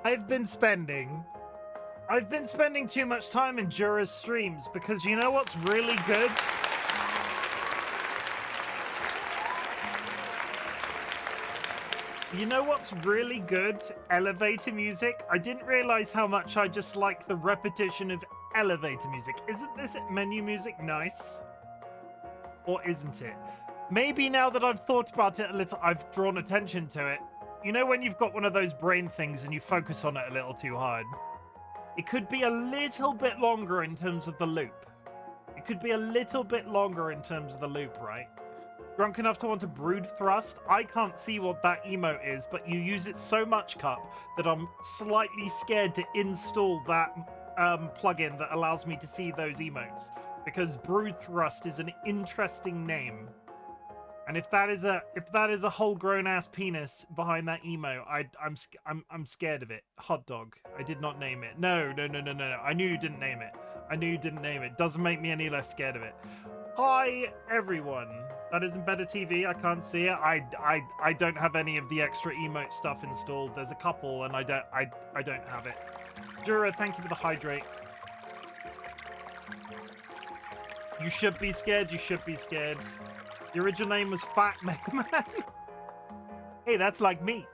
I've been spending too much time in Jura's streams because you know what's really good? You know what's really good? Elevator music. I didn't realize how much I just like the repetition of elevator music. Isn't this menu music nice? Or isn't it? Maybe now that I've thought about it a little, I've drawn attention to it. You know when you've got one of those brain things and you focus on it a little too hard? It could be a little bit longer in terms of the loop. It could be a little bit longer in terms of the loop, right? Drunk enough to want a brood thrust? I can't see what that emote is, but you use it so much, Cup, that I'm slightly scared to install that plugin that allows me to see those emotes. Because brood thrust is an interesting name. And if that is a whole grown ass penis behind that emo, I'm scared of it. Hot dog. I did not name it. No. I knew you didn't name it. Doesn't make me any less scared of it. Hi everyone. That isn't better TV. I can't see it. I don't have any of the extra emote stuff installed. There's a couple, and I don't have it. Jura, thank you for the hydrate. You should be scared. You should be scared. The original name was Fat Mega Man. Hey, that's like me.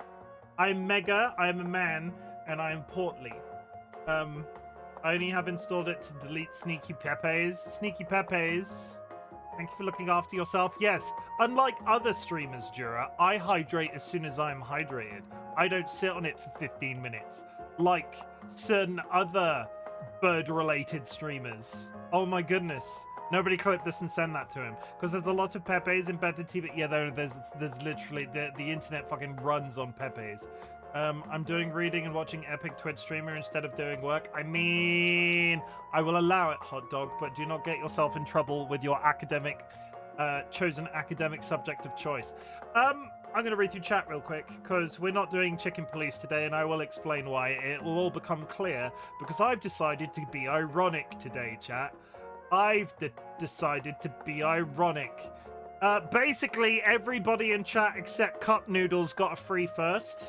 I'm Mega, I'm a man, and I'm portly. I only have installed it to delete Sneaky Pepes. Sneaky Pepes, thank you for looking after yourself. Yes, unlike other streamers, Jura, I hydrate as soon as I'm hydrated. I don't sit on it for 15 minutes, like certain other bird-related streamers. Oh my goodness. Nobody clip this and send that to him, because there's a lot of Pepes embedded TV. Yeah, there's literally the internet fucking runs on Pepes. I'm doing reading and watching epic Twitch streamer instead of doing work. I mean, I will allow it, hot dog, but do not get yourself in trouble with your academic, chosen academic subject of choice. I'm going to read through chat real quick, because we're not doing chicken police today, and I will explain why. It will all become clear, because I've decided to be ironic today, chat. I've decided to be ironic. Basically, everybody in chat except Cup Noodles got a free first.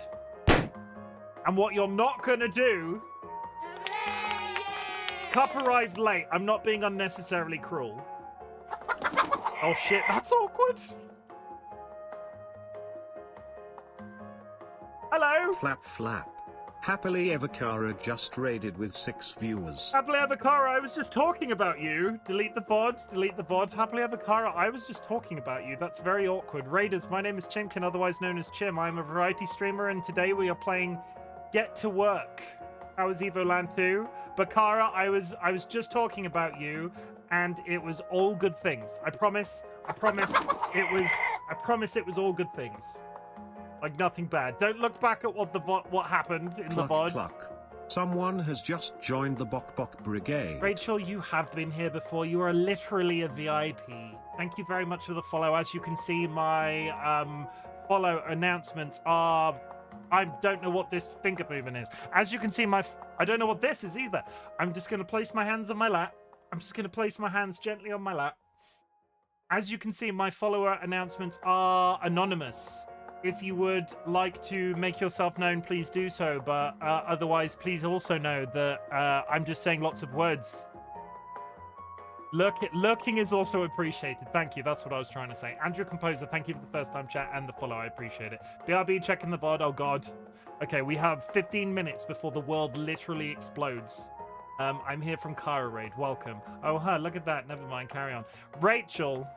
And what you're not gonna do... Cup arrived late. I'm not being unnecessarily cruel. Oh shit, that's awkward. Hello? Flap flap. Happily Ever Kara just raided with 6 viewers. Happily Ever Kara, I was just talking about you. Delete the VOD, delete the VOD. Happily Ever Kara, I was just talking about you. That's very awkward. Raiders, my name is Chimken, otherwise known as Chim. I am a variety streamer, and today we are playing Get to Work. How was Evoland 2? Bakara, I was just talking about you, and it was all good things. I promise it was all good things. Like nothing bad. Don't look back at what happened in the VOD. Cluck. Someone has just joined the Bok Bok Brigade. Rachel, you have been here before. You are literally a VIP. Thank you very much for the follow. As you can see, my follow announcements are... I don't know what this finger movement is. As you can see, I don't know what this is either. I'm just going to place my hands on my lap. I'm just going to place my hands gently on my lap. As you can see, my follower announcements are anonymous. If you would like to make yourself known, please do so. But otherwise, please also know that I'm just saying lots of words. Lurking is also appreciated. Thank you. That's what I was trying to say. Andrew Composer, thank you for the first time chat and the follow. I appreciate it. BRB checking the VOD. Oh, God. Okay, we have 15 minutes before the world literally explodes. I'm here from Kara Raid. Welcome. Oh, huh, look at that. Never mind. Carry on. Rachel...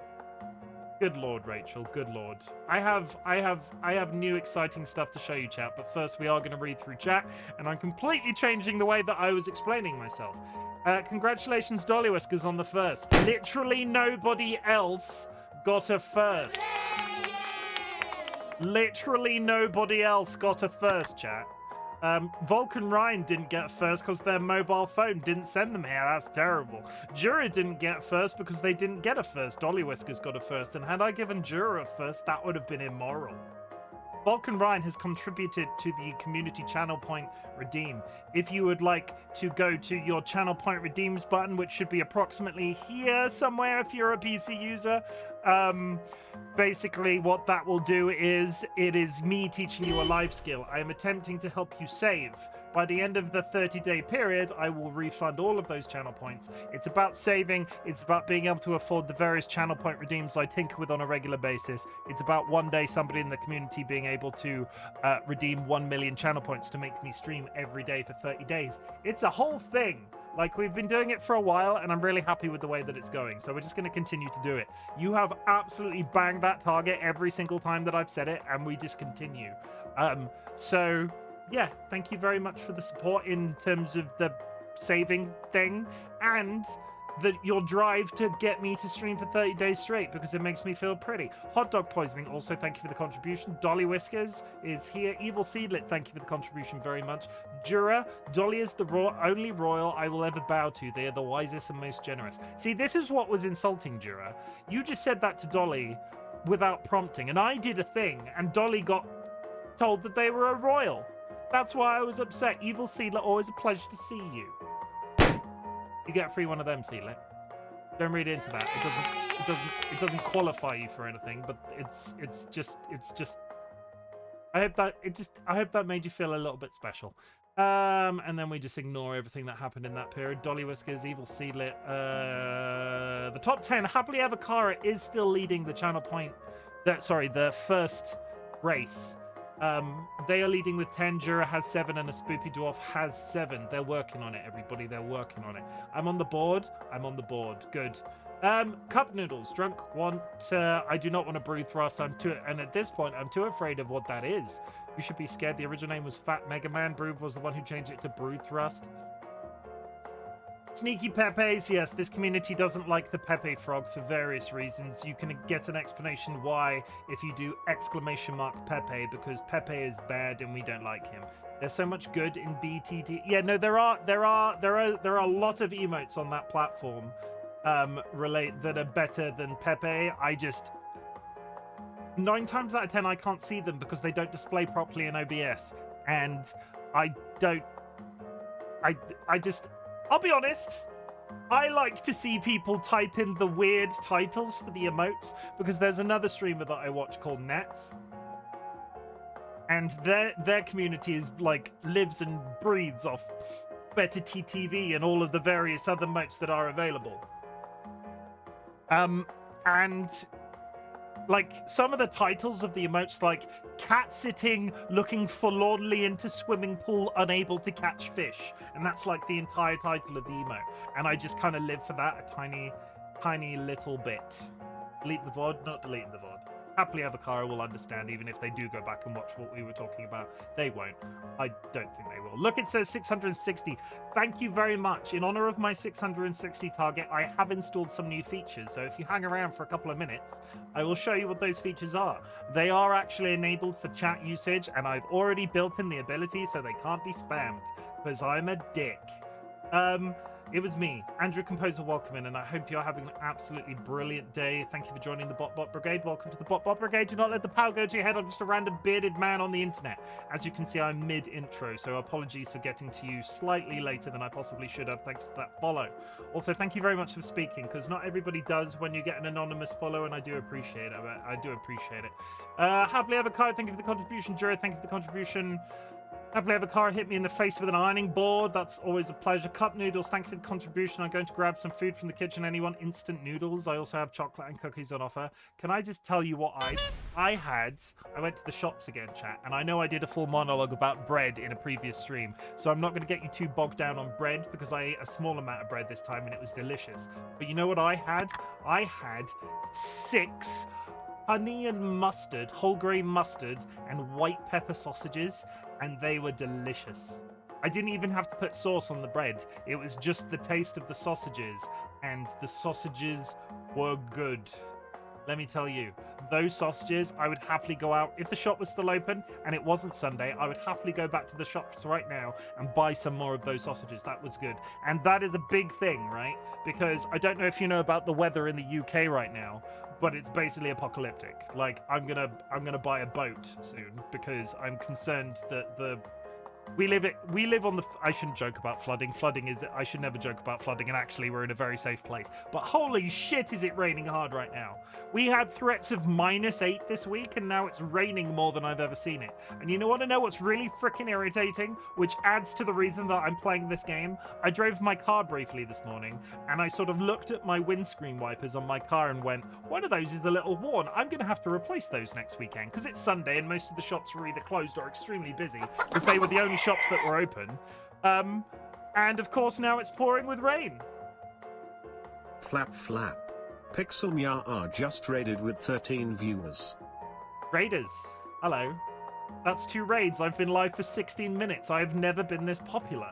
Good lord, Rachel. Good lord. I have new exciting stuff to show you, chat. But first, we are going to read through chat, and I'm completely changing the way that I was explaining myself. Congratulations, DollyWhiskers, on the first. Literally nobody else got a first. Literally nobody else got a first, chat. Vulcan Ryan didn't get first because their mobile phone didn't send them here. That's terrible. Jura didn't get first because they didn't get a first. DollyWhiskers got a first, and had I given Jura a first, that would have been immoral. Vulcan Ryan has contributed to the community channel point redeem. If you would like to go to your channel point redeems button, which should be approximately here somewhere if you're a PC user, basically what that will do is it is me teaching you a life skill. I am attempting to help you save, By the end of the 30-day period, I will refund all of those channel points. It's about saving. It's about being able to afford the various channel point redeems I tinker with on a regular basis. It's about one day somebody in the community being able to redeem 1 million channel points to make me stream every day for 30 days. It's a whole thing. Like, we've been doing it for a while, and I'm really happy with the way that it's going. So we're just going to continue to do it. You have absolutely banged that target every single time that I've said it, and we just continue. So, yeah, thank you very much for the support in terms of the saving thing, and your drive to get me to stream for 30 days straight, because it makes me feel pretty. Hot dog poisoning, also thank you for the contribution. DollyWhiskers is here. Evil Seedlet, thank you for the contribution very much. Jura, Dolly is the only royal I will ever bow to. They are the wisest and most generous. See, this is what was insulting, Jura. You just said that to Dolly without prompting, and I did a thing, and Dolly got told that they were a royal. That's why I was upset. Evil Seedlet, always a pleasure to see you. You get a free one of them, Seedlet. Don't read into that. It doesn't qualify you for anything, but it's just I hope that made you feel a little bit special. And then we just ignore everything that happened in that period. DollyWhiskers, Evil Seedlet, the top 10. Happily Ever Kara is still leading the channel point. The first race. They are leading with 10. Jura has 7, and a Spoopy Dwarf has 7. They're working on it, everybody. They're working on it. I'm on the board. Good. Cup noodles. Drunk want. I do not want to brew thrust. And at this point, I'm too afraid of what that is. You should be scared. The original name was Fat Mega Man. Brew was the one who changed it to Brew Thrust. Sneaky Pepes, yes, this community doesn't like the Pepe Frog for various reasons. You can get an explanation why if you do !Pepe, because Pepe is bad and we don't like him. There's so much good in BTT. Yeah, no, there are a lot of emotes on that platform that are better than Pepe. 9 times out of 10 I can't see them because they don't display properly in OBS, and I'll be honest, I like to see people type in the weird titles for the emotes, because there's another streamer that I watch called Nats, and their community is like lives and breathes off Better TTV and all of the various other emotes that are available. And like some of the titles of the emotes, like cat sitting, looking forlornly into swimming pool, unable to catch fish, and that's like the entire title of the emote. And I just kind of live for that a tiny little bit. Delete the VOD, not deleting the VOD. Happily Ever Kara will understand, even if they do go back and watch what we were talking about. They won't. I don't think they will. Look, it says 660. Thank you very much. In honor of my 660 target, I have installed some new features. So if you hang around for a couple of minutes, I will show you what those features are. They are actually enabled for chat usage, and I've already built in the ability so they can't be spammed, because I'm a dick. It was me, Andrew Composer, welcome in, and I hope you're having an absolutely brilliant day. Thank you for joining the Bot Brigade. Welcome to the Bot Brigade. Do not let the power go to your head. I'm just a random bearded man on the internet. As you can see, I'm mid-intro, so apologies for getting to you slightly later than I possibly should have, thanks to that follow. Also, thank you very much for speaking, because not everybody does when you get an anonymous follow, and I do appreciate it. I do appreciate it. Happily Ever Kara, thank you for the contribution. Jared, thank you for the contribution. Happily Ever Kara hit me in the face with an ironing board. That's always a pleasure. Cup noodles, thank you for the contribution. I'm going to grab some food from the kitchen. Anyone? Instant noodles. I also have chocolate and cookies on offer. Can I just tell you what I went to the shops again, chat, and I know I did a full monologue about bread in a previous stream, so I'm not going to get you too bogged down on bread, because I ate a small amount of bread this time and it was delicious. But you know what I had? I had 6 honey and mustard, whole grain mustard, and white pepper sausages, and they were delicious. I didn't even have to put sauce on the bread. It was just the taste of the sausages, and the sausages were good. Let me tell you, those sausages, I would happily go out. If the shop was still open and it wasn't Sunday, I would happily go back to the shops right now and buy some more of those sausages. That was good. And that is a big thing, right? Because I don't know if you know about the weather in the UK right now, but it's basically apocalyptic. Like, I'm gonna buy a boat soon, because I'm concerned that We live on the. I shouldn't joke about flooding. I should never joke about flooding, and actually, we're in a very safe place. But holy shit, is it raining hard right now? We had threats of -8 this week, and now it's raining more than I've ever seen it. And you want to know what's really freaking irritating, which adds to the reason that I'm playing this game? I drove my car briefly this morning, and I sort of looked at my windscreen wipers on my car and went, one of those is a little worn. I'm going to have to replace those next weekend because it's Sunday and most of the shops were either closed or extremely busy because they were the only shops that were open. And of course now it's pouring with rain. Flap flap. Pixelmya are just raided with 13 viewers. Raiders, hello. That's 2 raids. I've been live for 16 minutes. I've never been this popular.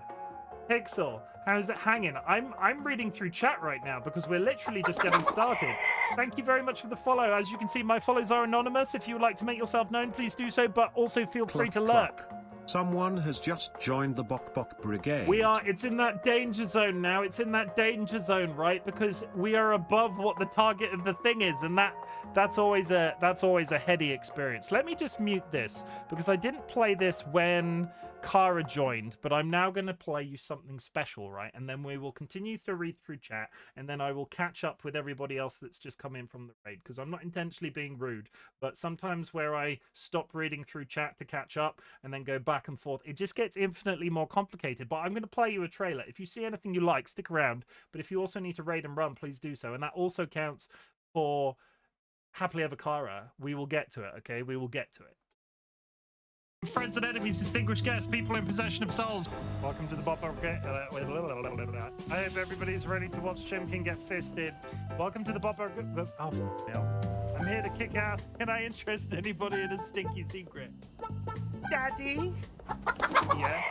Pixel, how's it hanging? I'm reading through chat right now because we're literally just getting started. Thank you very much for the follow. As you can see, my follows are anonymous. If you would like to make yourself known, please do so, but also feel free to lurk. Someone has just joined the Bok Bok Brigade. It's in that danger zone now. It's in that danger zone, right? Because we are above what the target of the thing is, and that's always a heady experience. Let me just mute this because I didn't play this when Kara joined, but I'm now going to play you something special, right? And then we will continue to read through chat, and then I will catch up with everybody else that's just come in from the raid, because I'm not intentionally being rude, but sometimes where I stop reading through chat to catch up and then go back and forth, it just gets infinitely more complicated. But I'm going to play you a trailer. If you see anything you like, stick around, but if you also need to raid and run, please do so. And that also counts for Happily Ever Kara. We will get to it, okay? We will get to it. Friends and enemies, distinguished guests, people in possession of souls. Welcome to the Bop. I hope everybody's ready to watch Chimken get fisted. Welcome to the Bop. Oh, no. I'm here to kick ass. Can I interest anybody in a stinky secret? Daddy? Yes?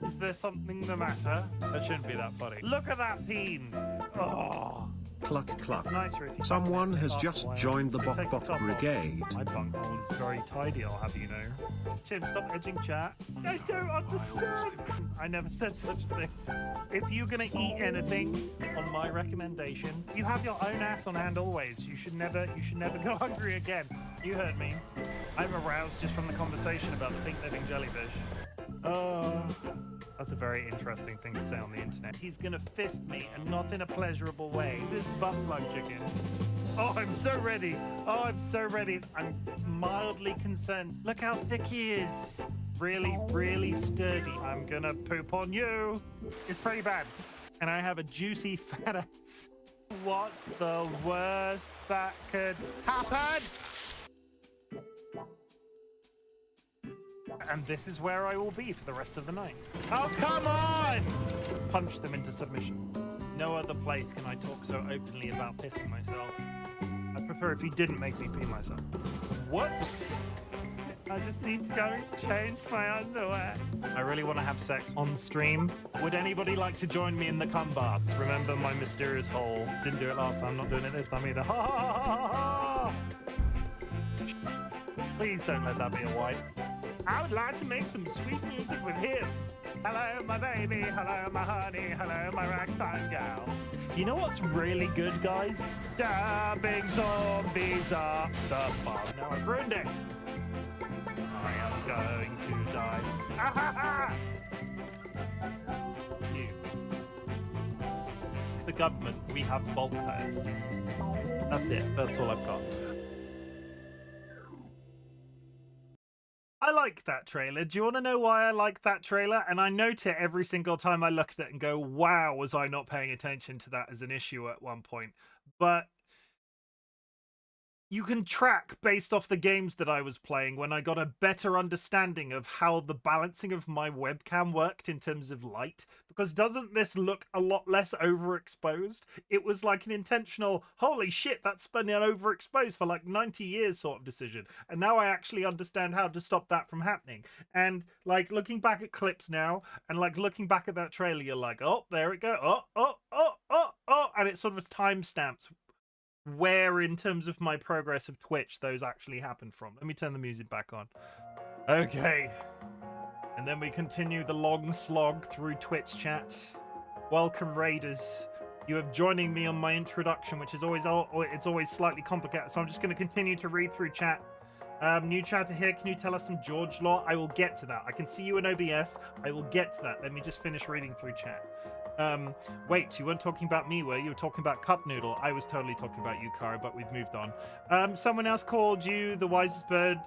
Is there something the matter? That shouldn't be that funny. Look at that peen. Oh. Cluck cluck. It's nicer if you Someone has just joined the Bok Bok Brigade. My bunghole is very tidy, I'll have you know. Chim, stop edging chat. I don't understand. I never said such a thing. If you're gonna eat anything, on my recommendation, you have your own ass on hand always. You should never go hungry again. You heard me. I'm aroused just from the conversation about the pink living jellyfish. Oh, that's a very interesting thing to say on the internet. He's gonna fist me, and not in a pleasurable way. This butt plug chicken. Oh, I'm so ready. Oh, I'm so ready. I'm mildly concerned. Look how thick he is. Really, really sturdy. I'm gonna poop on you. It's pretty bad. And I have a juicy fat ass. What's the worst that could happen? And this is where I will be for the rest of the night. Oh, come on! Punch them into submission. No other place can I talk so openly about pissing myself. I'd prefer if you didn't make me pee myself. Whoops! I just need to go and change my underwear. I really want to have sex on stream. Would anybody like to join me in the cum bath? Remember my mysterious hole. Didn't do it last time, not doing it this time either. Ha ha ha ha ha! Please don't let that be a wipe. I would like to make some sweet music with him. Hello, my baby. Hello, my honey. Hello, my ragtime gal. You know what's really good, guys? Stabbing zombies up the bum. Now I've ruined it. I am going to die. Ah, ha, ha. You. The government, we have bulk hires. That's it. That's all I've got. I like that trailer. Do you want to know why I like that trailer? And I note it every single time I look at it and go, wow, was I not paying attention to that as an issue at one point? But you can track based off the games that I was playing when I got a better understanding of how the balancing of my webcam worked in terms of light. Because doesn't this look a lot less overexposed? It was like an intentional, holy shit, that's been an overexposed for like 90 years sort of decision. And now I actually understand how to stop that from happening. And like looking back at clips now and like looking back at that trailer, you're like, oh, there it go. Oh, oh, oh, oh, oh. And it sort of timestamps where in terms of my progress of Twitch those actually happened from. Let me turn the music back on. Okay. And then we continue the long slog through Twitch chat. Welcome, Raiders. You have joining me on my introduction, which is always slightly complicated. So I'm just going to continue to read through chat New chatter here. Can you tell us some George lore? I will get to that. I can see you in OBS. I will get to that. Let me just finish reading through chat. Wait, you weren't talking about me, were you? You were talking about Cup Noodle. I was totally talking about you, Kara, but we've moved on. Someone else called you the wisest bird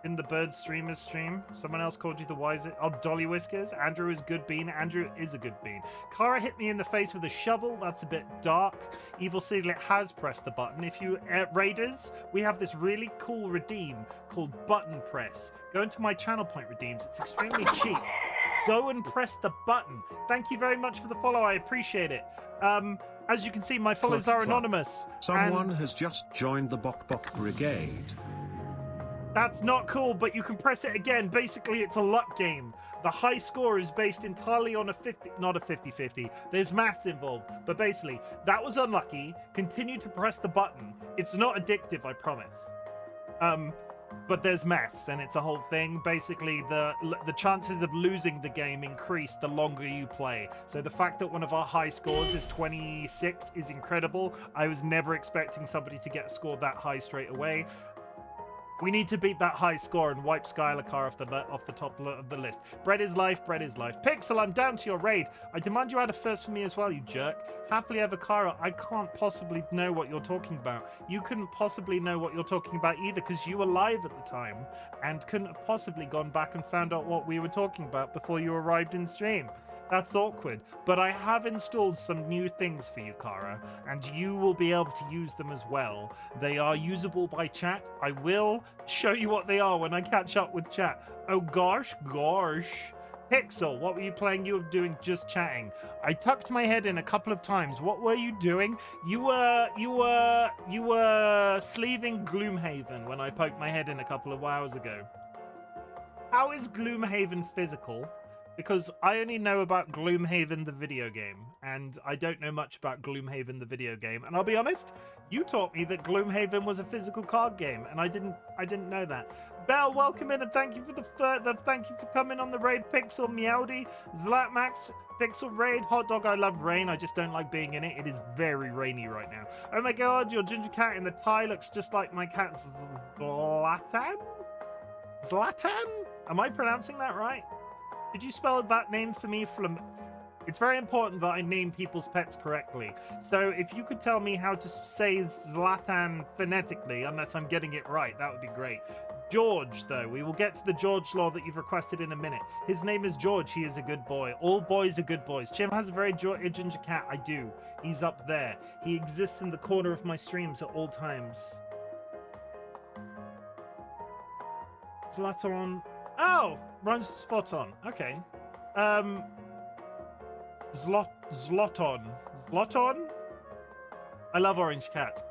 in the bird streamers stream. Someone else called you the wisest. Oh, DollyWhiskers. Andrew is good bean. Andrew is a good bean. Kara hit me in the face with a shovel. That's a bit dark. Evil Seedlet has pressed the button. If you raiders, we have this really cool redeem called Button Press. Go into my channel point redeems. It's extremely cheap. Go and press the button. Thank you very much for the follow. I appreciate it. As you can see, my follows are anonymous. Someone has just joined the Bok Bok Brigade. That's not cool, but you can press it again. Basically, it's a luck game. The high score is based entirely on a 50, not a 50-50. There's maths involved, but basically, that was unlucky. Continue to press the button. It's not addictive, I promise. But there's maths, and it's a whole thing. Basically, the chances of losing the game increase the longer you play. So the fact that one of our high scores is 26 is incredible. I was never expecting somebody to get a score that high straight away. We need to beat that high score and wipe Skylar Carr off the top of the list. Bread is life, bread is life. Pixel, I'm down to your raid. I demand you add a first for me as well, you jerk. Happily ever, Kara. I can't possibly know what you're talking about. You couldn't possibly know what you're talking about either, because you were live at the time and couldn't have possibly gone back and found out what we were talking about before you arrived in stream. That's awkward, but I have installed some new things for you, Kara, and you will be able to use them as well. They are usable by chat. I will show you what they are when I catch up with chat. Oh gosh. Pixel, what were you playing? You were doing just chatting. I tucked my head in a couple of times. What were you doing? You were sleeving Gloomhaven when I poked my head in a couple of hours ago. How is Gloomhaven physical? Because I only know about Gloomhaven the video game, and I don't know much about Gloomhaven the video game. And I'll be honest, you taught me that Gloomhaven was a physical card game, and I didn't know that. Bell, welcome in, and thank you for thank you for coming on the raid. Pixel, Meowdy, Zlatmax, Pixel raid, Hot Dog. I love rain. I just don't like being in it. It is very rainy right now. Oh my God, your ginger cat in the tie looks just like my cat Zlatan. Zlatan? Am I pronouncing that right? Did you spell that name for me from... It's very important that I name people's pets correctly. So if you could tell me how to say Zlatan phonetically, unless I'm getting it right, that would be great. George, though. We will get to the George lore that you've requested in a minute. His name is George. He is a good boy. All boys are good boys. Chim has a very ginger cat. I do. He's up there. He exists in the corner of my streams at all times. Zlatan... Oh! Runs spot on. Okay. Zloton. I love orange cats.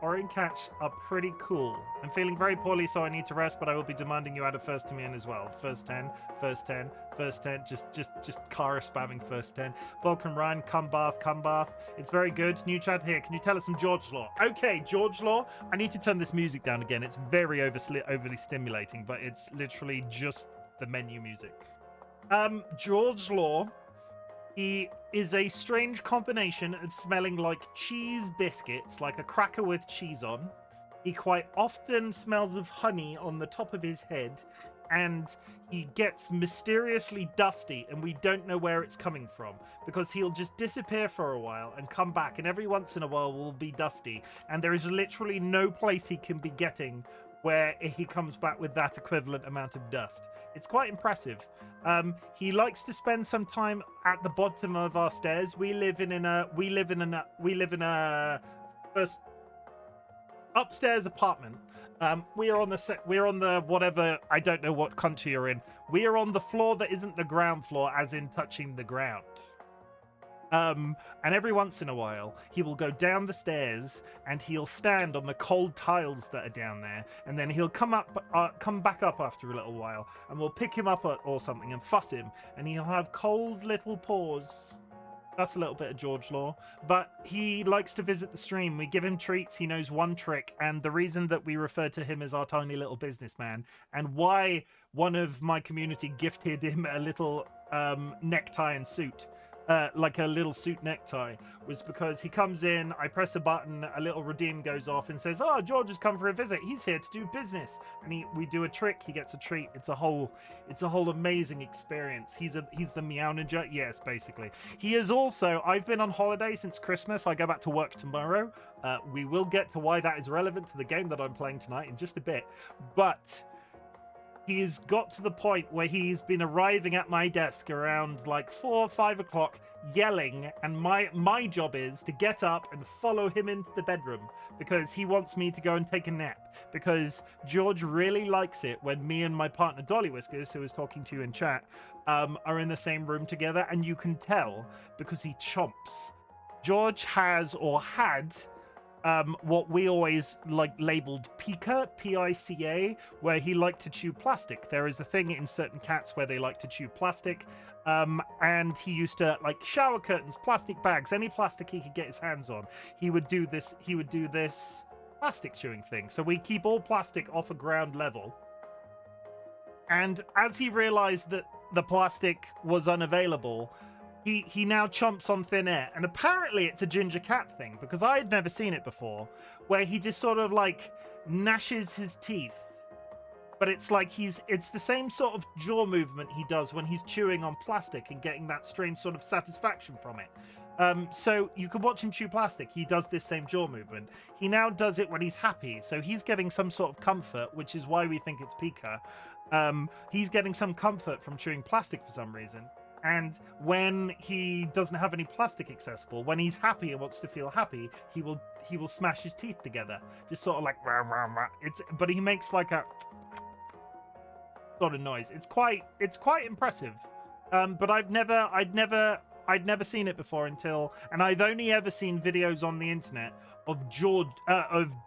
Orange cats are pretty cool. I'm feeling very poorly, so I need to rest, but I will be demanding you add a first to me in as well. First 10. Just Kara spamming first 10. Vulcan Ryan, come bath. It's very good. New chat here. Can you tell us some George lore? Okay, George lore. I need to turn this music down again. It's very overly stimulating, but it's literally just the menu music. George lore. He is a strange combination of smelling like cheese biscuits, like a cracker with cheese on. He quite often smells of honey on the top of his head, and he gets mysteriously dusty, and we don't know where it's coming from, because he'll just disappear for a while and come back, and every once in a while will be dusty, and there is literally no place he can be getting where he comes back with that equivalent amount of dust. It's quite impressive. He likes to spend some time at the bottom of our stairs. We live in a first upstairs apartment. We're on the whatever, I don't know what country you're in. We are on the floor that isn't the ground floor, as in touching the ground. And every once in a while, he will go down the stairs and he'll stand on the cold tiles that are down there, and then he'll come back up after a little while, and we'll pick him up or something and fuss him, and he'll have cold little paws. That's a little bit of George lore, but he likes to visit the stream. We give him treats. He knows one trick, and the reason that we refer to him as our tiny little businessman, and why one of my community gifted him a little necktie and suit. like a little suit necktie, was because he comes in, I press a button, a little redeem goes off and says, "Oh, George has come for a visit. He's here to do business." And we do a trick, he gets a treat. It's a whole amazing experience. He's the meownager. Yes, basically. He is also, I've been on holiday since Christmas. I go back to work tomorrow. We will get to why that is relevant to the game that I'm playing tonight in just a bit. But he's got to the point where he's been arriving at my desk around like 4 or 5 o'clock yelling, and my job is to get up and follow him into the bedroom because he wants me to go and take a nap, because George really likes it when me and my partner DollyWhiskers, who is talking to you in chat, are in the same room together, and you can tell because he chomps. George has or had what we always like labeled pica, P-I-C-A, where he liked to chew plastic. There is a thing in certain cats where they like to chew plastic, and he used to, like, shower curtains, plastic bags, any plastic he could get his hands on. He would do this plastic chewing thing. So we keep all plastic off a ground level. And as he realized that the plastic was unavailable, he now chomps on thin air. And apparently it's a ginger cat thing, because I had never seen it before, where he just sort of like gnashes his teeth. But it's like it's the same sort of jaw movement he does when he's chewing on plastic and getting that strange sort of satisfaction from it. So you can watch him chew plastic. He does this same jaw movement. He now does it when he's happy. So he's getting some sort of comfort, which is why we think it's pica. He's getting some comfort from chewing plastic for some reason. And when he doesn't have any plastic accessible, when he's happy and wants to feel happy, he will smash his teeth together, just sort of like rah, rah, rah. But he makes like a sort of noise. It's quite impressive. But I'd never seen it before and I've only ever seen videos on the internet of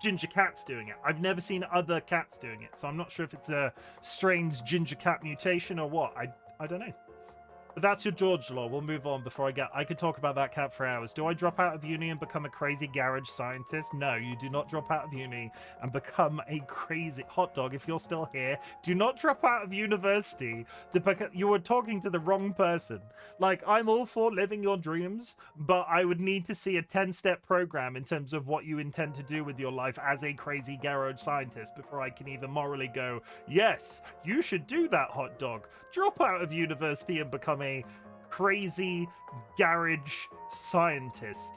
ginger cats doing it. I've never seen other cats doing it, so I'm not sure if it's a strange ginger cat mutation or what. I don't know. But that's your George law. We'll move on before I could talk about that cat for hours. Do I drop out of uni and become a crazy garage scientist? No, you do not drop out of uni and become a crazy hot dog. If you're still here, do not drop out of university you were talking to the wrong person. Like, I'm all for living your dreams, but I would need to see a 10-step program in terms of what you intend to do with your life as a crazy garage scientist before I can even morally go, yes, you should do that, hot dog. Drop out of university and become a crazy garage scientist.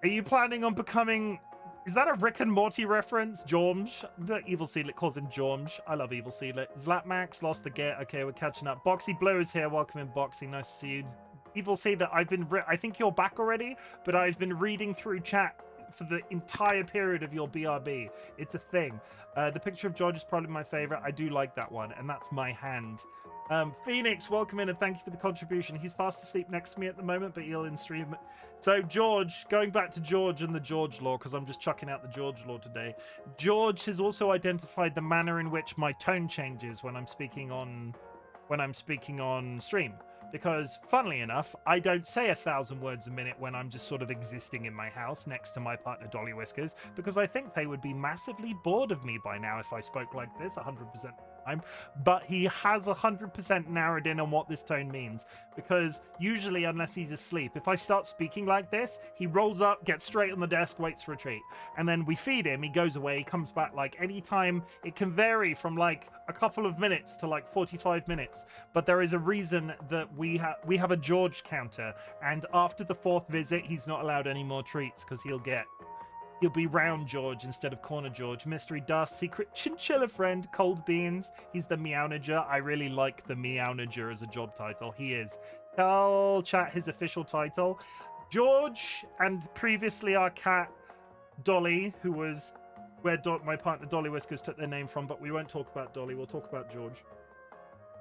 Are you planning on becoming... Is that a Rick and Morty reference? Jormj? The Evil Seedlet calls him Jormj. I love Evil Seedlet. Zlatmax lost the get. Okay, we're catching up. Boxy Blue is here. Welcome in, Boxy. Nice to see you. Evil Seedlet, I think you're back already, but I've been reading through chat for the entire period of your BRB. It's a thing. The picture of George is probably my favorite. I do like that one, and that's my hand. Phoenix, welcome in and thank you for the contribution. He's fast asleep next to me at the moment, but he'll in stream. So George, going back to George and the George law, because I'm just chucking out the George law today. George has also identified the manner in which my tone changes when I'm speaking on stream. Because, funnily enough, I don't say 1,000 words a minute when I'm just sort of existing in my house next to my partner DollyWhiskers, because I think they would be massively bored of me by now if I spoke like this 100% of the time. But he has 100% narrowed in on what this tone means, because usually, unless he's asleep, if I start speaking like this, he rolls up, gets straight on the desk, waits for a treat. And then we feed him, he goes away, he comes back like anytime. It can vary from like a couple of minutes to like 45 minutes, but there is a reason that we have a George counter, and after the 4th visit he's not allowed any more treats because he'll be round George instead of corner George. Mystery Dust, secret chinchilla friend, Cold Beans, he's the meownager. I really like the meownager as a job title. He is. Tell chat his official title. George, and previously our cat Dolly, who was where my partner DollyWhiskers took their name from, but we won't talk about Dolly, we'll talk about George.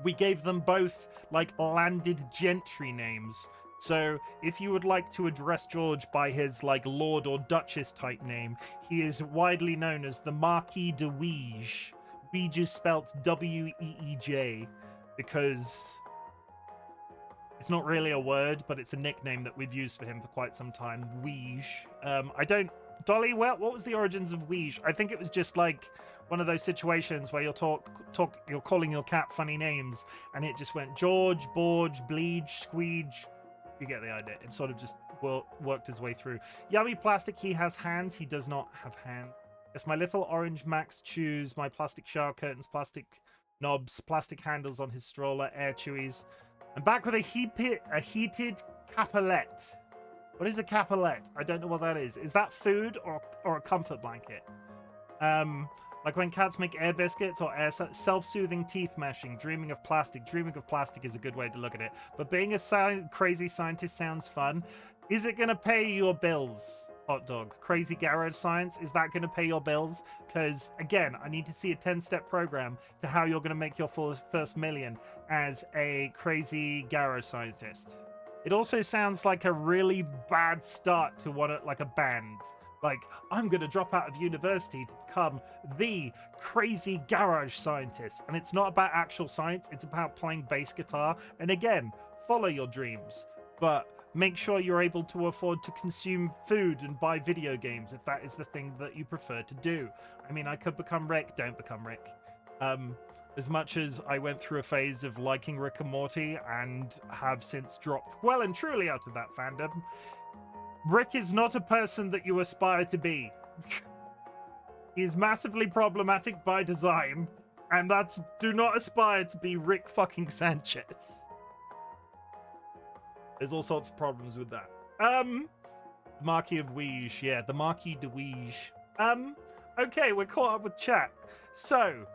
We gave them both like landed gentry names. So if you would like to address George by his like Lord or Duchess type name, he is widely known as the Marquis de Weege. Weege is spelt W-E-E-J because it's not really a word, but it's a nickname that we've used for him for quite some time. Weege. Dolly, what was the origins of Weege? I think it was just like one of those situations where you're calling your cat funny names, and it just went George, Borge, Bleege, Squeege. You get the idea. It sort of just worked his way through. Yummy plastic. He has hands. He does not have hands. It's my little orange Max chews, my plastic shower curtains, plastic knobs, plastic handles on his stroller, air chewies. I'm back with a heated capulette. What is a capulette? I don't know what that is. Is that food or a comfort blanket? Like when cats make air biscuits or self-soothing teeth meshing, dreaming of plastic. Dreaming of plastic is a good way to look at it. But being a crazy scientist sounds fun. Is it going to pay your bills? Hot dog. Crazy garage science. Is that going to pay your bills? Because, again, I need to see a 10-step program to how you're going to make your first million as a crazy garage scientist. It also sounds like a really bad start to like a band. Like, I'm going to drop out of university to become the crazy garage scientist. And it's not about actual science. It's about playing bass guitar. And again, follow your dreams. But make sure you're able to afford to consume food and buy video games if that is the thing that you prefer to do. I mean, I could become Rick. Don't become Rick. As much as I went through a phase of liking Rick and Morty and have since dropped well and truly out of that fandom, Rick is not a person that you aspire to be. He is massively problematic by design, and do not aspire to be Rick fucking Sanchez. There's all sorts of problems with that. Marquis of Weege, yeah, the Marquis de Weege. Okay, we're caught up with chat. So,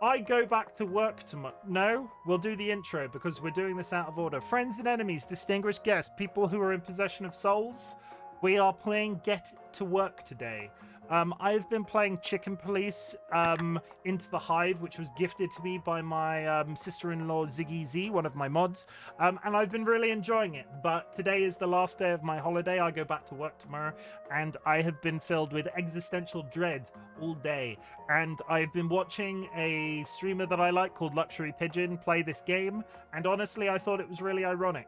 I go back to work tomorrow. No, we'll do the intro because we're doing this out of order. Friends and enemies, distinguished guests, people who are in possession of souls. We are playing Get to Work today. I've been playing Chicken Police Into the Hive, which was gifted to me by my sister-in-law Ziggy Z, one of my mods, and I've been really enjoying it. But today is the last day of my holiday. I go back to work tomorrow, and I have been filled with existential dread all day. And I've been watching a streamer that I like called Luxury Pigeon play this game, and honestly, I thought it was really ironic.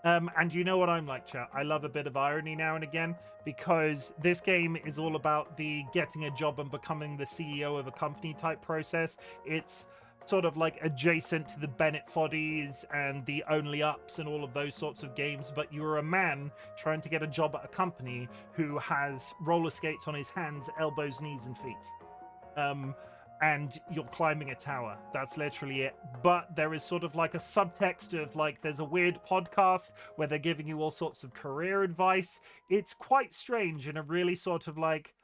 And you know what I'm like, chat. I love a bit of irony now and again, because this game is all about the getting a job and becoming the CEO of a company type process. It's sort of like adjacent to the Bennett Foddies and the Only Ups and all of those sorts of games, but you're a man trying to get a job at a company who has roller skates on his hands, elbows, knees, and feet. And you're climbing a tower. That's literally it. But there is sort of like a subtext of like, there's a weird podcast where they're giving you all sorts of career advice. It's quite strange in a really sort of like,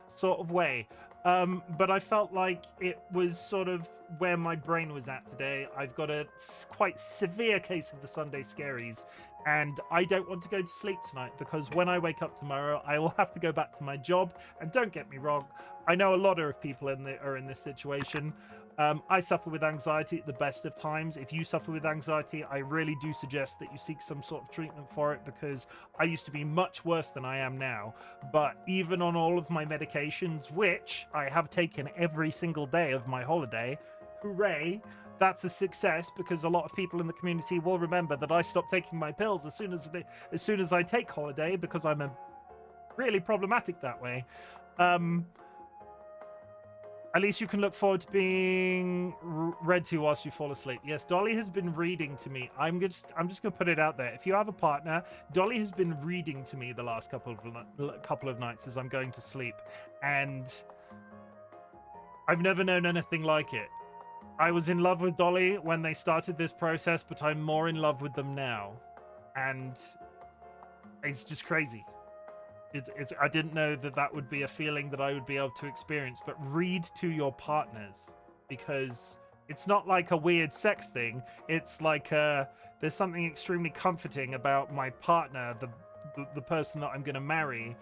sort of way. But I felt like it was sort of where my brain was at today. I've got a quite severe case of the Sunday scaries, and I don't want to go to sleep tonight because when I wake up tomorrow, I will have to go back to my job. And don't get me wrong, I know a lot of people are in this situation. I suffer with anxiety at the best of times. If you suffer with anxiety, I really do suggest that you seek some sort of treatment for it, because I used to be much worse than I am now. But even on all of my medications, which I have taken every single day of my holiday, hooray, that's a success, because a lot of people in the community will remember that I stopped taking my pills as soon as I take holiday, because I'm really problematic that way. At least you can look forward to being read to whilst you fall asleep. Yes, Dolly has been reading to me. I'm just gonna put it out there. If you have a partner, Dolly has been reading to me the last couple of nights as I'm going to sleep, and I've never known anything like it. I was in love with Dolly when they started this process, but I'm more in love with them now, and it's just crazy. I didn't know that would be a feeling that I would be able to experience. But read to your partners, because it's not like a weird sex thing. It's like there's something extremely comforting about my partner, the person that I'm going to marry,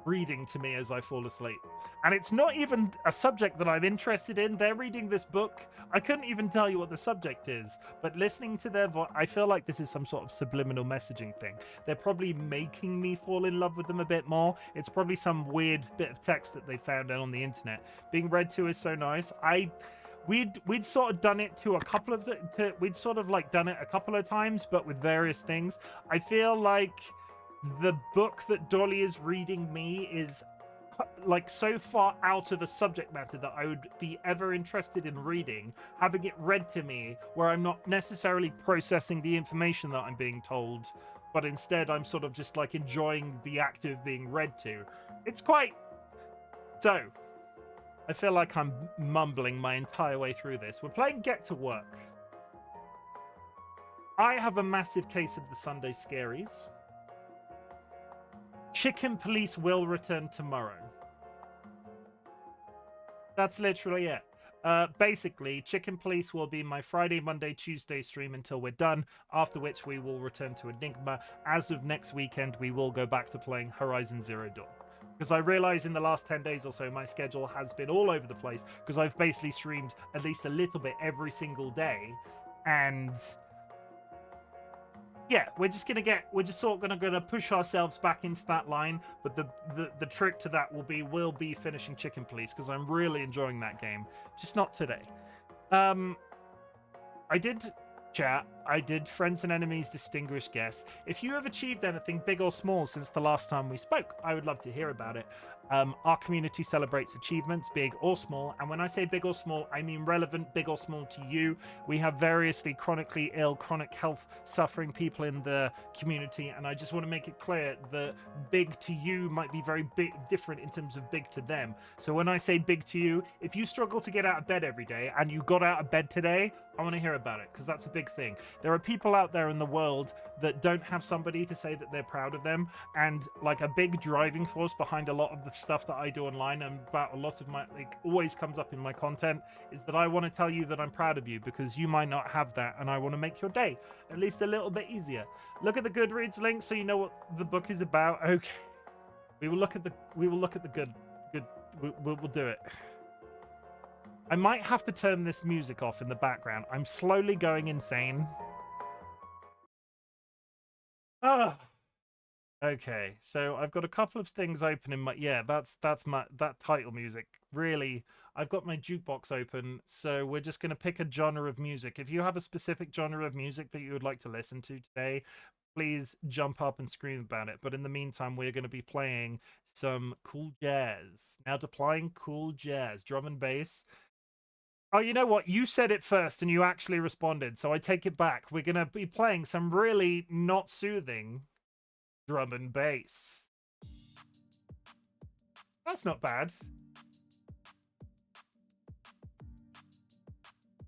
reading to me as I fall asleep. And it's not even a subject that I'm interested in. They're reading this book. I couldn't even tell you what the subject is, but listening to their voice, I feel like this is some sort of subliminal messaging thing. They're probably making me fall in love with them a bit more. It's probably some weird bit of text that they found out on the internet. Being read to is so nice. We'd sort of done it a couple of times, but with various things. I feel like the book that Dolly is reading me is like so far out of a subject matter that I would be ever interested in reading, having it read to me, where I'm not necessarily processing the information that I'm being told, but instead I'm sort of just like enjoying the act of being read to. It's quite so. I feel like I'm mumbling my entire way through this. We're playing Get to Work. I have a massive case of the Sunday scaries. Chicken Police will return tomorrow. That's literally it. Basically, Chicken Police will be my Friday, Monday, Tuesday stream until we're done, after which we will return to Enigma. As of next weekend, we will go back to playing Horizon Zero Dawn. Because I realize in the last 10 days or so, my schedule has been all over the place, because I've basically streamed at least a little bit every single day. And yeah, we're just sort of gonna push ourselves back into that line. But the trick to that will be finishing Chicken Police, because I'm really enjoying that game. Just not today. I did chat. I did Friends and Enemies Distinguished Guests. If you have achieved anything big or small since the last time we spoke, I would love to hear about it. Our community celebrates achievements, big or small. And when I say big or small, I mean relevant, big or small to you. We have variously chronically ill, chronic health suffering people in the community. And I just want to make it clear that big to you might be very big, different in terms of big to them. So when I say big to you, if you struggle to get out of bed every day and you got out of bed today, I want to hear about it, because that's a big thing. There are people out there in the world that don't have somebody to say that they're proud of them, and like a big driving force behind a lot of the stuff that I do online, and about a lot of my, like, always comes up in my content, is that I want to tell you that I'm proud of you, because you might not have that, and I want to make your day at least a little bit easier. Look at the Goodreads link so you know what the book is about. Okay, we will look at the good. We'll do it. I might have to turn this music off in the background. I'm slowly going insane. Ah. Okay, so I've got a couple of things open in my... Yeah, that's that title music. Really, I've got my jukebox open, so we're just going to pick a genre of music. If you have a specific genre of music that you would like to listen to today, please jump up and scream about it. But in the meantime, we're going to be playing some cool jazz. Now, deploying cool jazz, drum and bass. Oh, you know what? You said it first and you actually responded, so I take it back. We're going to be playing some really not soothing drum and bass. That's not bad.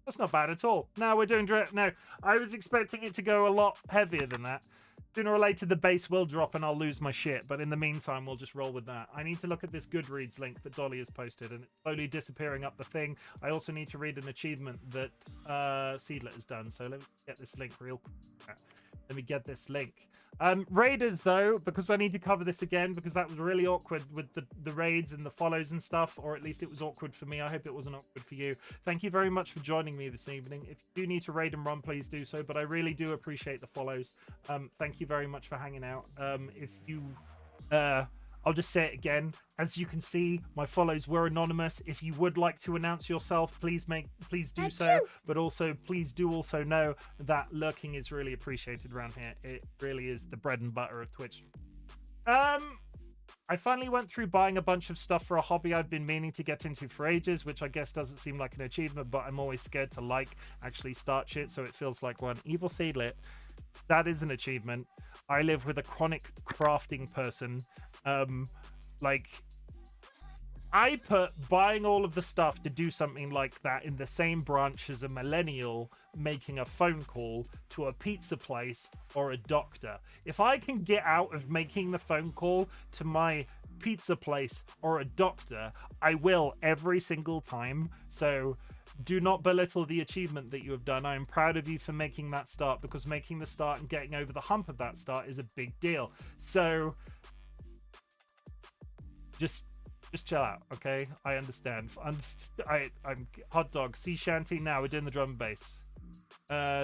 That's not bad at all. No, we're doing... No, I was expecting it to go a lot heavier than that. Sooner or later, the bass will drop and I'll lose my shit. But in the meantime, we'll just roll with that. I need to look at this Goodreads link that Dolly has posted, and it's slowly disappearing up the thing. I also need to read an achievement that Seedlet has done. So let me get this link real quick. Let me get this link. Raiders, though, because I need to cover this again, because that was really awkward with the raids and the follows and stuff, or at least it was awkward for me. I hope it wasn't awkward for you. Thank you very much for joining me this evening. If you do need to raid and run, please do so, but I really do appreciate the follows. Thank you very much for hanging out. If you... I'll just say it again. As you can see, my follows were anonymous. If you would like to announce yourself, please do so. But also, please do also know that lurking is really appreciated around here. It really is the bread and butter of Twitch. I finally went through buying a bunch of stuff for a hobby I've been meaning to get into for ages, which I guess doesn't seem like an achievement, but I'm always scared to actually start shit, so it feels like one. Evil Seedlet, that is an achievement. I live with a chronic crafting person. I put buying all of the stuff to do something like that in the same branch as a millennial making a phone call to a pizza place or a doctor. If I can get out of making the phone call to my pizza place or a doctor, I will every single time. So do not belittle the achievement that you have done. I am proud of you for making that start, because making the start and getting over the hump of that start is a big deal. So just chill out, okay? I understand. I'm hot dog. Sea shanty. Now we're doing the drum and bass.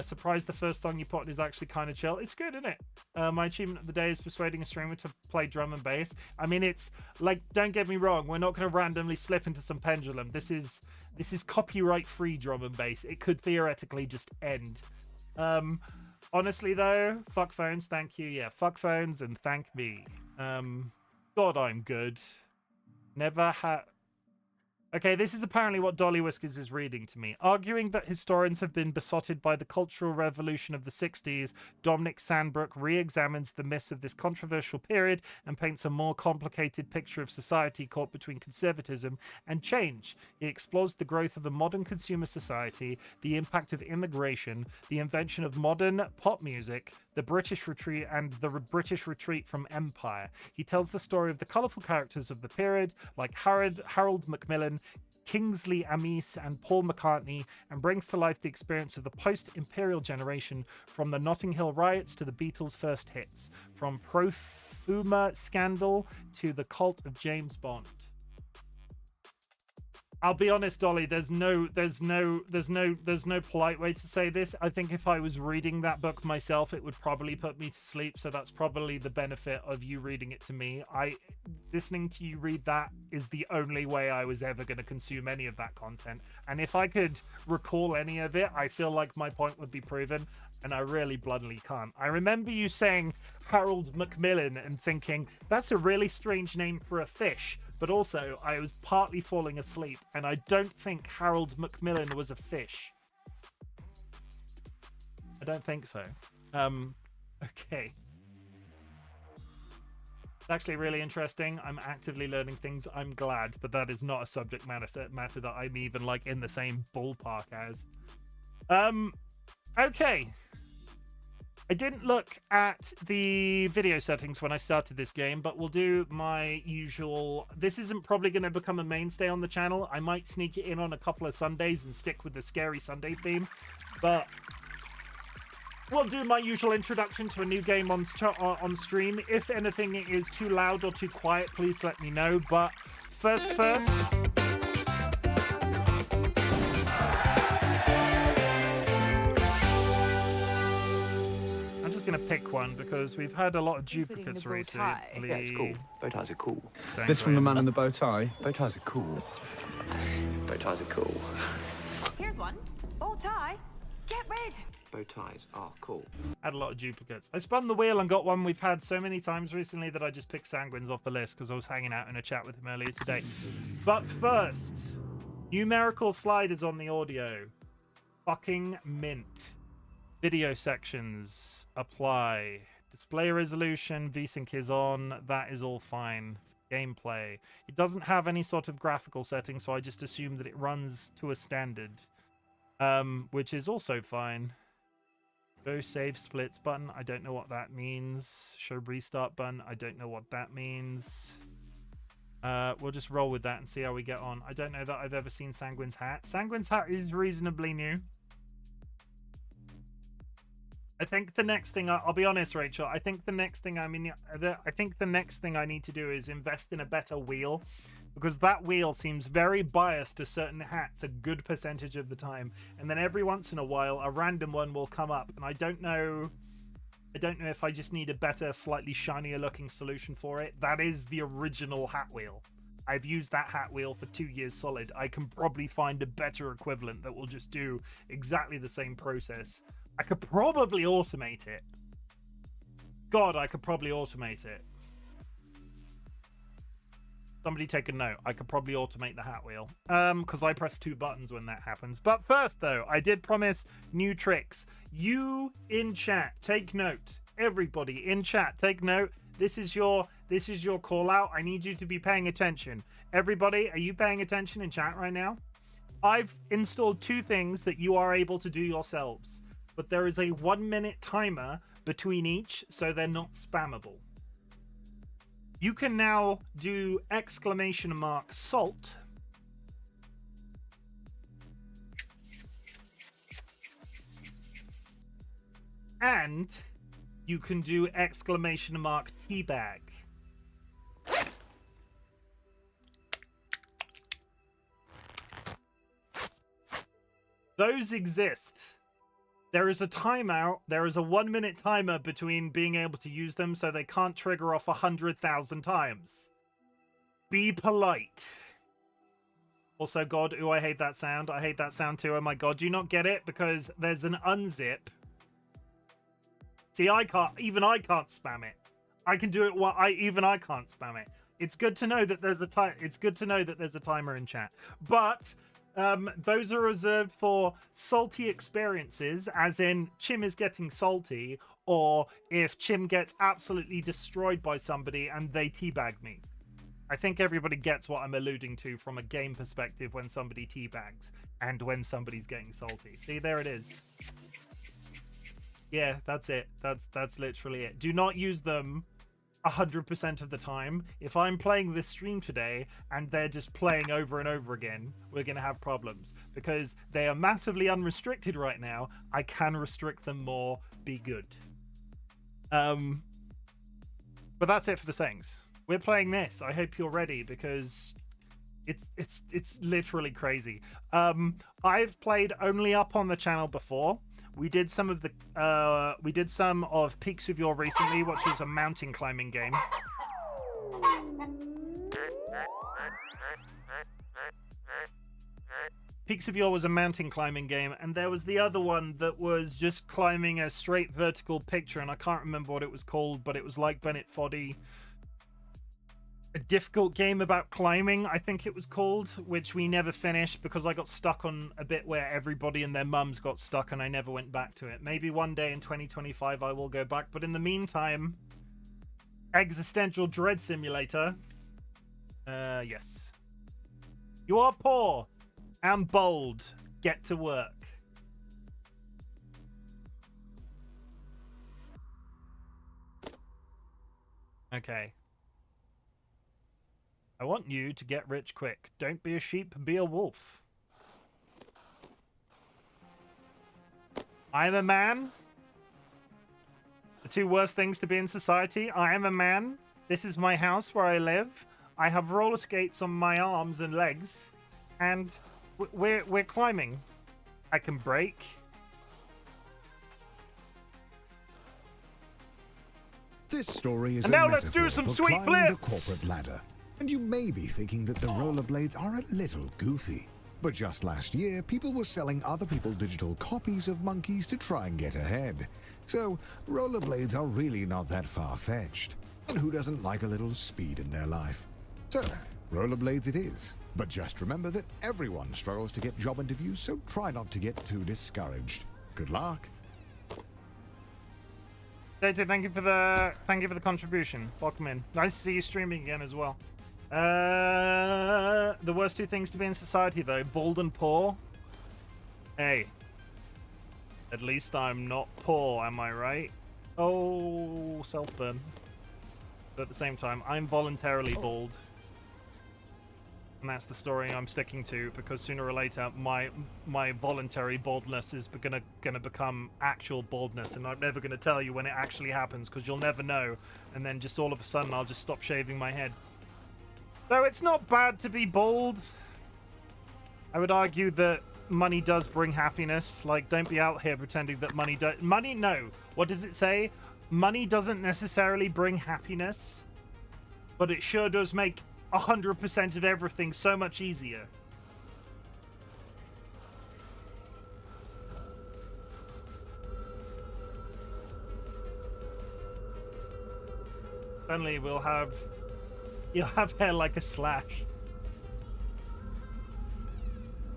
Surprised the first song you put is actually kind of chill. It's good, isn't it? My achievement of the day is persuading a streamer to play drum and bass. I mean, it's like, don't get me wrong, we're not going to randomly slip into some pendulum. This is copyright free drum and bass. It could theoretically just end. Honestly though, fuck phones, thank you. Yeah, fuck phones and thank me. God, I'm good. Never had. Okay, this is apparently what DollyWhiskers is reading to me. Arguing that historians have been besotted by the Cultural Revolution of the 60s, Dominic Sandbrook re-examines the myths of this controversial period and paints a more complicated picture of society caught between conservatism and change. He explores the growth of a modern consumer society, the impact of immigration, the invention of modern pop music, the British retreat and the British retreat from empire. He tells the story of the colourful characters of the period, like Harold Macmillan, Kingsley Amis, and Paul McCartney, and brings to life the experience of the post-imperial generation, from the Notting Hill riots to the Beatles' first hits, from Profuma scandal to the cult of James Bond. I'll be honest, Dolly, there's no polite way to say this. I think if I was reading that book myself, it would probably put me to sleep. So that's probably the benefit of you reading it to me. Listening to you read that is the only way I was ever going to consume any of that content. And if I could recall any of it, I feel like my point would be proven, and I really bluntly can't. I remember you saying Harold Macmillan and thinking, that's a really strange name for a fish. But also, I was partly falling asleep, and I don't think Harold Macmillan was a fish. I don't think so. Okay. It's actually really interesting. I'm actively learning things. I'm glad, but that is not a subject matter that I'm even like in the same ballpark as. Okay. I didn't look at the video settings when I started this game, but we'll do my usual. This isn't probably going to become a mainstay on the channel. I might sneak it in on a couple of Sundays and stick with the Scary Sunday theme, but we'll do my usual introduction to a new game on stream. If anything is too loud or too quiet, please let me know. But first. Gonna pick one because we've had a lot of duplicates recently. Yeah, it's cool. Bow ties are cool. This from the man in the bow tie. Bow ties are cool. Bow ties are cool. Here's one. Bow tie. Get rid. Bow ties are cool. Had a lot of duplicates. I spun the wheel and got one we've had so many times recently that I just picked Sanguines off the list because I was hanging out in a chat with him earlier today. But first, numerical sliders on the audio. Fucking mint. Video sections apply. Display resolution, VSync is on. That is all fine. Gameplay. It doesn't have any sort of graphical setting, so I just assume that it runs to a standard, which is also fine. Show save splits button. I don't know what that means. Show restart button. I don't know what that means. We'll just roll with that and see how we get on. I don't know that I've ever seen Sanguine's hat. Sanguine's hat is reasonably new. I think the next thing, I'll be honest, Rachel, I think the next thing I need to do is invest in a better wheel, because that wheel seems very biased to certain hats a good percentage of the time, and then every once in a while a random one will come up, and I don't know if I just need a better, slightly shinier looking solution for it. That is the original hat wheel. I've used that hat wheel for 2 years solid. I can probably find a better equivalent that will just do exactly the same process. I could probably automate it. God, I could probably automate it. Somebody take a note. I could probably automate the hat wheel. Because I press 2 buttons when that happens. But first, though, I did promise new tricks. You in chat, take note. Everybody in chat, take note. This is your call out. I need you to be paying attention. Everybody, are you paying attention in chat right now? I've installed 2 things that you are able to do yourselves, but there is a 1-minute timer between each, so they're not spammable. You can now do !salt. And you can do !teabag. Those exist. There is a timeout. There is a 1-minute timer between being able to use them, so they can't trigger off 100,000 times. Be polite. Also, God, ooh, I hate that sound. I hate that sound too. Oh my God, do you not get it? Because there's an unzip. See, I can't spam it. I can do it while I can't spam it. It's good to know that there's a It's good to know that there's a timer in chat, but those are reserved for salty experiences, as in Chim is getting salty, or if Chim gets absolutely destroyed by somebody and they teabag me. I think everybody gets what I'm alluding to from a game perspective when somebody teabags and when somebody's getting salty. See, there it is. Yeah, that's it. That's literally it. Do not use them 100% of the time. If I'm playing this stream today and they're just playing over and over again, we're going to have problems because they are massively unrestricted right now. I can restrict them more. Be good. But that's it for the sayings. We're playing this. I hope you're ready because it's literally crazy. I've played only up on the channel before. We did some of Peaks of Yore recently, which was a mountain climbing game. Peaks of Yore was a mountain climbing game, and there was the other one that was just climbing a straight vertical picture, and I can't remember what it was called, but it was like Bennett Foddy. A difficult game about climbing, I think it was called, which we never finished because I got stuck on a bit where everybody and their mums got stuck and I never went back to it. Maybe one day in 2025 I will go back, but in the meantime, Existential Dread Simulator. Yes. You are poor and bold. Get to work. Okay. I want you to get rich quick. Don't be a sheep, be a wolf. I am a man. The two worst things to be in society. I am a man. This is my house where I live. I have roller skates on my arms and legs. And we're climbing. I can break. This story is and a now let's do metaphor some for sweet climbing the flips. corporate ladder. And you may be thinking that the rollerblades are a little goofy. But just last year, people were selling other people digital copies of monkeys to try and get ahead. So, rollerblades are really not that far-fetched. And who doesn't like a little speed in their life? So, rollerblades it is. But just remember that everyone struggles to get job interviews, so try not to get too discouraged. Good luck. JJ, thank you for the contribution. Welcome in. Nice to see you streaming again as well. The worst two things to be in society, though: bald and poor. Hey, at least I'm not poor, am I right? Oh, self-burn. But at the same time, I'm voluntarily bald, and that's the story I'm sticking to, because sooner or later, my voluntary baldness is gonna become actual baldness, and I'm never gonna tell you when it actually happens, because you'll never know, and then just all of a sudden, I'll just stop shaving my head. Though it's not bad to be bald. I would argue that money does bring happiness. Like, don't be out here pretending that no. What does it say? Money doesn't necessarily bring happiness, but it sure does make 100% of everything so much easier. Suddenly you'll have hair like a Slash.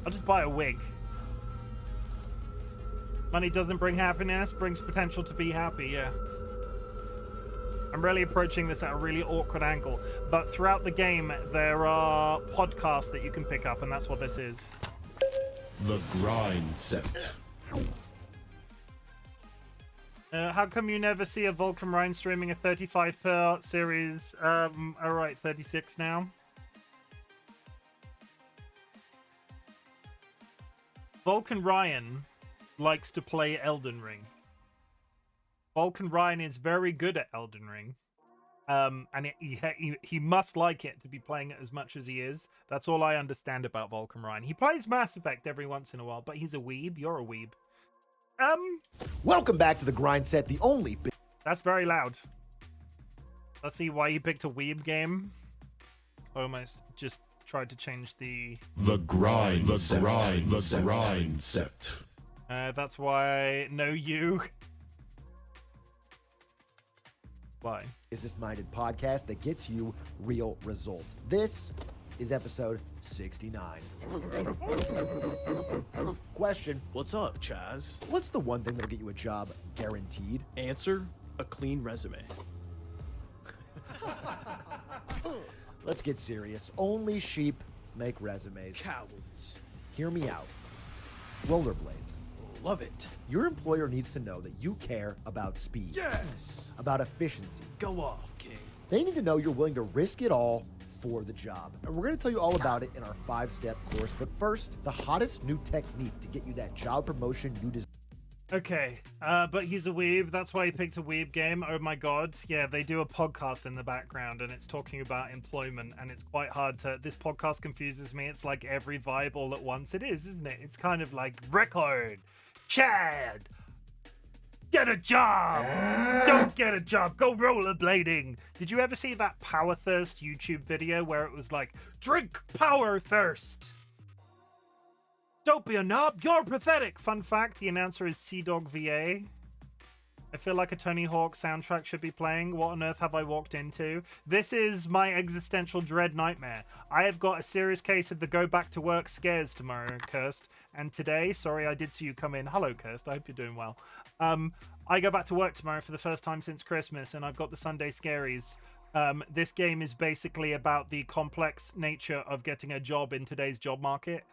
I'll just buy a wig. Money doesn't bring happiness, brings potential to be happy, yeah. I'm really approaching this at a really awkward angle, but throughout the game there are podcasts that you can pick up, and that's what this is. The grind set. How come you never see a Vulcan Ryan streaming a 35 series? Alright, 36 now. Vulcan Ryan likes to play Elden Ring. Vulcan Ryan is very good at Elden Ring. And he must like it to be playing it as much as he is. That's all I understand about Vulcan Ryan. He plays Mass Effect every once in a while, but he's a weeb. You're a weeb. Welcome back to the grind set, the only... That's very loud. Let's see why you picked a weeb game. Almost just tried to change the... The grind set. That's why I know you. Why? business-minded podcast that gets you real results. This is episode 69. Question: What's up, Chaz? what's the one thing that'll get you a job guaranteed? Answer: a clean resume. Let's get serious. Only sheep make resumes. Cowards. Hear me out. Rollerblades. Love it. Your employer needs to know that you care about speed. Yes. About efficiency. Go off, King. They need to know you're willing to risk it all for the job. And we're going to tell you all about it in our 5-step course. But first, the hottest new technique to get you that job promotion you deserve. Okay, but he's a weeb. That's why he picked a weeb game. Oh my god. Yeah, they do a podcast in the background and it's talking about employment and it's quite hard to... This podcast confuses me. It's like every vibe all at once. It is, isn't it? It's kind of like record. Chad! Get a job! Don't get a job! Go rollerblading! Did you ever see that Power Thirst YouTube video where it was like, drink Power Thirst? Don't be a knob, you're pathetic! Fun fact, the announcer is Sea-Dog VA. I feel like a Tony Hawk soundtrack should be playing. What on earth have I walked into? This is my existential dread nightmare. I have got a serious case of the go back to work scares tomorrow, Kirst. And today, sorry, I did see you come in. Hello, Kirst. I hope you're doing well. I go back to work tomorrow for the first time since Christmas, and I've got the Sunday scaries. This game is basically about the complex nature of getting a job in today's job market.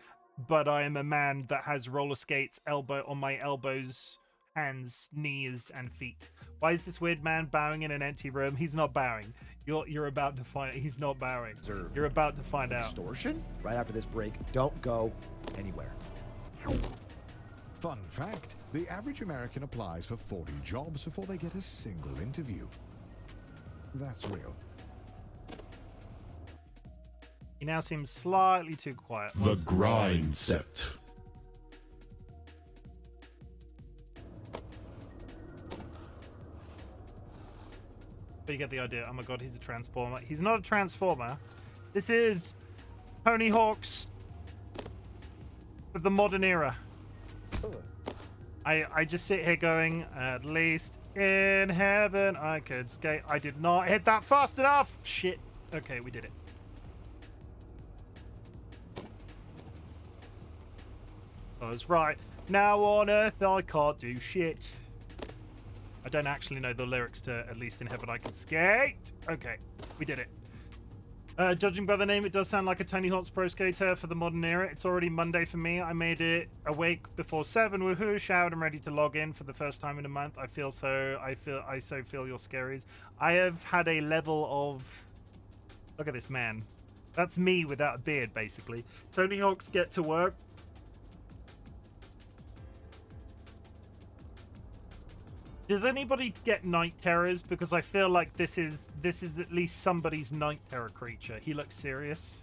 But I am a man that has roller skates on my elbows, hands, knees, and feet. Why is this weird man bowing in an empty room? He's not bowing. You're about to find... He's not bowing. You're about to find out. Extortion? Right after this break, don't go anywhere. Fun fact, the average American applies for 40 jobs before they get a single interview. That's real. He now seems slightly too quiet. The grind set. But you get the idea. Oh my god, he's a transformer. He's not a transformer. This is Tony Hawk's for the modern era. I just sit here going, at least in heaven I could skate. I did not hit that fast enough. Shit. Okay, we did it. I was right. Now on earth I can't do shit. I don't actually know the lyrics to At Least in Heaven I Can Skate. Okay, we did it. Judging by the name, it does sound like a Tony Hawk's Pro Skater for the modern era. It's already Monday for me. I made it awake before 7. Woohoo! Showered and ready to log in for the first time in a month. I so feel your scaries. I have had a level of... Look at this man. That's me without a beard, basically. Tony Hawk's Get to Work. Does anybody get night terrors? Because I feel like this is at least somebody's night terror creature. He looks serious.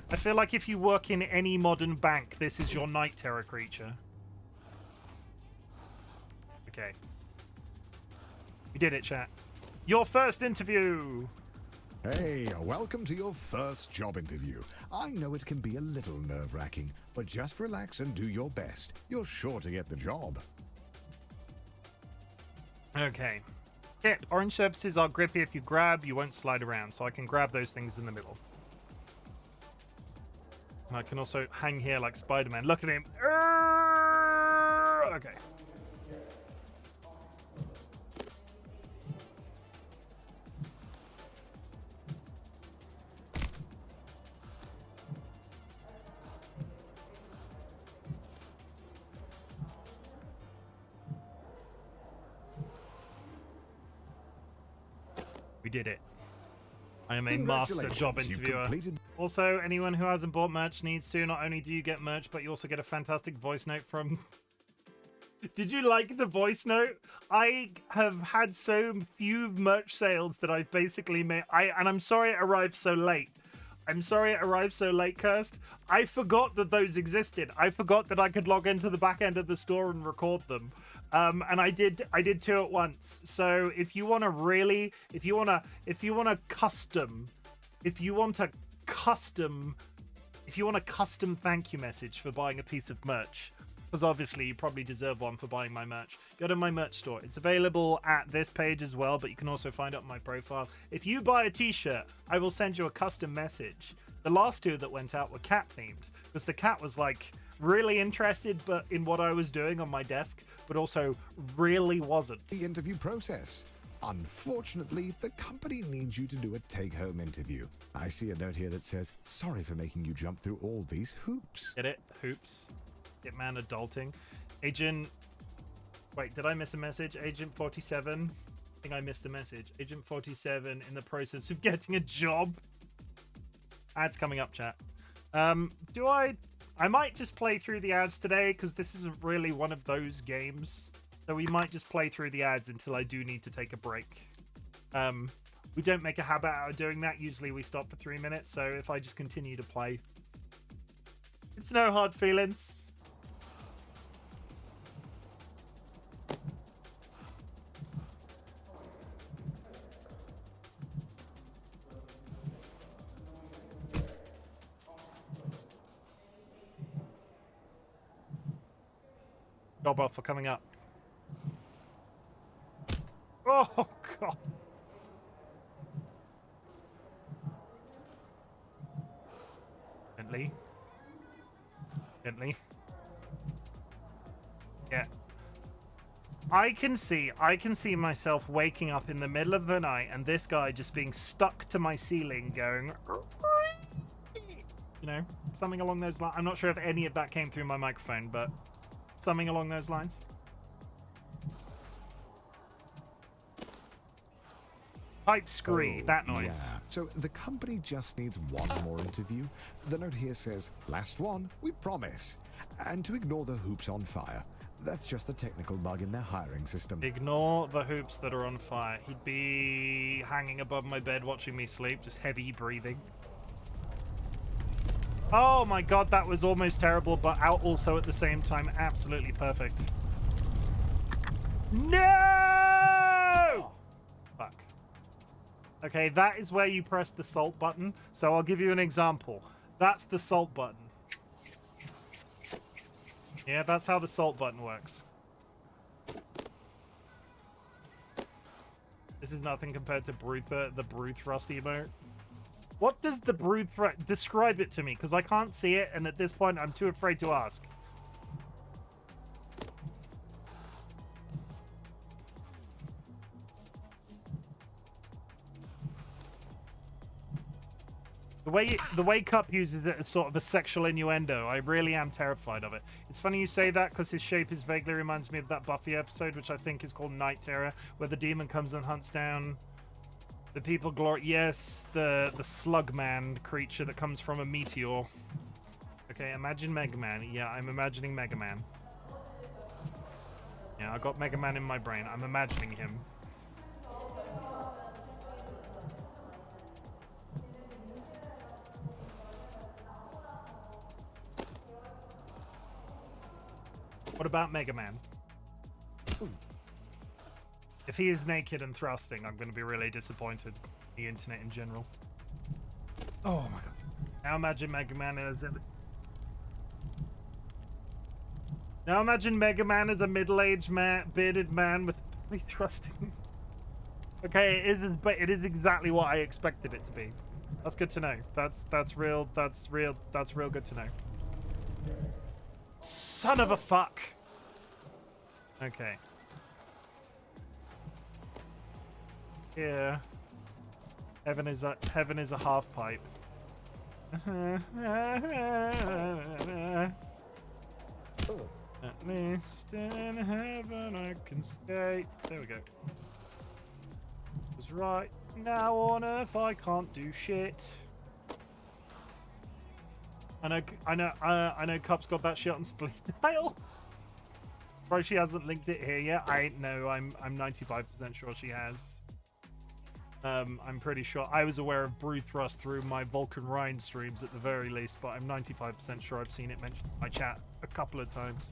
I feel like if you work in any modern bank, this is your night terror creature. Okay. We did it, chat. Your first interview! Hey, welcome to your first job interview. I know it can be a little nerve-wracking, but just relax and do your best. You're sure to get the job. Okay. Tip. Orange surfaces are grippy. If you grab, you won't slide around. So I can grab those things in the middle. And I can also hang here like Spider-Man. Look at him. Okay. We did it. I am a master job interviewer. Also, anyone who hasn't bought merch needs to. Not only do you get merch, but you also get a fantastic voice note from... Did you like the voice note? I have had so few merch sales that I've basically made... And I'm sorry it arrived so late. I'm sorry it arrived so late, Kirst. I forgot that those existed. I forgot that I could log into the back end of the store and record them. And I did 2 at once. So if you want to really, if you want a custom thank you message for buying a piece of merch, because obviously you probably deserve one for buying my merch. Go to my merch store. It's available at this page as well, but you can also find it on my profile. If you buy a t-shirt, I will send you a custom message. The last two that went out were cat themed, because the cat was like really interested but in what I was doing on my desk, but also really wasn't. The interview process. Unfortunately, the company needs you to do a take-home interview. I see a note here that says, sorry for making you jump through all these hoops. Get it? Hoops. Get man adulting. Agent... Wait, did I miss a message? Agent 47? I think I missed a message. Agent 47 in the process of getting a job. Ads coming up, chat. I might just play through the ads today, because this isn't really one of those games. So we might just play through the ads until I do need to take a break. We don't make a habit out of doing that. Usually we stop for 3 minutes, so if I just continue to play, it's no hard feelings. Job offer coming up. Oh, God. Gently. Gently. Yeah. I can see myself waking up in the middle of the night and this guy just being stuck to my ceiling going, you know, something along those lines. I'm not sure if any of that came through my microphone, but something along those lines. Pipe scree, that noise. Yeah. So the company just needs one more interview. The note here says, last one, we promise. And to ignore the hoops on fire. That's just a technical bug in their hiring system. Ignore the hoops that are on fire. He'd be hanging above my bed watching me sleep, just heavy breathing. Oh my God, that was almost terrible, but out also at the same time. Absolutely perfect. No! Fuck. Okay, that is where you press the salt button. So I'll give you an example. That's the salt button. Yeah, that's how the salt button works. This is nothing compared to the brew thrust emote. What does the brew thrust... Describe it to me, because I can't see it, and at this point, I'm too afraid to ask. The way Cup uses it as sort of a sexual innuendo, I really am terrified of it. It's funny you say that, because his shape is vaguely reminds me of that Buffy episode, which I think is called Night Terror, where the demon comes and hunts down the people. Yes, the slug man creature that comes from a meteor. Okay, imagine Mega Man. Yeah, I'm imagining Mega Man. Yeah, I got Mega Man in my brain. I'm imagining him. What about Mega Man? Ooh. If he is naked and thrusting, I'm going to be really disappointed. The internet in general. Oh my God. Now imagine Mega Man as a... Now imagine Mega Man as a middle-aged man, bearded man with belly thrusting. Okay, it is exactly what I expected it to be. That's good to know. That's real good to know. Son of a fuck. Okay. Yeah. Heaven is a half pipe. At least in heaven I can skate. There we go. Because right now on earth I can't do shit. I know Cup's got that shit on Split Dial. Bro, she hasn't linked it here yet. I'm 95% sure she has. I'm pretty sure. I was aware of Brew Thrust through my Vulcan Rhine streams at the very least, but I'm 95% sure I've seen it mentioned in my chat a couple of times.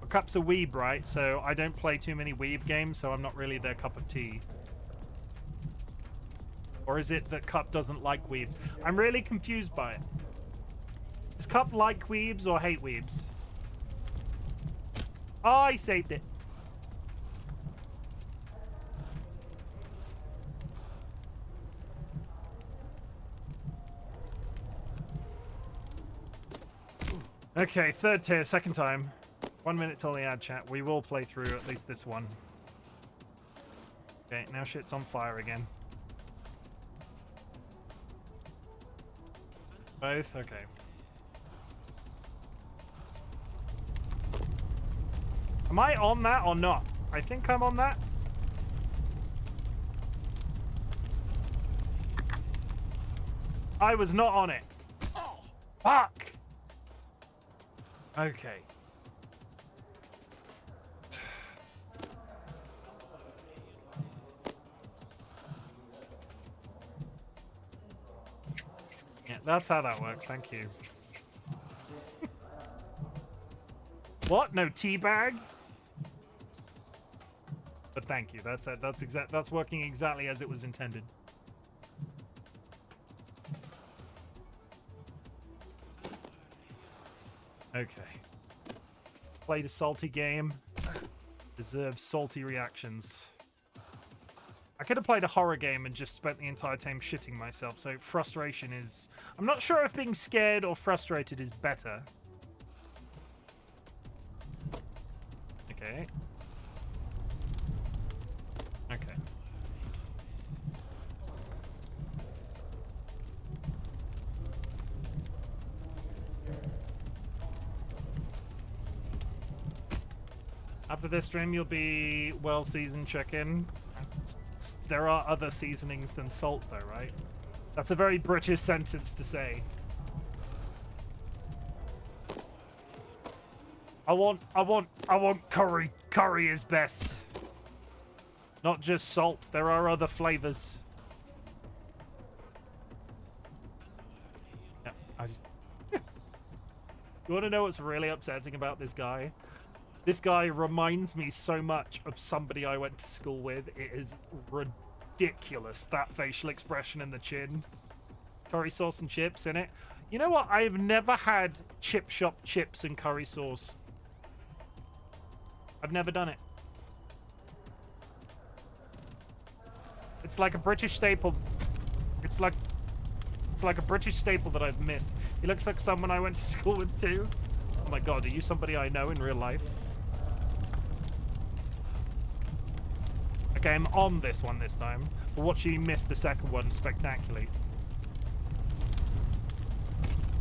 Well, Cup's a weeb, right? So I don't play too many weeb games, so I'm not really their cup of tea. Or is it that Cup doesn't like weebs? I'm really confused by it. Does Cup like weebs or hate weebs? Oh, I saved it. Okay, third tier, second time. 1 minute till the ad chat. We will play through at least this one. Okay, now shit's on fire again. Both? Okay. Am I on that or not? I think I'm on that. I was not on it. Oh, fuck! Okay. Yeah, that's how that works. Thank you. What? No teabag? But thank you. That's working exactly as it was intended. Okay. Played a salty game. Deserves salty reactions. I could have played a horror game and just spent the entire time shitting myself, so frustration is... I'm not sure if being scared or frustrated is better. Okay. Okay. After this stream, you'll be well-seasoned chicken. There are other seasonings than salt, though, right? That's a very British sentence to say. I want curry. Curry is best. Not just salt. There are other flavors. Yeah, I just... You want to know what's really upsetting about this guy? This guy reminds me so much of somebody I went to school with. It is ridiculous, that facial expression in the chin. Curry sauce and chips in it. You know what? I've never had chip shop chips and curry sauce. I've never done it. It's like a British staple. It's like a British staple that I've missed. He looks like someone I went to school with too. Oh my god, are you somebody I know in real life? Okay, I'm on this one this time. But watch you miss the second one spectacularly.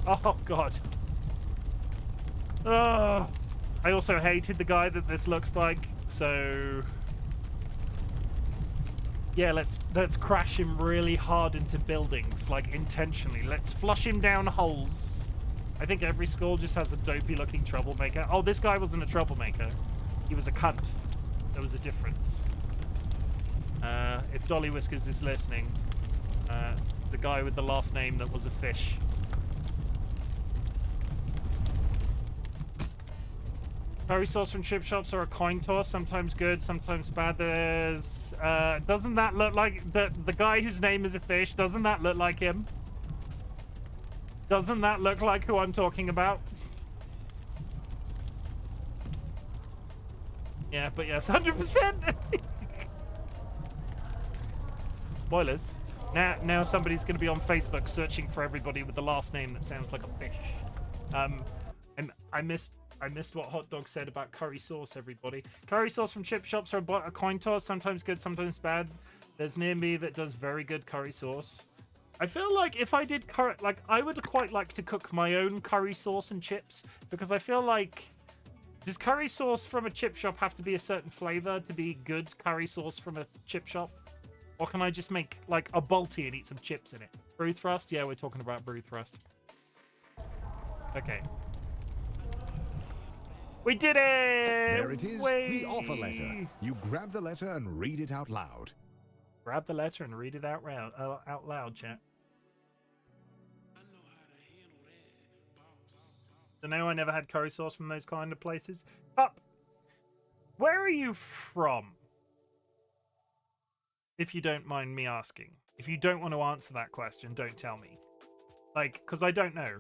Oh god. Oh. I also hated the guy that this looks like, so yeah, let's crash him really hard into buildings, like intentionally. Let's flush him down holes. I think every school just has a dopey looking troublemaker. Oh, this guy wasn't a troublemaker. He was a cunt. There was a difference. If DollyWhiskers is listening, the guy with the last name that was a fish. Curry sauce from chip shops are a coin toss, sometimes good, sometimes bad. There's doesn't that look like the guy whose name is a fish? Doesn't that look like him? Doesn't that look like who I'm talking about? Yeah, but yes, 100%. Spoilers. Now somebody's going to be on Facebook searching for everybody with the last name that sounds like a fish. And I missed what Hot Dog said about curry sauce, everybody. Curry sauce from chip shops are a coin toss, sometimes good, sometimes bad. There's near me that does very good curry sauce. I feel like if I did curry, like, I would quite like to cook my own curry sauce and chips, because I feel like, does curry sauce from a chip shop have to be a certain flavor to be good curry sauce from a chip shop? Or can I just make, like, a balti and eat some chips in it? Brew thrust? Yeah, we're talking about brew thrust. Okay. We did it! There it is, the offer letter. You grab the letter and read it out loud. Grab the letter and read it out loud, chat. So now I never had curry sauce from those kind of places. Up! Where are you from? If you don't mind me asking. If you don't want to answer that question, don't tell me. Like, because I don't know.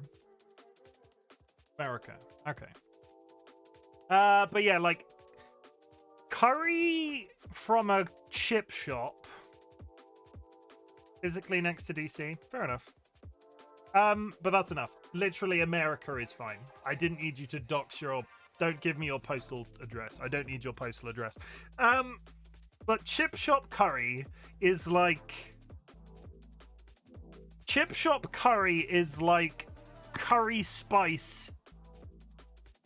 America. Okay. But yeah, like curry from a chip shop physically next to DC. Fair enough. But that's enough. Literally, America is fine. I didn't need you to dox your. Don't give me your postal address. I don't need your postal address. But chip shop curry is like. Chip shop curry is like curry spice.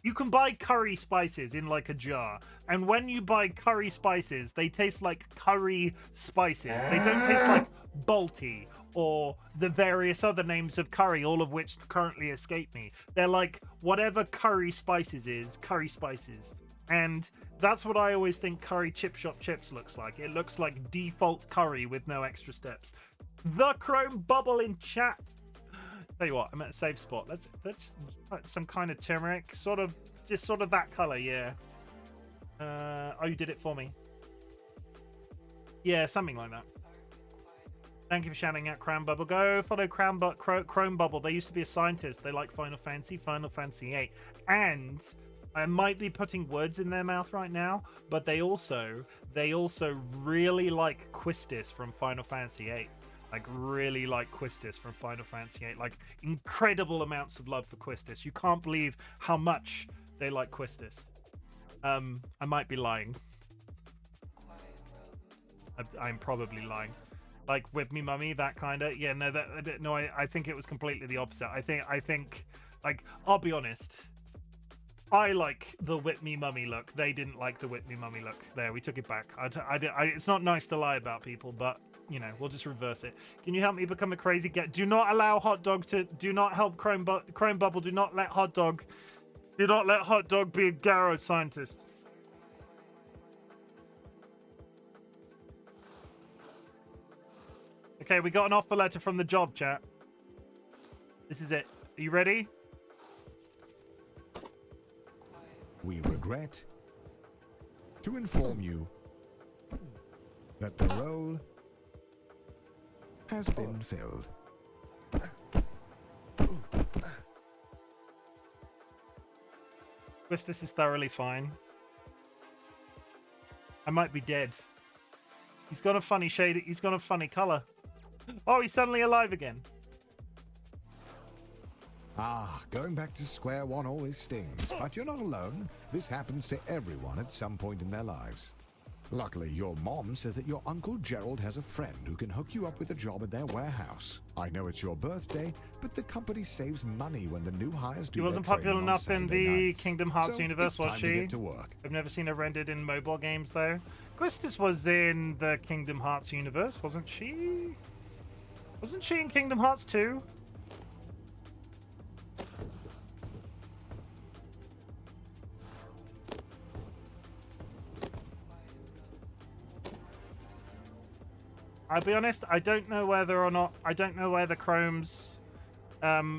You can buy curry spices in like a jar, and when you buy curry spices, they taste like curry spices. They don't taste like Balti or the various other names of curry, all of which currently escape me. They're like whatever curry spices is, curry spices. And that's what I always think curry chip shop chips looks like. It looks like default curry with no extra steps. The Chrome bubble in chat. Tell you what, I'm at a safe spot. Let's put some kind of turmeric, sort of that color, yeah. Oh, you did it for me. Yeah, something like that. Thank you for shouting out Chrome Bubble. Go follow Chrome Bubble. They used to be a scientist. They like Final Fantasy, Final Fantasy 8, and I might be putting words in their mouth right now, but they also really like Quistis from Final Fantasy 8. Like, really like Quistis from Final Fantasy 8. Like, incredible amounts of love for Quistis. You can't believe how much they like Quistis. I might be lying. I'm probably lying. Like, Whip Me Mummy, that kind of. Yeah, no, I think it was completely the opposite. I think, like, I'll be honest. I like the Whip Me Mummy look. They didn't like the Whip Me Mummy look. There, we took it back. It's not nice to lie about people, but you know, we'll just reverse it. Can you help me become a crazy get? Do not allow Hot Dog to. Do not help Chrome Bubble. Do not let Hot Dog. Do not let Hot Dog be a Garrow scientist. Okay, we got an offer letter from the job, chat. This is it. Are you ready? We regret to inform you that the role has been filled. Quistis is thoroughly fine. I might be dead. He's got a funny shade. He's got a funny color. Oh, he's suddenly alive again. Ah, going back to square one always stings, but you're not alone. This happens to everyone at some point in their lives. Luckily, your mom says that your Uncle Gerald has a friend who can hook you up with a job at their warehouse. I know it's your birthday, but the company saves money when the new hires do. She wasn't their popular training on enough in Saturday the nights. Kingdom Hearts So universe, it's was time to she? get to work. I've never seen her rendered in mobile games, though. Quistis was in the Kingdom Hearts universe, wasn't she? Wasn't she in Kingdom Hearts 2? I'll be honest, I don't know whether or not, I don't know whether Chrome's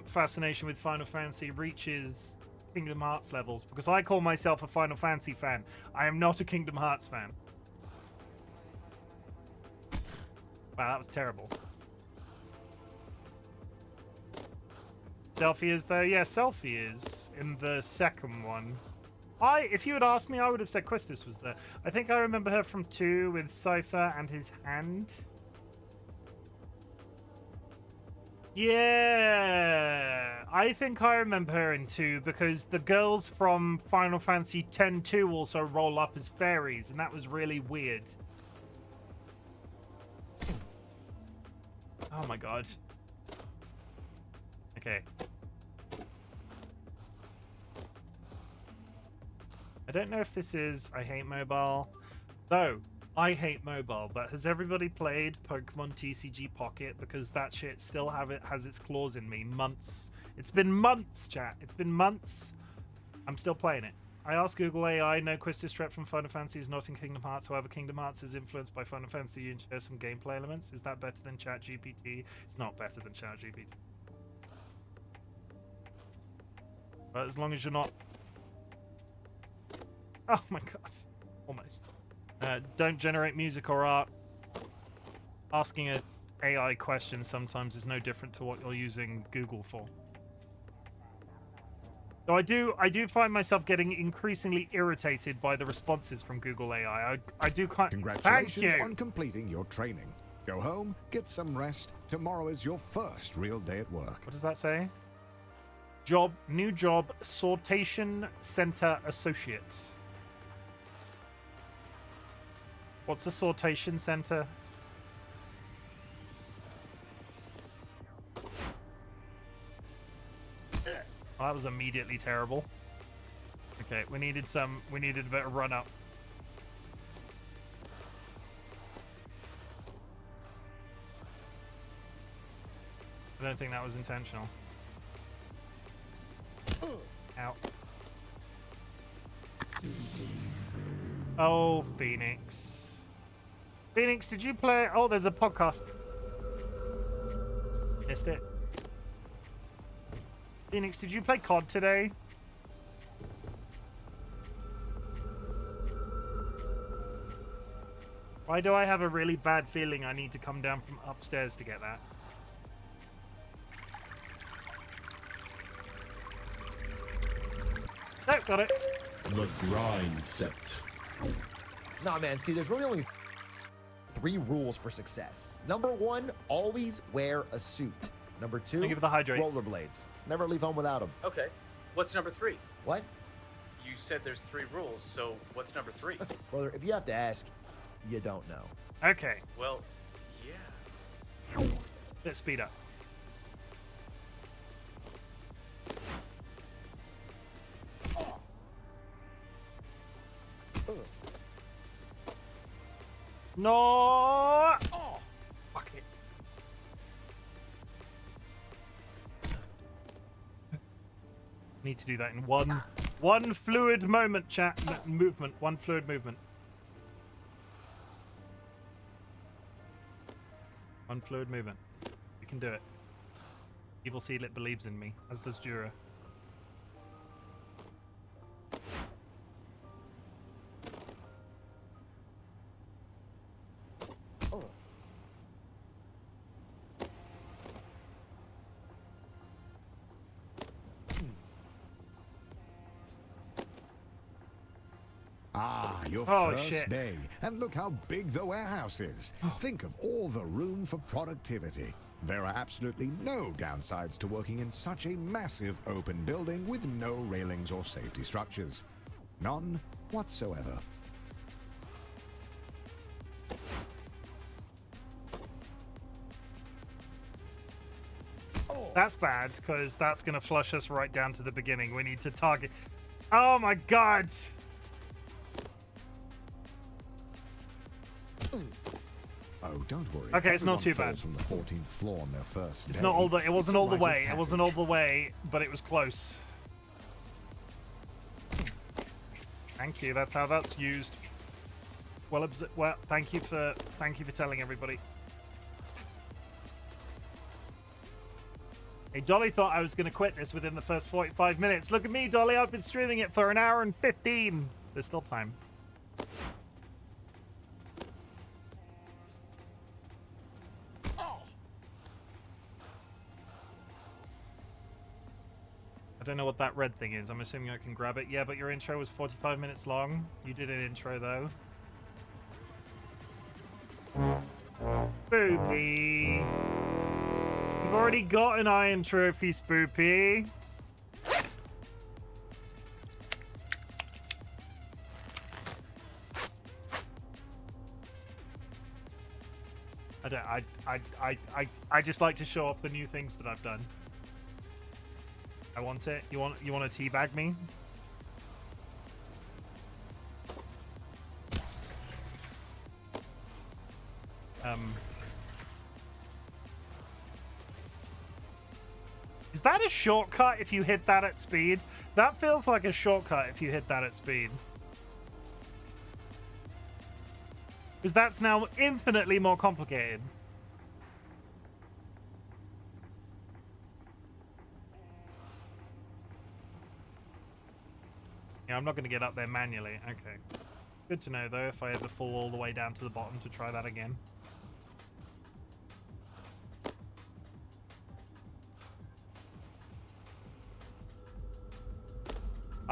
fascination with Final Fantasy reaches Kingdom Hearts levels, because I call myself a Final Fantasy fan. I am not a Kingdom Hearts fan. Wow, that was terrible. Selfie is though? Yeah, Selfie is in the second one. If you had asked me, I would have said Quistis was there. I think I remember her from 2 with Cypher and his hand. Yeah, I think I remember her in 2 because the girls from Final Fantasy X-2 also roll up as fairies, and that was really weird. Oh my god. Okay. I don't know if this is I hate mobile. Though, I hate mobile, but has everybody played Pokemon TCG Pocket? Because that shit still has its claws in me. Months. It's been months, chat. It's been months. I'm still playing it. I asked Google AI, no Quistis threat from Final Fantasy is not in Kingdom Hearts. However, Kingdom Hearts is influenced by Final Fantasy and shares some gameplay elements. Is that better than ChatGPT? It's not better than ChatGPT. But as long as you're not... Oh my god. Almost. Don't generate music or art. Asking an AI question sometimes is no different to what you're using Google for. So I do find myself getting increasingly irritated by the responses from Google AI. I do kind. Congratulations Thank you. on completing your training. Go home, get some rest. Tomorrow is your first real day at work. What does that say? New job, sortation center associate. What's a sortation center? Well, that was immediately terrible. Okay, we needed a bit of run up. I don't think that was intentional. Ow. Oh, Phoenix. Phoenix, did you play? Oh, there's a podcast. Missed it. Phoenix, did you play COD today? Why do I have a really bad feeling I need to come down from upstairs to get that? Oh, got it. The grind set. Nah, man, see, there's really only 3 rules for success. Number 1, always wear a suit. Number 2, Thank you for the hydrate. rollerblades. Never leave home without them. Okay. What's number 3? What? You said there's 3 rules, so what's number 3? Brother, if you have to ask, you don't know. Okay, Well, yeah. let's speed up. No! Oh, fuck it. Need to do that in one fluid moment, chat. Movement. One fluid movement. One fluid movement. We can do it. Evil Seedlit believes in me, as does Jura. Ah, your Oh, first shit. day. And look how big the warehouse is. Think of all the room for productivity. There are absolutely no downsides to working in such a massive open building with no railings or safety structures. None whatsoever. That's bad, because that's going to flush us right down to the beginning. We need to target... Oh my god! Oh, don't worry. Okay, it's not Everyone too falls bad. From the 14th floor on their first It's day. not all the... It wasn't a all the rite of way. It wasn't all passage. the way, but it was close. Thank you. That's how that's used. Well, thank you for telling everybody. Hey, Dolly thought I was going to quit this within the first 45 minutes. Look at me, Dolly. I've been streaming it for 1 hour and 15. There's still time. I don't know what that red thing is. I'm assuming I can grab it. Yeah, but your intro was 45 minutes long. You did an intro, though. Spoopy. You've already got an iron trophy, Spoopy. I just like to show off the new things that I've done. I want it. You want to teabag me? Is that a shortcut if you hit that at speed? That feels like a shortcut if you hit that at speed. Because that's now infinitely more complicated. Yeah, I'm not going to get up there manually. Okay. Good to know, though, if I ever fall all the way down to the bottom to try that again.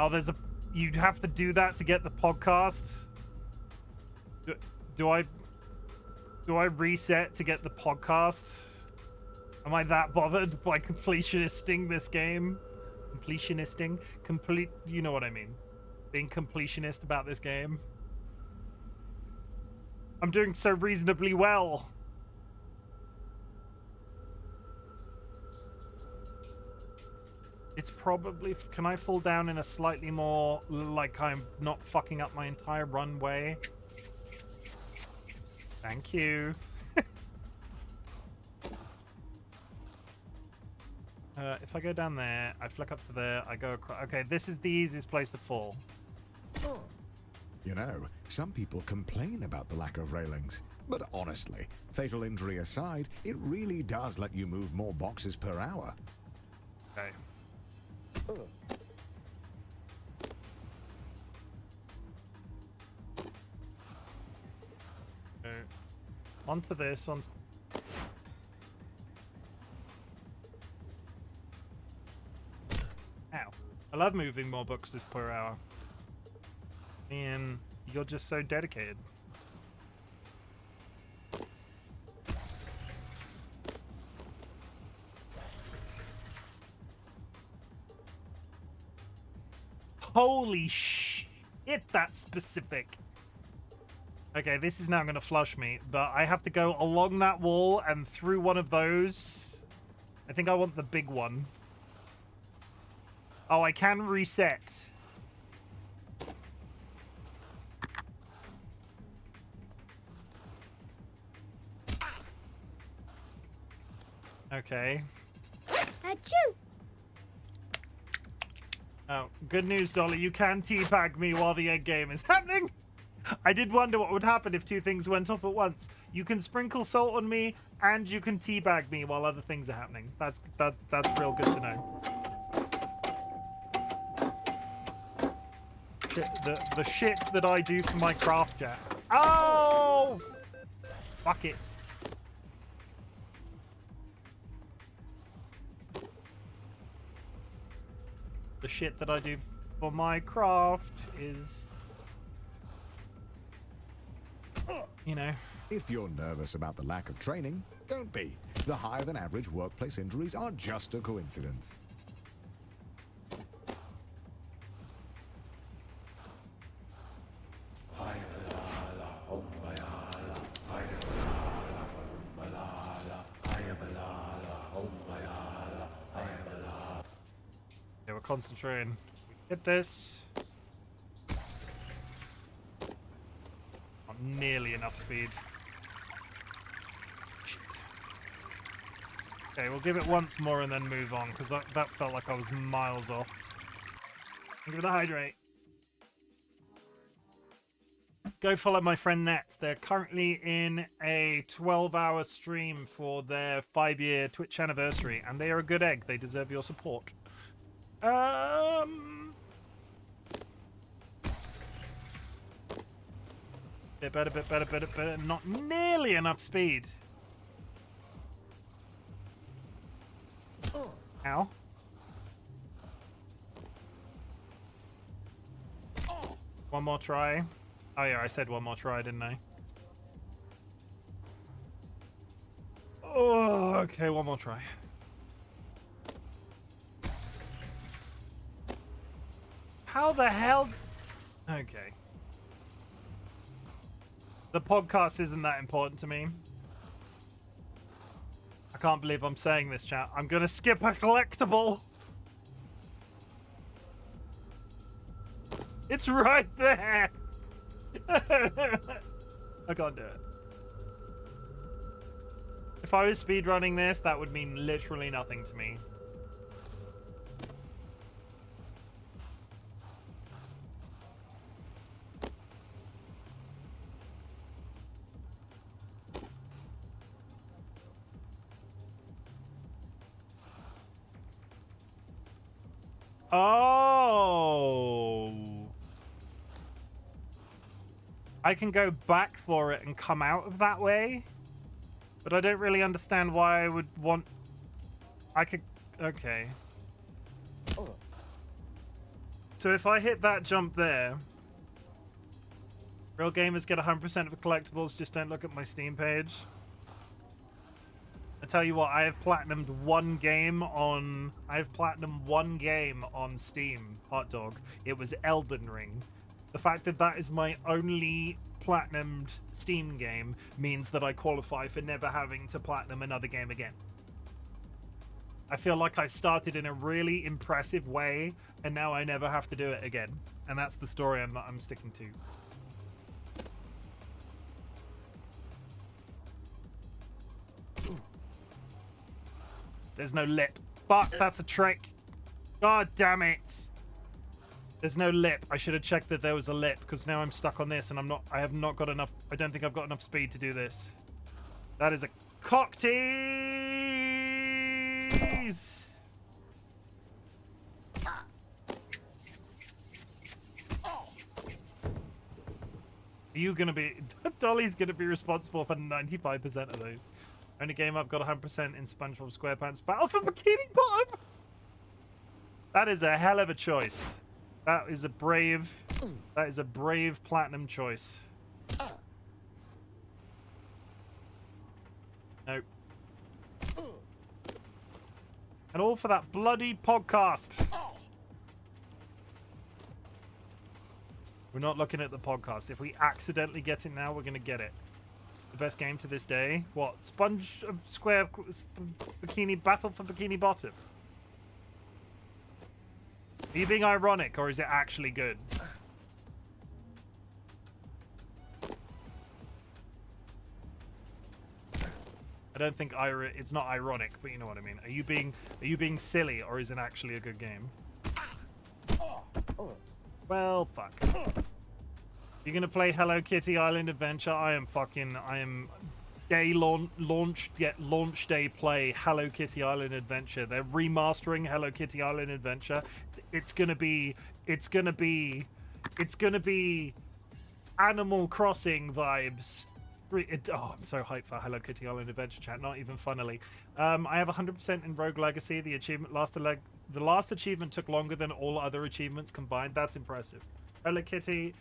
Oh, there's a... You'd have to do that to get the podcast? Do I reset to get the podcast? Am I that bothered by completionisting this game? Completionisting? You know what I mean. Being completionist about this game. I'm doing so reasonably well. It's probably... Can I fall down in a slightly more... Like I'm not fucking up my entire runway? Thank you. If I go down there, I flick up to there, I go across... Okay, this is the easiest place to fall. You know, some people complain about the lack of railings. But honestly, fatal injury aside, it really does let you move more boxes per hour. Okay. Onto this, Ow. I love moving more boxes per hour. And you're just so dedicated. Holy shit, that's specific. Okay, this is now going to flush me, but I have to go along that wall and through one of those. I think I want the big one. Oh, I can reset. Okay. Achoo! Oh, good news, Dolly. You can teabag me while the egg game is happening. I did wonder what would happen if two things went off at once. You can sprinkle salt on me, and you can teabag me while other things are happening. That's real good to know. The shit that I do for my craft chat. Oh! Fuck it. The shit that I do for my craft is... You know. If you're nervous about the lack of training, don't be. The higher than average workplace injuries are just a coincidence. Okay, we're concentrating. Hit this. Not nearly enough speed. Shit. Okay, we'll give it once more and then move on, because that felt like I was miles off. Give it a hydrate. Go follow my friend Nets. They're currently in a 12-hour stream for their 5-year Twitch anniversary, and they are a good egg. They deserve your support. Bit better. Not nearly enough speed. Ow. One more try. Oh yeah, I said one more try, didn't I? Oh, okay, one more try. How the hell? Okay. The podcast isn't that important to me. I can't believe I'm saying this, chat. I'm gonna skip a collectible. It's right there. I can't do it. If I was speedrunning this, that would mean literally nothing to me. Oh. I can go back for it and come out of that way, but I don't really understand why I would want... I could... Okay. So if I hit that jump there, real gamers get 100% of the collectibles. Just don't look at my Steam page. I tell you what, I have platinumed one game on Steam, hot dog. It was Elden Ring. The fact that that is my only platinumed Steam game means that I qualify for never having to platinum another game again. I feel like I started in a really impressive way, and now I never have to do it again. And that's the story I'm sticking to. There's no lip. Fuck, that's a trick. God damn it. There's no lip. I should have checked that there was a lip, because now I'm stuck on this, and I have not got enough. I don't think I've got enough speed to do this. That is a cock tease. Are you gonna be? Dolly's gonna be responsible for 95% of those. Only game I've got 100% in SpongeBob SquarePants Battle for Bikini Bottom. That is a hell of a choice. That is a brave platinum choice. Nope. And all for that bloody podcast. We're not looking at the podcast. If we accidentally get it now, we're going to get it. The best game to this day. What? Bikini Battle for Bikini Bottom. Are you being ironic, or is it actually good? I don't think it's not ironic, but you know what I mean. Are you being silly, or is it actually a good game? Well, fuck. You're gonna play Hello Kitty Island Adventure? I am day launch day play Hello Kitty Island Adventure. They're remastering Hello Kitty Island Adventure. It's gonna be Animal Crossing vibes. Oh, I'm so hyped for Hello Kitty Island Adventure chat. Not even funnily. I have 100% in Rogue Legacy. The last achievement took longer than all other achievements combined. That's impressive. Hello Kitty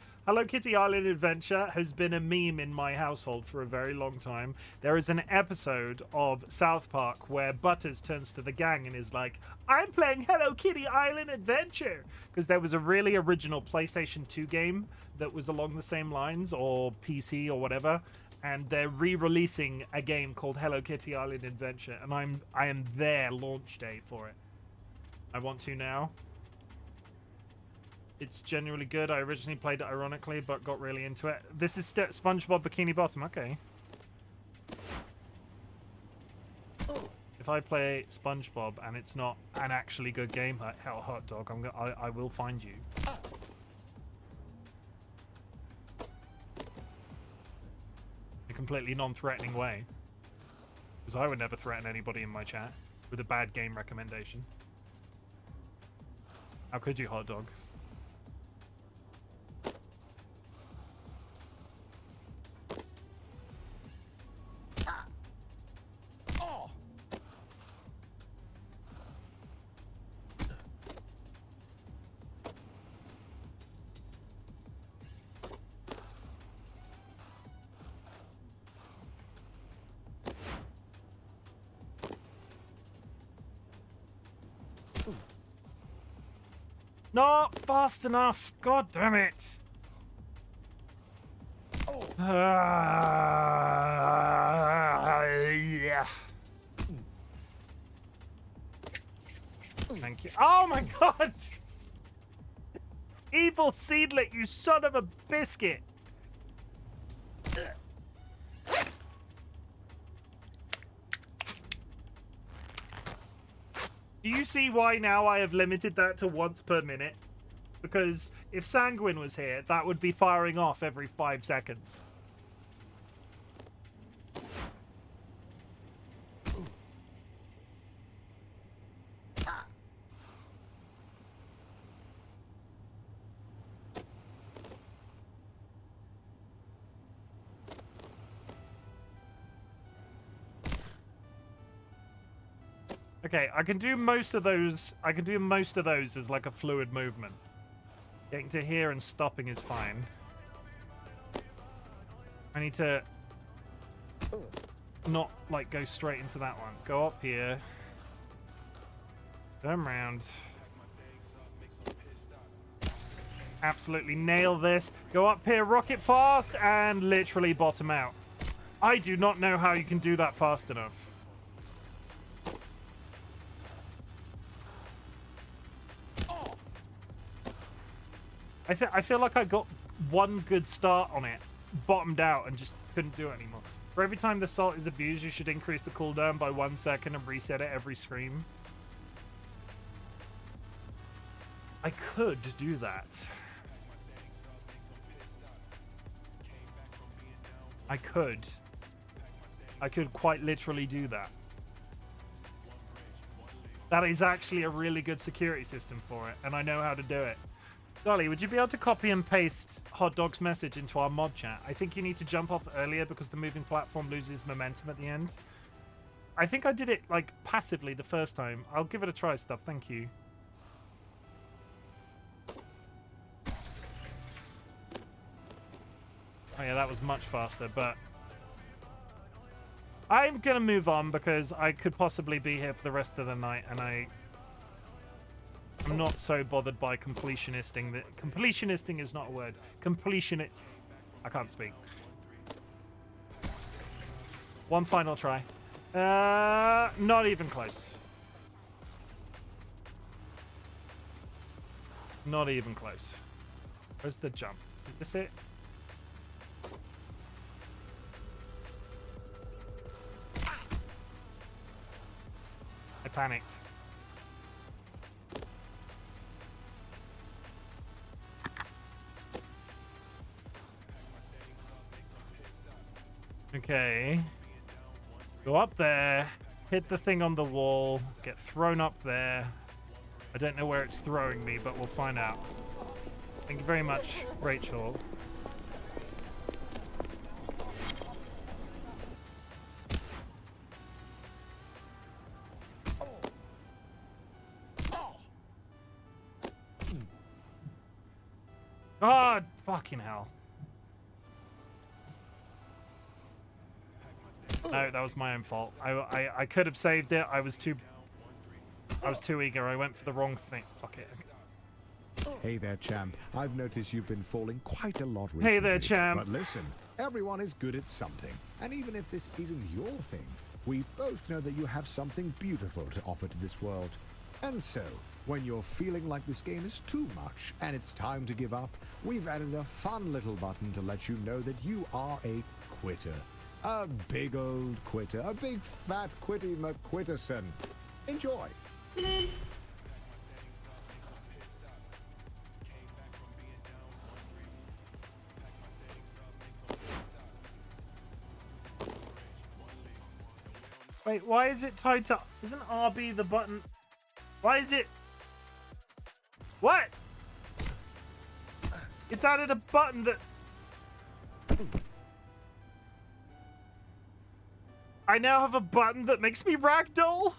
Island Adventure has been a meme in my household for a very long time. There is an episode of South Park where Butters turns to the gang and is like, I'm playing Hello Kitty Island Adventure, because there was a really original PlayStation 2 game that was along the same lines, or PC or whatever, and they're re-releasing a game called Hello Kitty Island Adventure, and I am there launch day for it. I want to now. It's genuinely good. I originally played it ironically, but got really into it. This is SpongeBob Bikini Bottom. Okay. If I play SpongeBob and it's not an actually good game, hell, hot dog, I will find you. In a completely non-threatening way, because I would never threaten anybody in my chat with a bad game recommendation. How could you, hot dog? Not fast enough. God damn it. Yeah. Thank you. Oh my god. Evil seedlet, you son of a biscuit. Do you see why now I have limited that to once per minute? Because if Sanguine was here, that would be firing off every 5 seconds. Okay, I can do most of those. I can do most of those as like a fluid movement. Getting to here and stopping is fine. I need to not, like, go straight into that one. Go up here. Turn around. Absolutely nail this. Go up here, rocket fast, and literally bottom out. I do not know how you can do that fast enough. I feel like I got one good start on it, bottomed out, and just couldn't do it anymore. For every time the salt is abused, you should increase the cooldown by 1 second and reset it every stream. I could do that. I could quite literally do that. That is actually a really good security system for it, and I know how to do it. Dolly, would you be able to copy and paste Hot Dog's message into our mod chat? I think you need to jump off earlier because the moving platform loses momentum at the end. I think I did it, like, passively the first time. I'll give it a try, stuff. Thank you. Oh yeah, that was much faster, but I'm gonna move on because I could possibly be here for the rest of the night, and I'm not so bothered by completionisting. That completionisting is not a word. I can't speak. One final try. Not even close. Not even close. Where's the jump? Is this it? I panicked. Okay. Go up there, hit the thing on the wall, get thrown up there. I don't know where it's throwing me, but we'll find out. Thank you very much, Rachel. God, fucking hell. No, that was my own fault. I could have saved it. I was too eager. I went for the wrong thing. Fuck it. Hey there, champ. I've noticed you've been falling quite a lot recently. Hey there, champ. But listen, everyone is good at something. And even if this isn't your thing, we both know that you have something beautiful to offer to this world. And so, when you're feeling like this game is too much and it's time to give up, we've added a fun little button to let you know that you are a quitter. A big old quitter. A big fat quitty McQuitterson. Enjoy. Wait, why is it tied to... Isn't RB the button... Why is it... What? It's added a button that... I now have a button that makes me ragdoll?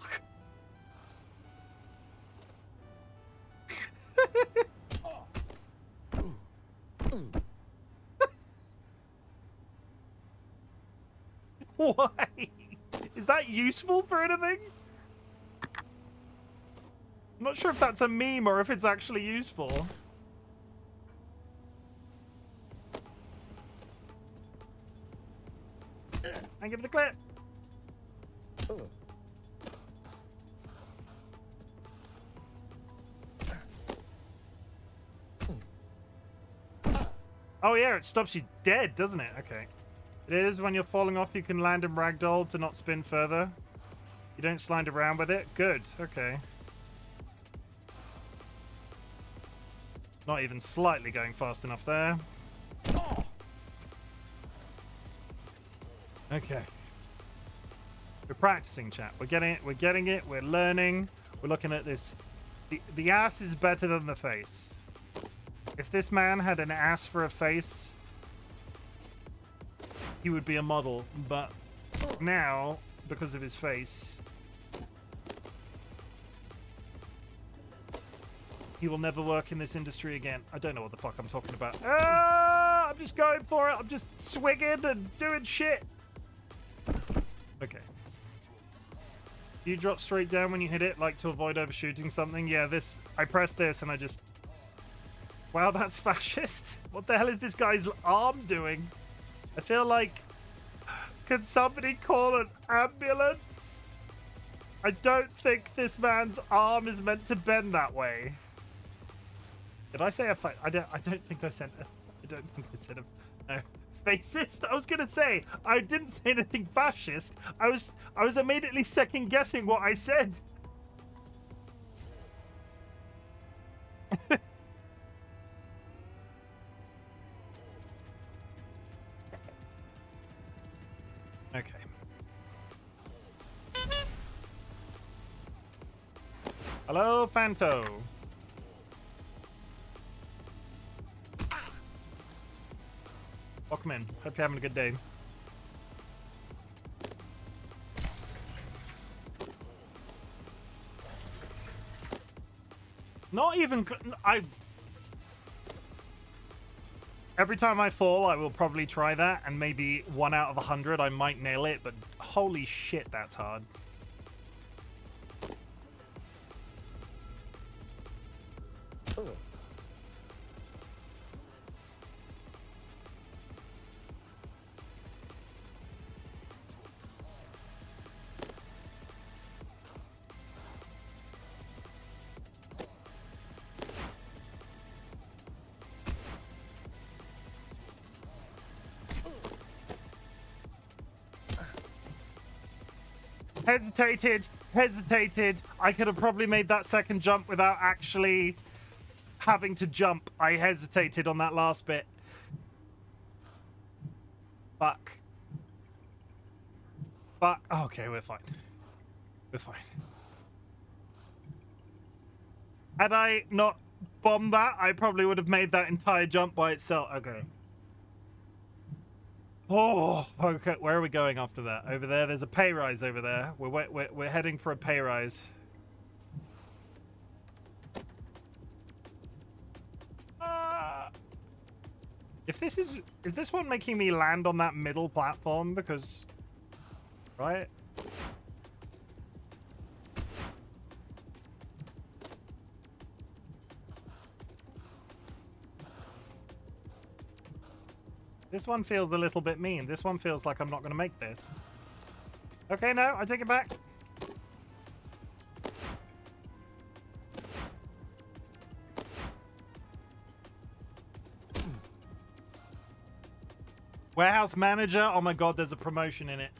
Why? Is that useful for anything? I'm not sure if that's a meme or if it's actually useful. Thank you for the clip. Oh yeah, it stops you dead, doesn't it? Okay. It is when you're falling off, you can land in ragdoll to not spin further. You don't slide around with it. Good. Okay. Not even slightly going fast enough there. Okay. We're practicing, chat. We're getting it. We're getting it. We're learning. We're looking at this. The ass is better than the face. If this man had an ass for a face, he would be a model. But now, because of his face... He will never work in this industry again. I don't know what the fuck I'm talking about. Ah, I'm just going for it. I'm just swinging and doing shit. Okay. You drop straight down when you hit it, like to avoid overshooting something? Yeah, this... I press this and I just... Wow, that's fascist. What the hell is this guy's arm doing? I feel like... Can somebody call an ambulance? I don't think this man's arm is meant to bend that way. Did I say a fight? I don't think I said. I don't think I said a no fascist. I was gonna say I didn't say anything fascist. I was immediately second guessing what I said. Okay. Hello, Fanto. Welcome in. Hope you're having a good day. Not even... Every time I fall, I will probably try that, and maybe 1 out of 100 I might nail it, but holy shit, that's hard. Oh. Hesitated. I could have probably made that second jump without actually having to jump. I hesitated on that last bit. Fuck. Okay, we're fine. We're fine. Had I not bombed that, I probably would have made that entire jump by itself. Okay. Oh, okay. Where are we going after that? Over there. There's a pay rise over there. We're heading for a pay rise. If this is this one making me land on that middle platform? Because, right? This one feels a little bit mean. This one feels like I'm not going to make this. Okay, no, I take it back. Warehouse manager. Oh my god, there's a promotion in it.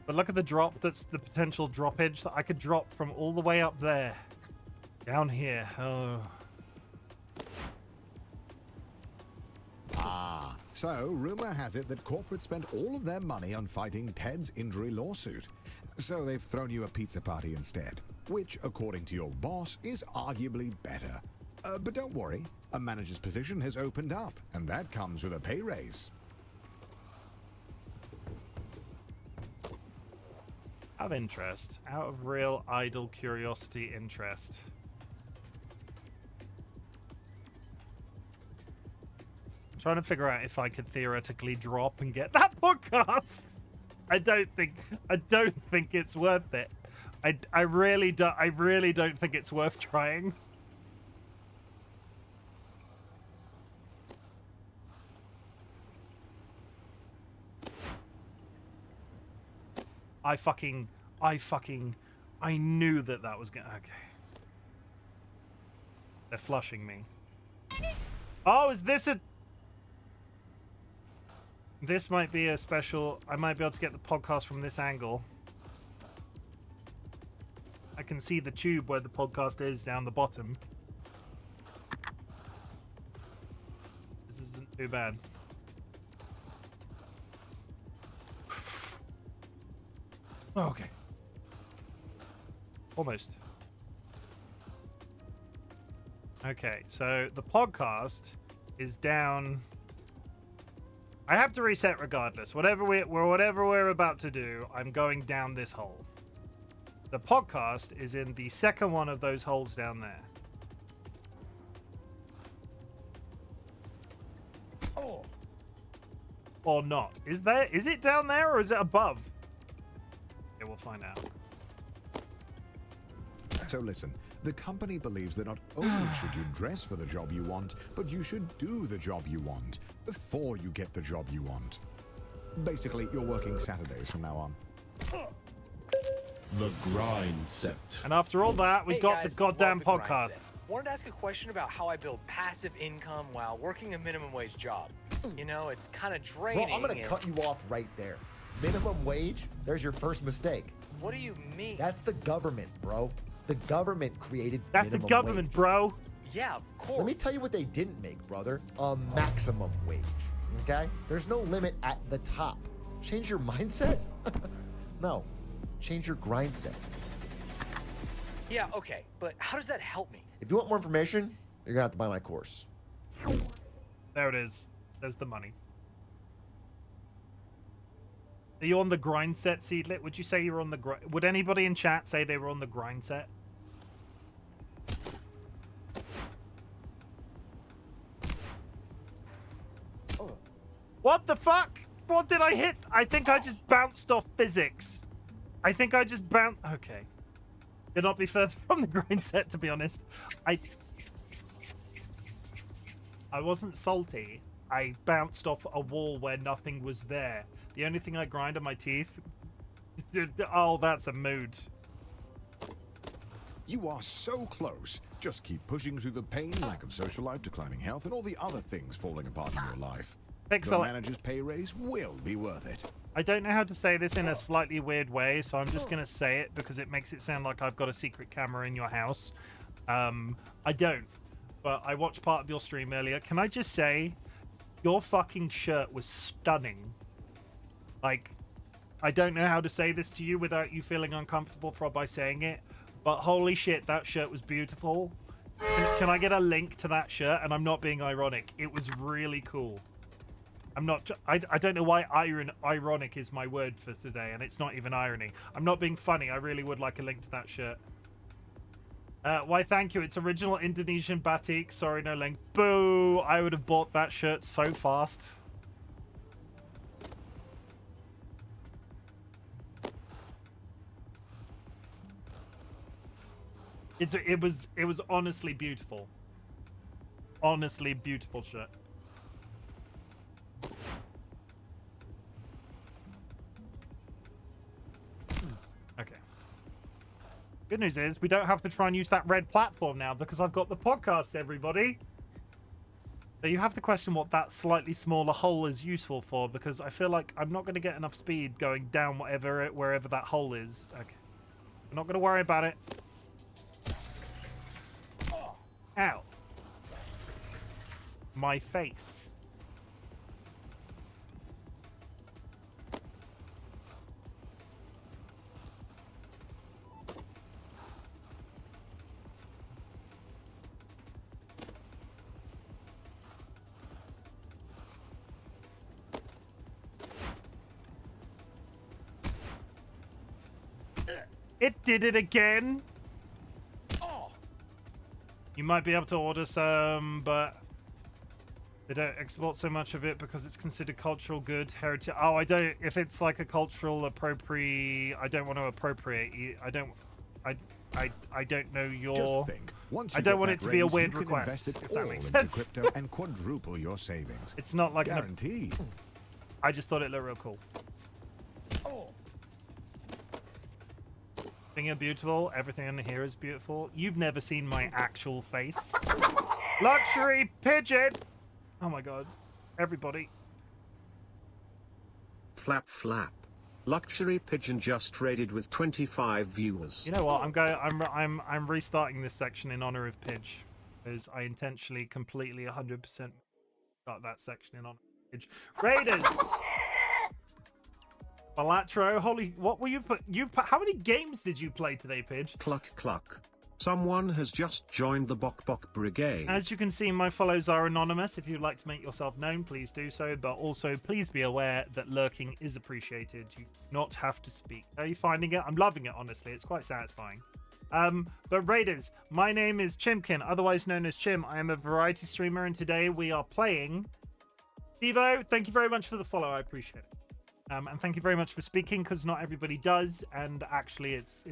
But look at the drop. That's the potential droppage that I could drop from all the way up there. Down here. Oh. Ah, so rumor has it that corporate spent all of their money on fighting Ted's injury lawsuit. So they've thrown you a pizza party instead, which, according to your boss, is arguably better. But don't worry, a manager's position has opened up, and that comes with a pay raise. Out of interest. Out of real idle curiosity interest. Trying to figure out if I could theoretically drop and get that podcast. I don't think it's worth it. I really don't think it's worth trying. I knew that was gonna... Okay. They're flushing me. Oh, is this a... This might be a special... I might be able to get the podcast from this angle. I can see the tube where the podcast is down the bottom. This isn't too bad. Oh, okay. Almost. Okay, so the podcast is down... I have to reset regardless. Whatever we're about to do, I'm going down this hole. The podcast is in the second one of those holes down there. or not? Is it down there or is it above? Okay, we'll find out. So listen, the company believes that not only should you dress for the job you want, but you should do the job you want before you get the job you want. Basically, you're working Saturdays from now on. The grind set. And after all that, we got guys, the goddamn love the grind podcast. set. Wanted to ask a question about how I build passive income while working a minimum wage job. You know, it's kind of draining. Bro, I'm gonna and- cut you off right there. Minimum wage? There's your first mistake. What do you mean? That's the government, bro. The government created That's the minimum government, wage. bro. Yeah, of course. Let me tell you what they didn't make, brother. A maximum wage. Okay? There's no limit at the top. Change your mindset? No. Change your grind set. Yeah, okay, but how does that help me? If you want more information, you're gonna have to buy my course. There it is. There's the money. Are you on the grind set, Seedlit? Would you say you were on the grind? Would anybody in chat say they were on the grind set? Oh. What the fuck? What did I hit? I think I just bounced off physics. I think I just bounced. Okay. Could not be further from the grind set, to be honest. I wasn't salty. I bounced off a wall where nothing was there. The only thing I grind are my teeth. Oh, that's a mood. You are so close. Just keep pushing through the pain, lack of social life, declining health, and all the other things falling apart in your life. Pixel. The manager's pay raise will be worth it. I don't know how to say this in a slightly weird way, so I'm just going to say it because it makes it sound like I've got a secret camera in your house. I don't, but I watched part of your stream earlier. Can I just say, your fucking shirt was stunning. Like, I don't know how to say this to you without you feeling uncomfortable by saying it, but holy shit, that shirt was beautiful. Can I get a link to that shirt? And I'm not being ironic. It was really cool. I'm not. I don't know why ironic is my word for today, and it's not even irony. I'm not being funny. I really would like a link to that shirt. Why, thank you. It's original Indonesian batik. Sorry, no link. Boo! I would have bought that shirt so fast. It was honestly beautiful. Honestly beautiful shirt. Okay. Good news is we don't have to try and use that red platform now because I've got the podcast, everybody. So you have to question what that slightly smaller hole is useful for, because I feel like I'm not going to get enough speed going down wherever that hole is. Okay. I'm not going to worry about it. Ow. My face. It did it again. You might be able to order some, but they don't export so much of it because it's considered cultural good heritage. Oh, I don't. If it's like a cultural appropriate, I don't want to appropriate you. I don't know your. Just think. Once you I don't get want that it to be a raise, weird you can request. invest it If all that makes into sense. crypto and quadruple your savings. It's not like guaranteed. I just thought it looked real cool. Being beautiful, everything in here is beautiful. You've never seen my actual face. Luxury pigeon! Oh my god. Everybody. Flap flap. Luxury pigeon just raided with 25 viewers. You know what? I'm restarting this section in honor of Pidge. Because I intentionally completely 100% start that section in honor of Pidge. Raiders! Balatro, holy, what were you put? How many games did you play today, Pidge? Cluck cluck. Someone has just joined the Bok Bok Brigade. As you can see, my follows are anonymous. If you'd like to make yourself known, please do so. But also, please be aware that lurking is appreciated. You do not have to speak. Are you finding it? I'm loving it, honestly. It's quite satisfying. But Raiders, my name is Chimken, otherwise known as Chim. I am a variety streamer, and today we are playing Devo, thank you very much for the follow. I appreciate it. And thank you very much for speaking, because not everybody does, and actually it's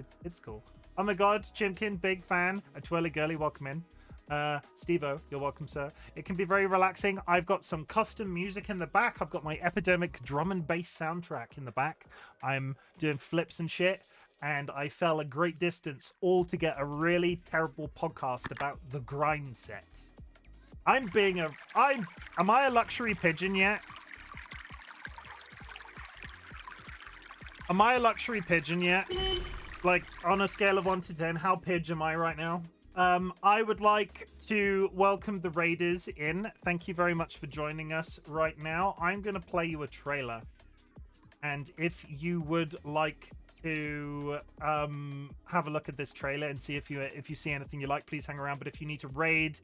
cool. Oh my god, Chimken, big fan. A twirly girly, welcome in. Stevo, you're welcome, sir. It can be very relaxing. I've got some custom music in the back. I've got my Epidemic drum and bass soundtrack in the back. I'm doing flips and shit, and I fell a great distance all to get a really terrible podcast about the grind set. Am I a luxury pigeon yet? Am I a luxury pigeon yet? Like, on a scale of 1 to 10, how pidge am I right now? I would like to welcome the Raiders in. Thank you very much for joining us right now. I'm going to play you a trailer. And if you would like to have a look at this trailer and see if you see anything you like, please hang around. But if you need to raid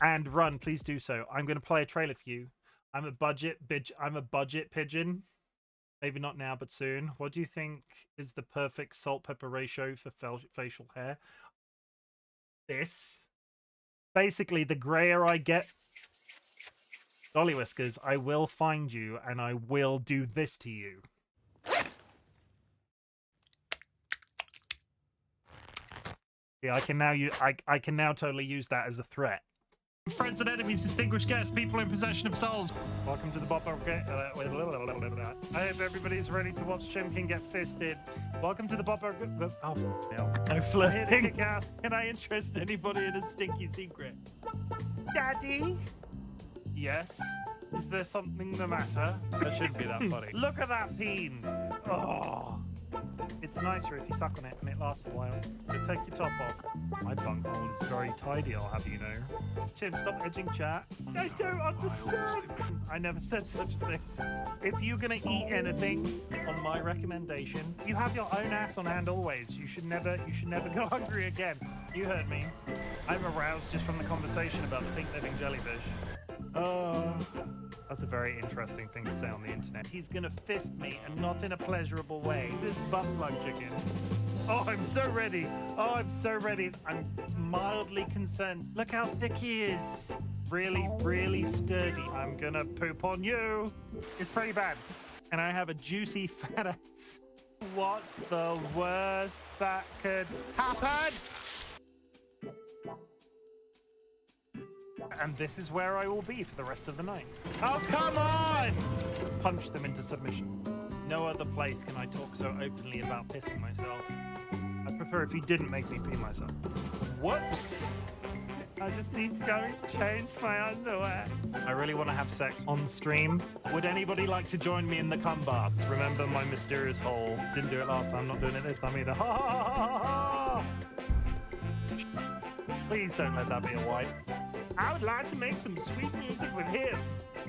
and run, please do so. I'm going to play a trailer for you. I'm a budget pigeon. Maybe not now, but soon. What do you think is the perfect salt-pepper ratio for facial hair? This. Basically, the grayer I get... DollyWhiskers, I will find you, and I will do this to you. Yeah, I can now totally use that as a threat. Friends and enemies, distinguished guests, people in possession of souls. Welcome to the Bop. I hope everybody's ready to watch Chimken get fisted. Welcome to the Bop. Oh, no flirting. Can I interest anybody in a stinky secret? Daddy? Yes? Is there something the matter? That shouldn't be that funny. Look at that peen. Oh. It's nicer if you suck on it and it lasts a while. But take your top off. My bunghole is very tidy, I'll have you know. Chim, stop edging chat. I don't understand. I never said such a thing. If you're gonna eat anything, on my recommendation, you have your own ass on hand always. You should never go hungry again. You heard me. I'm aroused just from the conversation about the pink living jellyfish. Oh, that's a very interesting thing to say on the internet. He's gonna fist me, and not in a pleasurable way. This butt plug chicken. Oh, I'm so ready. Oh, I'm so ready. I'm mildly concerned. Look how thick he is. Really, really sturdy. I'm gonna poop on you. It's pretty bad. And I have a juicy fat ass. What's the worst that could happen? And this is where I will be for the rest of the night. Oh, come on! Punch them into submission. No other place can I talk so openly about pissing myself. I'd prefer if you didn't make me pee myself. Whoops! I just need to go change my underwear. I really want to have sex on stream. Would anybody like to join me in the cum bath? Remember my mysterious hole. Didn't do it last time, not doing it this time either. Ha ha ha ha ha! Please don't let that be a wipe. I would like to make some sweet music with him.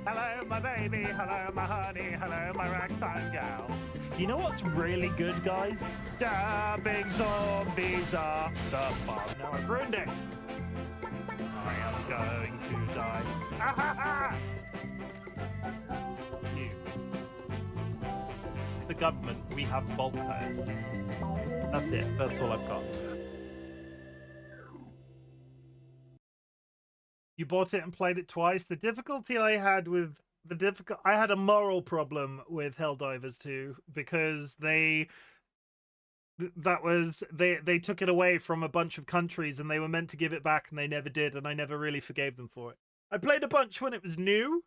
Hello, my baby. Hello, my honey. Hello, my ragtime gal. You know what's really good, guys? Stabbing zombies up the bum. Now I've ruined it. I am going to die. Ah, ha, ha. You. The government, we have bulk hires. That's it. That's all I've got. You bought it and played it twice. The difficulty I had with I had a moral problem with Helldivers 2 because they took it away from a bunch of countries and they were meant to give it back and they never did, and I never really forgave them for it. I played a bunch when it was new,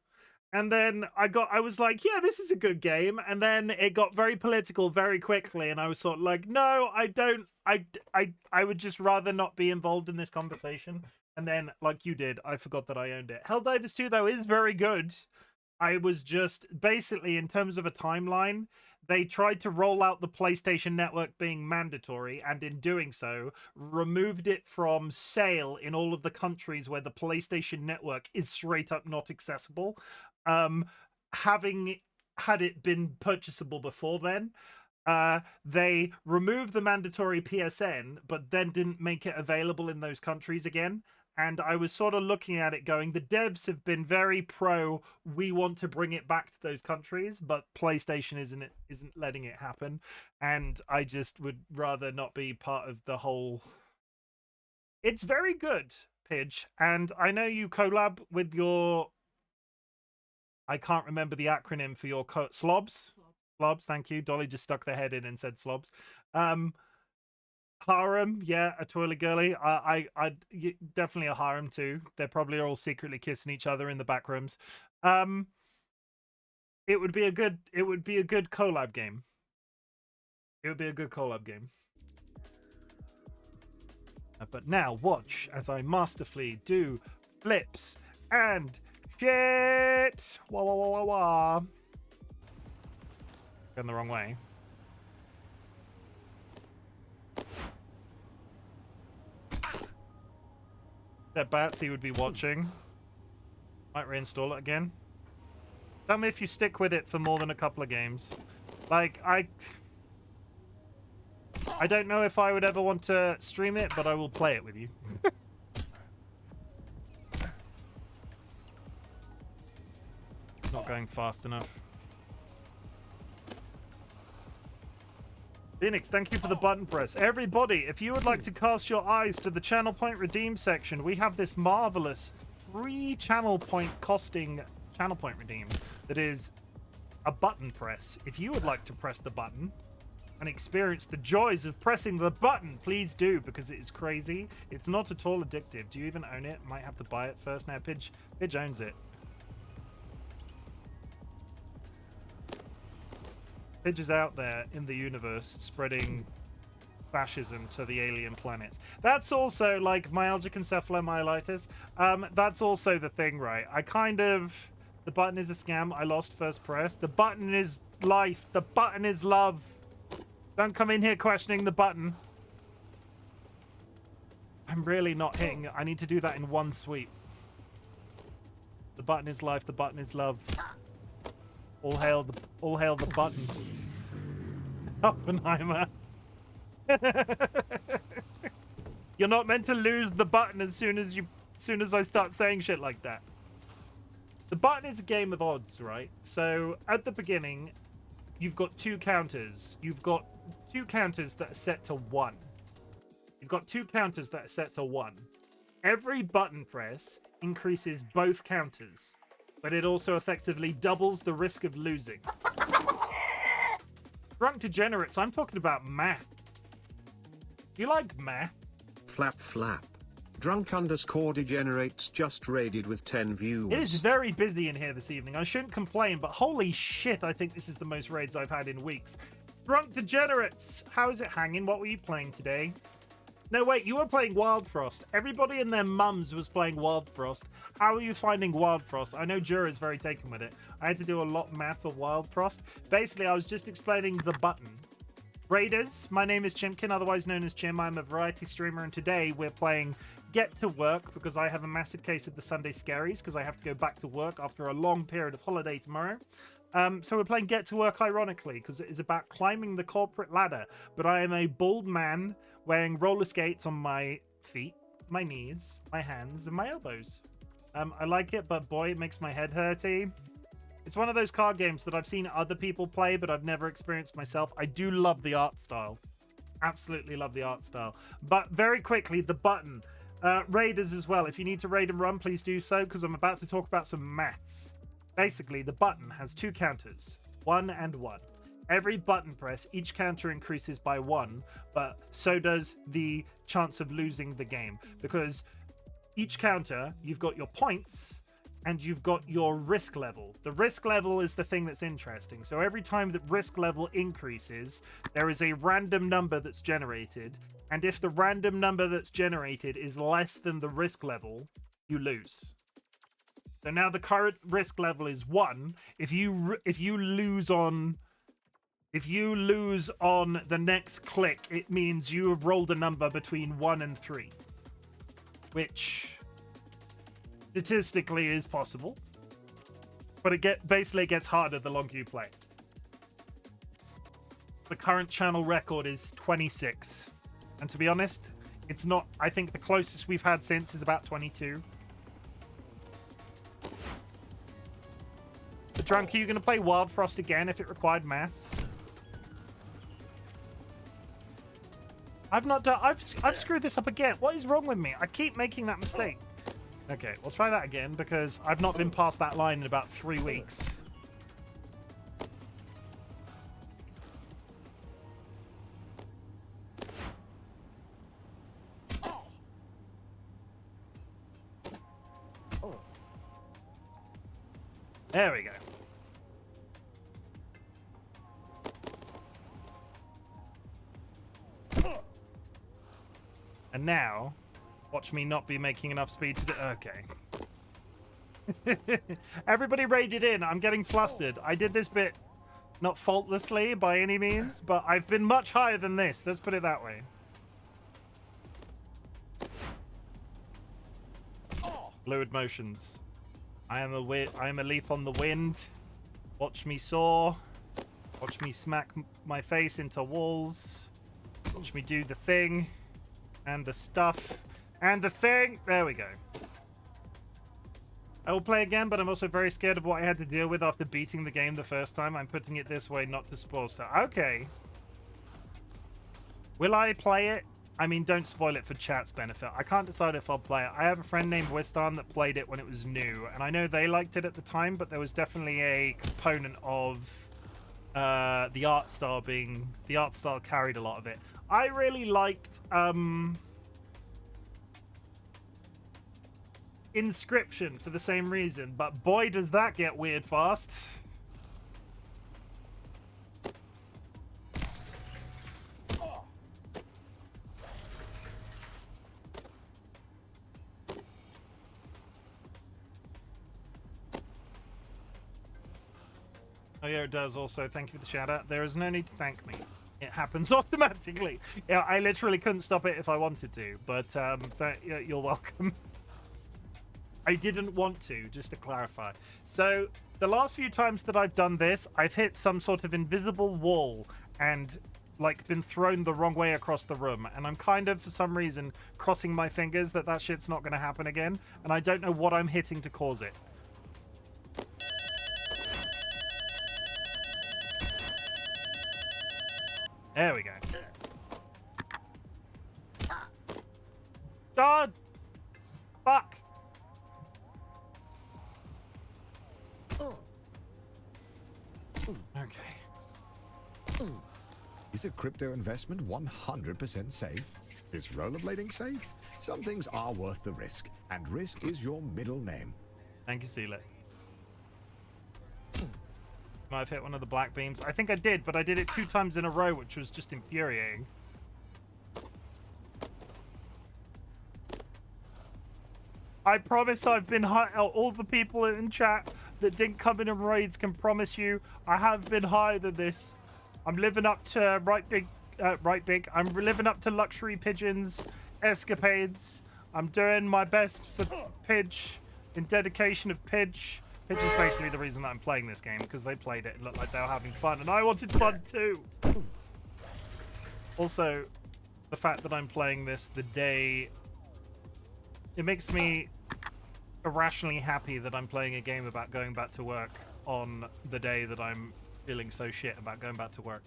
and then I was like, yeah, this is a good game, and then it got very political very quickly, and I was sort of like, no, I don't. I would just rather not be involved in this conversation. And then, like you did, I forgot that I owned it. Helldivers 2, though, is very good. I was just, basically, in terms of a timeline, they tried to roll out the PlayStation Network being mandatory, and in doing so, removed it from sale in all of the countries where the PlayStation Network is straight up not accessible. Having had it been purchasable before then, they removed the mandatory PSN, but then didn't make it available in those countries again. And I was sort of looking at it going, the devs have been very pro, we want to bring it back to those countries, but PlayStation isn't letting it happen. And I just would rather not be part of the whole... It's very good, Pidge. And I know you collab with your I can't remember the acronym for your slobs. Slobs, thank you. Dolly just stuck their head in and said slobs. Harem, yeah, a toilet girly. Definitely a harem too. They're probably all secretly kissing each other in the back rooms. It would be a good collab game. It would be a good collab game. But now watch as I masterfully do flips and shit. Wah wah wah wah wah. Going the wrong way. That Batsy would be watching. Might reinstall it again. Tell me if you stick with it for more than a couple of games. Like, I don't know if I would ever want to stream it, but I will play it with you. Not going fast enough. Phoenix, thank you for the button press. Everybody, if you would like to cast your eyes to the channel point redeem section, we have this marvelous free channel point costing channel point redeem that is a button press. If you would like to press the button and experience the joys of pressing the button, please do, because it is crazy. It's not at all addictive. Do you even own it? Might have to buy it first. Now Pidge owns it. Pidge is out there in the universe spreading fascism to the alien planets. That's also like myalgic encephalomyelitis. That's also the thing, right? The button is a scam. I lost first press. The button is life. The button is love. Don't come in here questioning the button. I'm really not hitting. I need to do that in one sweep. The button is life. The button is love. All hail the button. Oppenheimer. You're not meant to lose the button as soon as I start saying shit like that. The button is a game of odds, right? So at the beginning, you've got two counters. You've got two counters that are set to 1. You've got two counters that are set to 1. Every button press increases both counters, but it also effectively doubles the risk of losing. Drunk degenerates, I'm talking about math. Do you like math? Flap flap. Drunk_degenerates just raided with 10 views. It is very busy in here this evening. I shouldn't complain, but holy shit, I think this is the most raids I've had in weeks. Drunk degenerates, how is it hanging? What were you playing today? No, wait, you were playing Wild Frost. Everybody and their mums was playing Wild Frost. How are you finding Wild Frost? I know Jura is very taken with it. I had to do a lot of math for Wild Frost. Basically, I was just explaining the button. Raiders, my name is Chimken, otherwise known as Chim. I'm a variety streamer, and today we're playing Get to Work because I have a massive case of the Sunday Scaries because I have to go back to work after a long period of holiday tomorrow. So we're playing Get to Work ironically because it is about climbing the corporate ladder. But I am a bald man wearing roller skates on my feet, my knees, my hands, and my elbows. I like it, but boy, it makes my head hurty. It's one of those card games that I've seen other people play, but I've never experienced myself. I do love the art style. Absolutely love the art style. But very quickly, the button. Raiders as well. If you need to raid and run, please do so, because I'm about to talk about some maths. Basically, the button has two counters, 1 and 1. Every button press, each counter increases by 1, but so does the chance of losing the game. Because each counter, you've got your points, and you've got your risk level. The risk level is the thing that's interesting. So every time that risk level increases, there is a random number that's generated. And if the random number that's generated is less than the risk level, you lose. So now the current risk level is 1. If you lose on the next click, it means you have rolled a number between 1 and 3, which statistically is possible, but basically it gets harder the longer you play. The current channel record is 26, and to be honest, it's not. I think the closest we've had since is about 22. But Drunk, are you going to play Wild Frost again if it required maths? I've not done. I've screwed this up again. What is wrong with me? I keep making that mistake. Okay, we'll try that again because I've not been past that line in about 3 weeks. There we go. And now, watch me not be making enough speed to do... Okay. Everybody raided in. I'm getting flustered. I did this bit not faultlessly by any means, but I've been much higher than this. Let's put it that way. Fluid motions. I am a leaf on the wind. Watch me soar. Watch me smack my face into walls. Watch me do the thing. And the stuff. And the thing. There we go. I will play again, but I'm also very scared of what I had to deal with after beating the game the first time. I'm putting it this way not to spoil stuff. Okay. Will I play it? I mean, don't spoil it for chat's benefit. I can't decide if I'll play it. I have a friend named Wistan that played it when it was new, and I know they liked it at the time, but there was definitely a component of the art style carried a lot of it. I really liked Inscription for the same reason, but boy does that get weird fast. Oh yeah, it does also. Thank you for the shout out. There is no need to thank me. It happens automatically. Yeah, I literally couldn't stop it if I wanted to, but yeah, you're welcome. I didn't want to, just to clarify. So the last few times that I've done this, I've hit some sort of invisible wall and like been thrown the wrong way across the room, and I'm kind of for some reason crossing my fingers that that shit's not going to happen again, and I don't know what I'm hitting to cause it. There we go. God! Fuck! Okay. Is a crypto investment 100% safe? Is rollerblading safe? Some things are worth the risk, and risk is your middle name. Thank you, Seela. Might have hit one of the black beams. I think I did, but I did it 2 times in a row, which was just infuriating. I promise I've been high. All the people in chat that didn't come in raids can promise you I have been higher than this. I'm living up to right big. I'm living up to luxury pigeons escapades. I'm doing my best for Pidge in dedication of Pidge. Pidge is basically the reason that I'm playing this game, because they played it and looked like they were having fun, and I wanted fun too. Also, the fact that I'm playing this the day, it makes me irrationally happy that I'm playing a game about going back to work on the day that I'm feeling so shit about going back to work.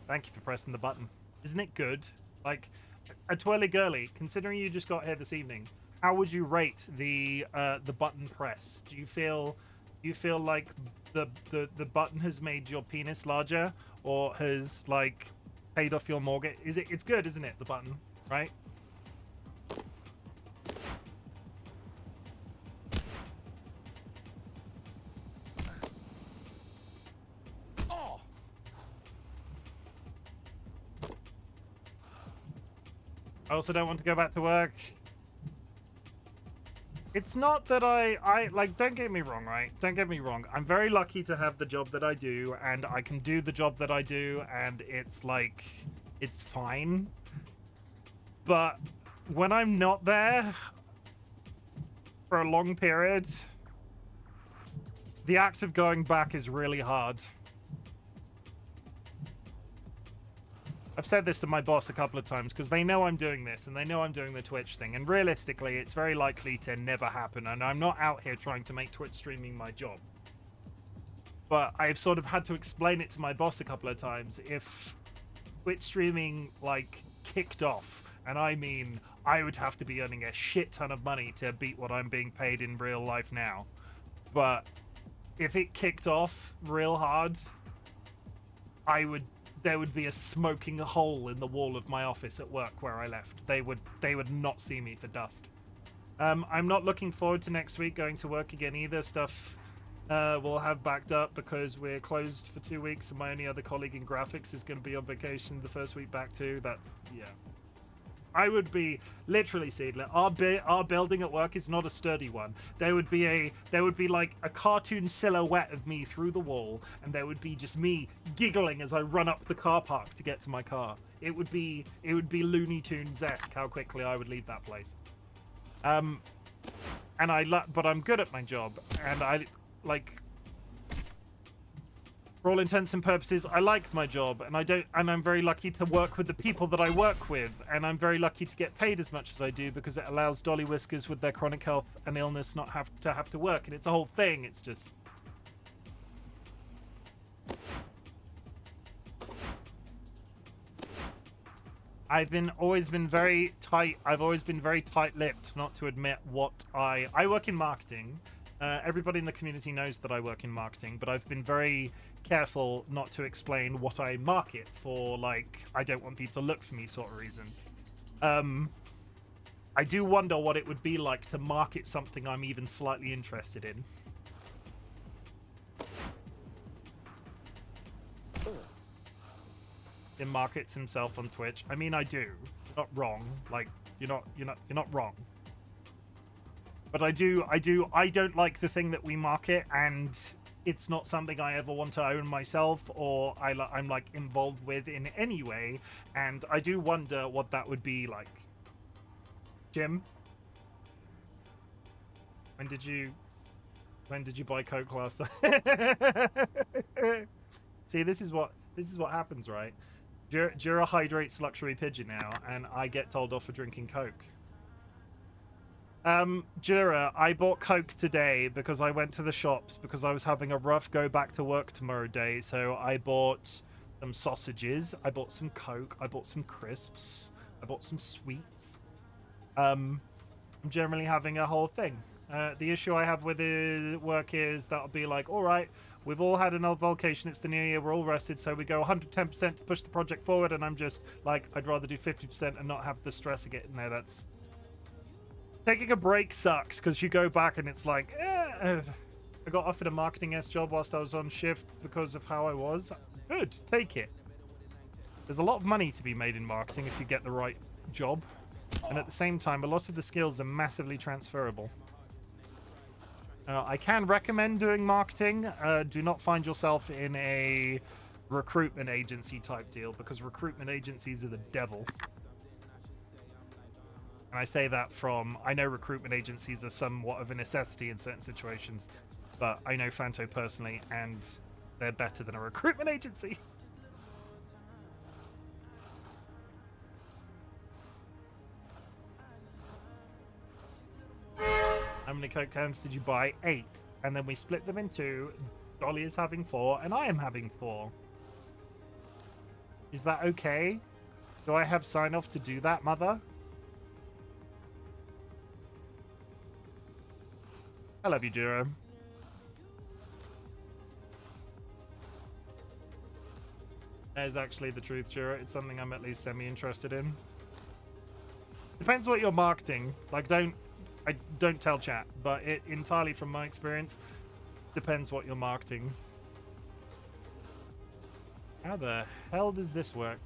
Thank you for pressing the button. Isn't it good? Like, a twirly girly, considering you just got here this evening, how would you rate the button press? Do you feel like the button has made your penis larger, or has like paid off your mortgage? It's good, isn't it, the button, right? I also don't want to go back to work. It's not that I like, don't get me wrong, right? Don't get me wrong. I'm very lucky to have the job that I do, and I can do the job that I do, and it's like, it's fine. But when I'm not there for a long period, the act of going back is really hard. I've said this to my boss a couple of times because they know I'm doing this and they know I'm doing the Twitch thing, and realistically it's very likely to never happen, and I'm not out here trying to make Twitch streaming my job. But I've sort of had to explain it to my boss a couple of times. If Twitch streaming like kicked off And I mean, I would have to be earning a shit ton of money to beat what I'm being paid in real life now. But if it kicked off real hard, there would be a smoking hole in the wall of my office at work where I left. They would not see me for dust. I'm not looking forward to next week going to work again either. Stuff we'll have backed up because we're closed for 2 weeks, and my only other colleague in graphics is going to be on vacation the first week back too. That's, yeah. I would be literally, Seedler. Our building at work is not a sturdy one. There would be like a cartoon silhouette of me through the wall, and there would be just me giggling as I run up the car park to get to my car. It would be Looney Tunes-esque how quickly I would leave that place. But I'm good at my job, and I like. For all intents and purposes, I like my job, and I'm very lucky to work with the people that I work with, and I'm very lucky to get paid as much as I do because it allows DollyWhiskers with their chronic health and illness not have to work, and it's a whole thing. It's just. I've always been very tight. I've always been very tight-lipped not to admit what I work in marketing. Everybody in the community knows that I work in marketing, but I've been very careful not to explain what I market for, like, I don't want people to look for me sort of reasons. I do wonder what it would be like to market something I'm even slightly interested in. He markets himself on Twitch. I mean, I do. You're not wrong. Like, you're not wrong. But I don't like the thing that we market, and it's not something I ever want to own myself or I'm like involved with in any way, and I do wonder what that would be like. Chim, when did you buy Coke last time? See, this is what happens, right? Jura hydrates luxury pigeon now, and I get told off for drinking Coke. Jura, I bought Coke today because I went to the shops because I was having a rough go back to work tomorrow day. So I bought some sausages, I bought some Coke, I bought some crisps, I bought some sweets. I'm generally having a whole thing. The issue I have with the work is that'll be like, all right, we've all had an old vacation, it's the new year, we're all rested, so we go 110% to push the project forward, and I'm just like, I'd rather do 50% and not have the stress of getting there. That's... Taking a break sucks, because you go back and it's like, I got offered a marketing S job whilst I was on shift because of how I was. Good, take it. There's a lot of money to be made in marketing if you get the right job. And at the same time, a lot of the skills are massively transferable. I can recommend doing marketing. Do not find yourself in a recruitment agency type deal, because recruitment agencies are the devil. And I say that from, I know recruitment agencies are somewhat of a necessity in certain situations, but I know Fanto personally, and they're better than a recruitment agency. How many Coke cans did you buy? 8. And then we split them in 2. Dolly is having 4, and I am having 4. Is that okay? Do I have sign off to do that, mother? I love you, Jiro. That is actually the truth, Jiro. It's something I'm at least semi-interested in. Depends what you're marketing. Like, don't tell chat, but it entirely from my experience depends what you're marketing. How the hell does this work?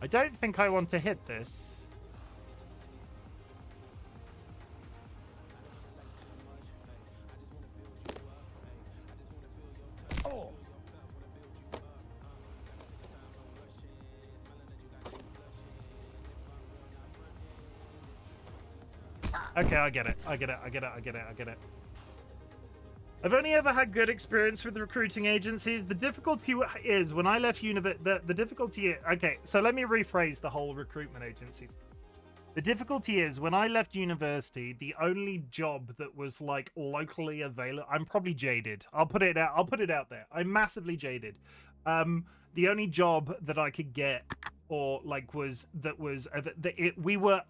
I don't think I want to hit this. Okay, I get it. I get it. I've only ever had good experience with recruiting agencies. The difficulty is when I left the difficulty... Okay, so let me rephrase the whole recruitment agency. The difficulty is when I left university, the only job that was like locally available... I'm probably jaded. I'll put it out there. I'm massively jaded. The only job that I could get or like was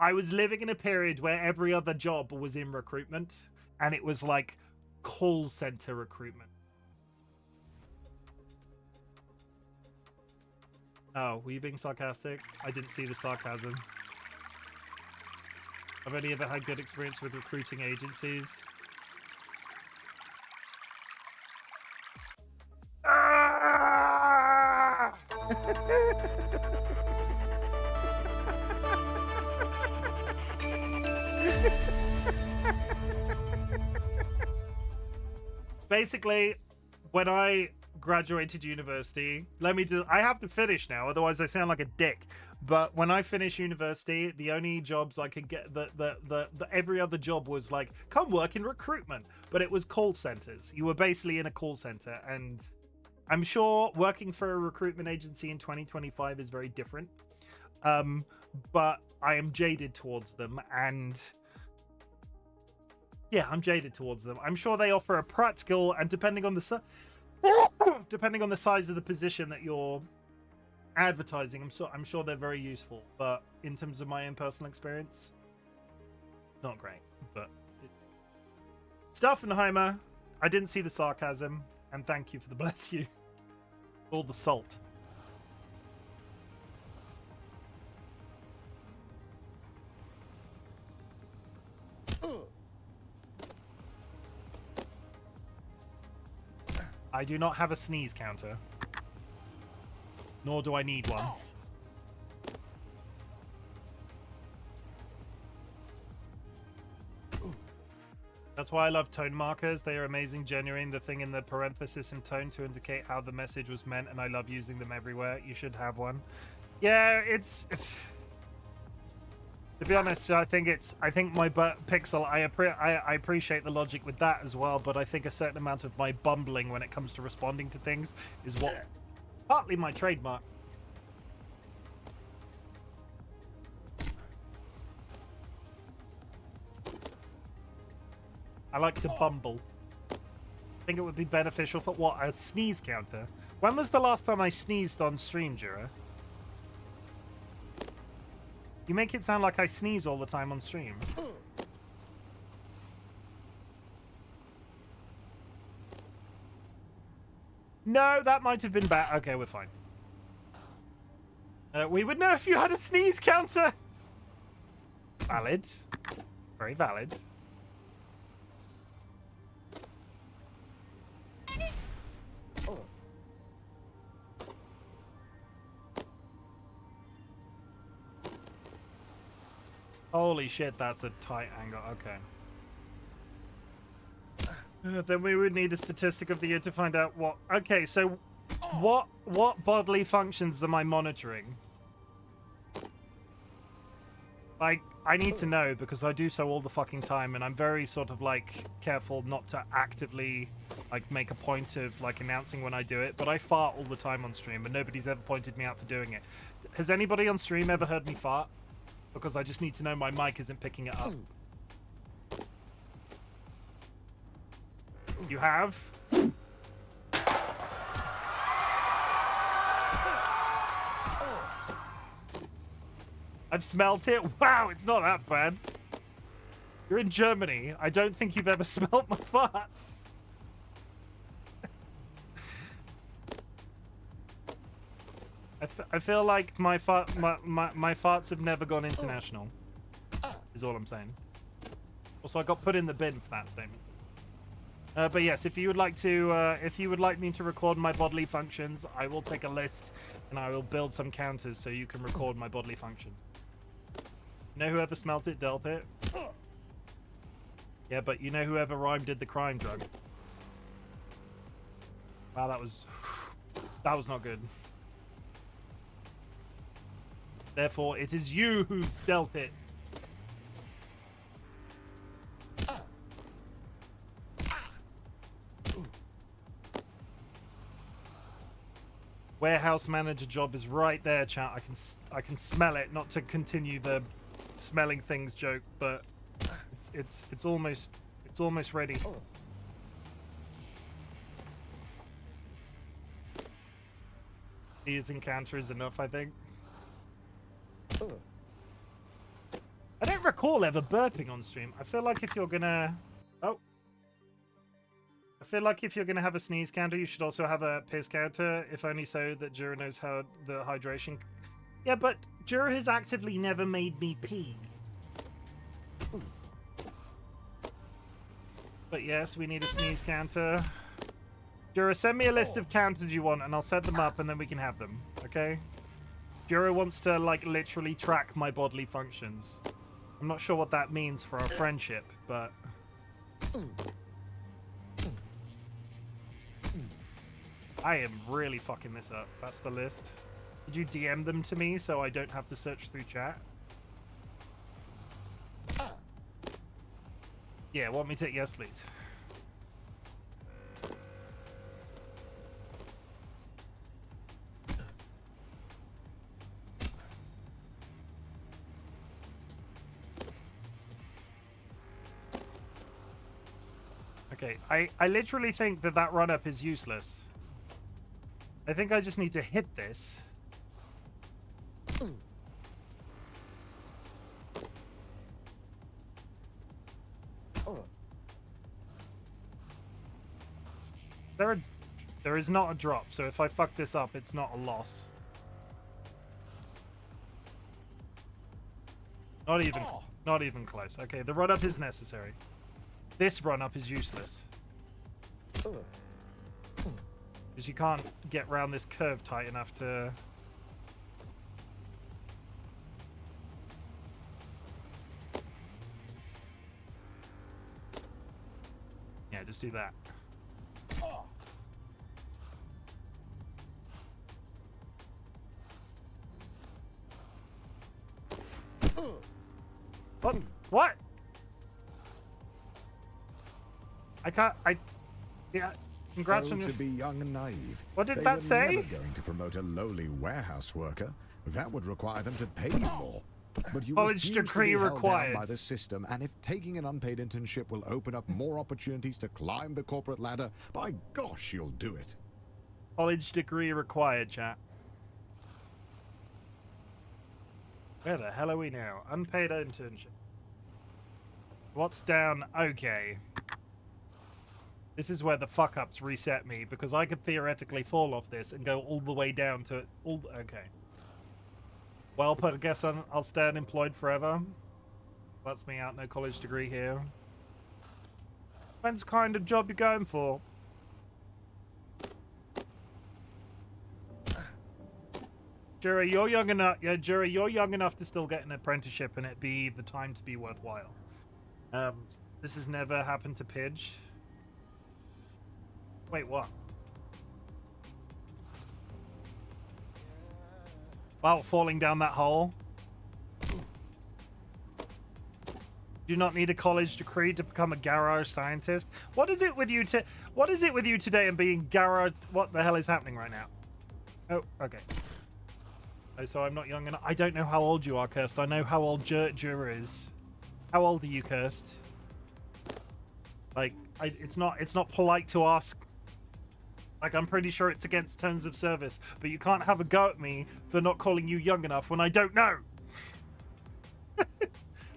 I was living in a period where every other job was in recruitment, and it was like call center recruitment. Oh, were you being sarcastic? I didn't see the sarcasm. I've only ever had good experience with recruiting agencies. Ah! Basically, when I graduated university, I have to finish now, otherwise I sound like a dick. But when I finished university, the only jobs I could get, the every other job was like, come work in recruitment. But it was call centers. You were basically in a call center. And I'm sure working for a recruitment agency in 2025 is very different. But I am jaded towards them. And yeah, I'm jaded towards them. I'm sure they offer a practical, and depending on the size of the position that you're advertising, I'm sure they're very useful. But in terms of my own personal experience, not great. But Staffenheimer, I didn't see the sarcasm, and thank you for the bless you. All the salt. I do not have a sneeze counter. Nor do I need one. That's why I love tone markers. They are amazing, generating the thing in the parenthesis and tone to indicate how the message was meant, and I love using them everywhere. You should have one. Yeah, it's to be honest, I think my Pixel, I appreciate the logic with that as well, but I think a certain amount of my bumbling when it comes to responding to things is what partly my trademark. I like to bumble. I think it would be beneficial for what, a sneeze counter? When was the last time I sneezed on stream, Jura? You make it sound like I sneeze all the time on stream. No, that might have been bad. Okay, we're fine. We would know if you had a sneeze counter. Valid. Very valid. Holy shit, that's a tight angle. Okay. Then we would need a statistic of the year to find out what... Okay, so what bodily functions am I monitoring? Like, I need to know because I do so all the fucking time, and I'm very sort of like careful not to actively like make a point of like announcing when I do it, but I fart all the time on stream and nobody's ever pointed me out for doing it. Has anybody on stream ever heard me fart? Because I just need to know my mic isn't picking it up. You have? I've smelt it. Wow, it's not that bad. You're in Germany. I don't think you've ever smelt my farts. I feel like my farts have never gone international. Is all I'm saying. Also, I got put in the bin for that statement. But yes, if you would like me to record my bodily functions, I will take a list and I will build some counters so you can record my bodily functions. You know whoever smelt it, dealt it? Yeah, but you know whoever rhymed did the crime drug. Wow, that was not good. Therefore, it is you who dealt it. Warehouse manager job is right there, chat. I can smell it. Not to continue the smelling things joke, but it's almost ready. These encounter is enough, I think. I don't recall ever burping on stream. I feel like if you're gonna... Oh. I feel like if you're gonna have a sneeze counter, you should also have a piss counter, if only so that Jura knows how the hydration... Yeah, but Jura has actively never made me pee. But yes, we need a sneeze counter. Jura, send me a list of counters you want, and I'll set them up, and then we can have them, okay? Jura wants to, like, literally track my bodily functions. I'm not sure what that means for our friendship, but... I am really fucking this up. That's the list. Did you DM them to me so I don't have to search through chat? Yeah, want me to... Yes, please. Okay, I literally think that that run-up is useless. I think I just need to hit this. There is not a drop, so if I fuck this up, it's not a loss. Not even close. Okay, the run-up is necessary. This run-up is useless. Because you can't get round this curve tight enough to... Yeah, just do that. What? I can't. Yeah. Congrats on your... to be young and naive. What did They that were say? Never going to promote a lowly warehouse worker. That would require them to pay you more. But you College refuse degree to be held required. down by the system, and if taking an unpaid internship will open up more opportunities to climb the corporate ladder, by gosh, you'll do it. College degree required, chat. Where the hell are we now? Unpaid internship. What's down? Okay. This is where the fuck-ups reset me, because I could theoretically fall off this and go all the way down to... Okay. Well, but I guess I'll stay unemployed forever. That's me out, no college degree here. Depends the kind of job you're going for. Jura, you're young enough. Yeah, Jura, you're young enough to still get an apprenticeship, and it be the time to be worthwhile. This has never happened to Pidge. Wait, what? Wow, falling down that hole. Do not need a college degree to become a garage scientist. What is it with you What is it with you today and being garage? What the hell is happening right now? Oh, okay. Oh, so I'm not young enough. I don't know how old you are, Kirst. I know how old Jura is. How old are you, Kirst? Like, it's not polite to ask. Like, I'm pretty sure it's against terms of service, but you can't have a go at me for not calling you young enough when I don't know.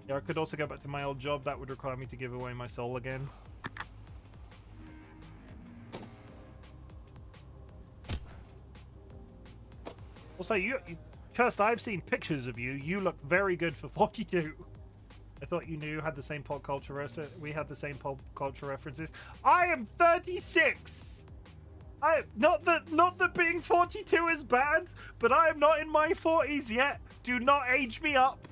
Yeah, I could also go back to my old job. That would require me to give away my soul again. Also, Kirst, I've seen pictures of you. You look very good for 42. I thought you knew, had the same pop culture we had the same pop culture references. I am 36. Not that being 42 is bad, but I am not in my 40s yet. Do not age me up.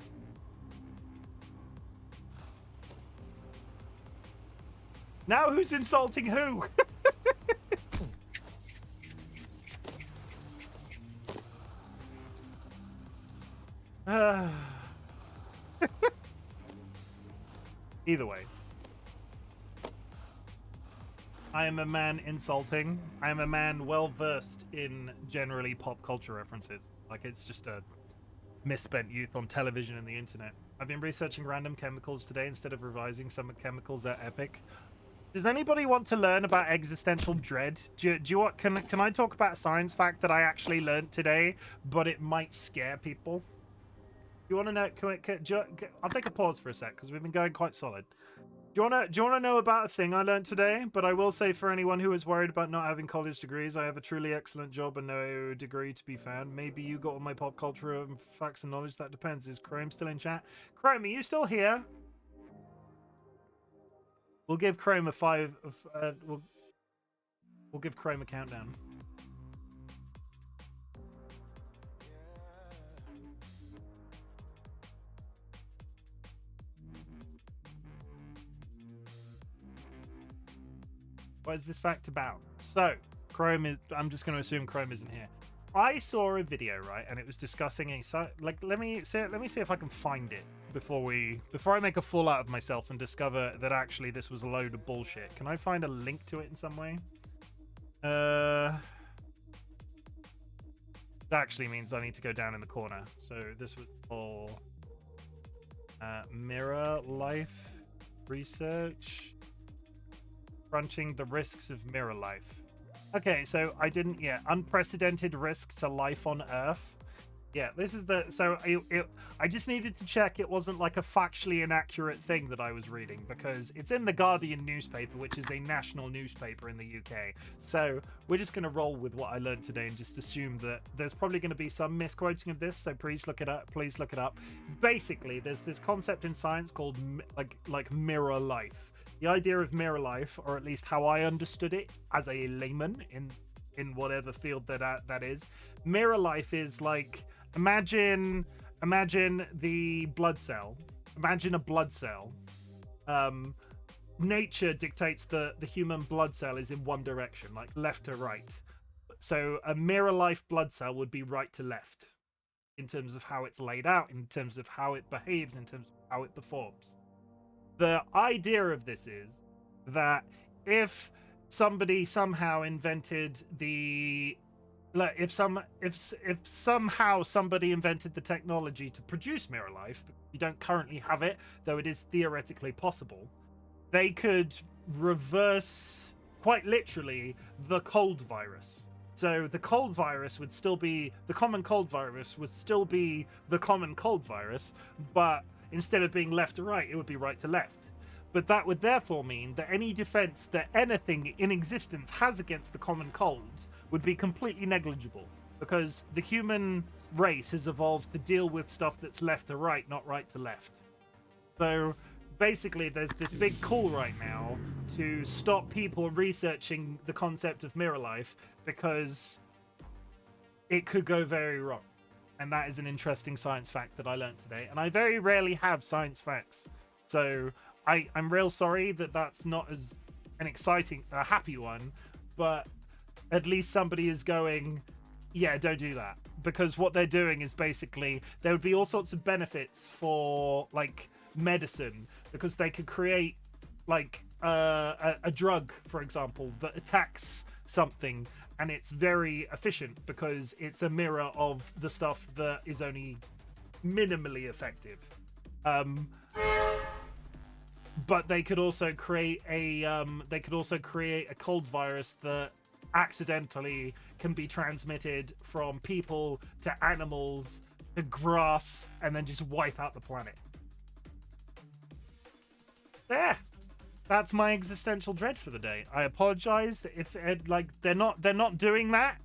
Now who's insulting who? Either way. I am a man insulting. I am a man well versed in generally pop culture references. Like, it's just a misspent youth on television and the internet. I've been researching random chemicals today instead of revising some chemicals that are epic. Does anybody want to learn about existential dread? Do you want, can I talk about a science fact that I actually learned today, but it might scare people? you want to know? I'll take a pause for a sec because we've been going quite solid. Do you want to know about a thing I learned today? But I will say, for anyone who is worried about not having college degrees, I have a truly excellent job and no degree to be found. Maybe you got all my pop culture and facts and knowledge. That depends. Is Chrome still in chat? Chrome, are you still here? We'll give Chrome a 5. We'll give Chrome a countdown. What is this fact about? So, Chrome is... I'm just going to assume Chrome isn't here. I saw a video, right, and it was discussing a... Like, let me see if I can find it before I make a fool out of myself and discover that actually this was a load of bullshit. Can I find a link to it in some way? That actually means I need to go down in the corner. So this was for Mirror Life Research. Confronting the risks of mirror life. Okay, so I didn't... Yeah, unprecedented risk to life on Earth. Yeah, this is the... So I just needed to check it wasn't like a factually inaccurate thing that I was reading, because it's in the Guardian newspaper, which is a national newspaper in the UK. So we're just going to roll with what I learned today and just assume that there's probably going to be some misquoting of this, so please look it up. Please look it up. Basically, there's this concept in science called like mirror life. The idea of mirror life, or at least how I understood it as a layman in whatever field that is, mirror life is like, imagine the blood cell. Imagine a blood cell. Nature dictates the human blood cell is in one direction, like left to right. So a mirror life blood cell would be right to left in terms of how it's laid out, in terms of how it behaves, in terms of how it performs. The idea of this is that if somebody somehow invented the... If somehow somebody invented the technology to produce mirror life, you don't currently have it, though it is theoretically possible, they could reverse, quite literally, the cold virus. So the cold virus would still be... The common cold virus would still be the common cold virus, but instead of being left to right, it would be right to left. But that would therefore mean that any defense that anything in existence has against the common cold would be completely negligible, because the human race has evolved to deal with stuff that's left to right, not right to left. So basically there's this big call right now to stop people researching the concept of mirror life, because it could go very wrong. And that is an interesting science fact that I learned today. And I very rarely have science facts. So I'm real sorry that that's not as an exciting, a happy one. But at least somebody is going, yeah, don't do that. Because what they're doing is basically, there would be all sorts of benefits for, like, medicine. Because they could create, like, a drug, for example, that attacks something. And it's very efficient because it's a mirror of the stuff that is only minimally effective. But they could also create a cold virus that accidentally can be transmitted from people to animals to grass and then just wipe out the planet. There. That's my existential dread for the day. I apologize if they're not doing that.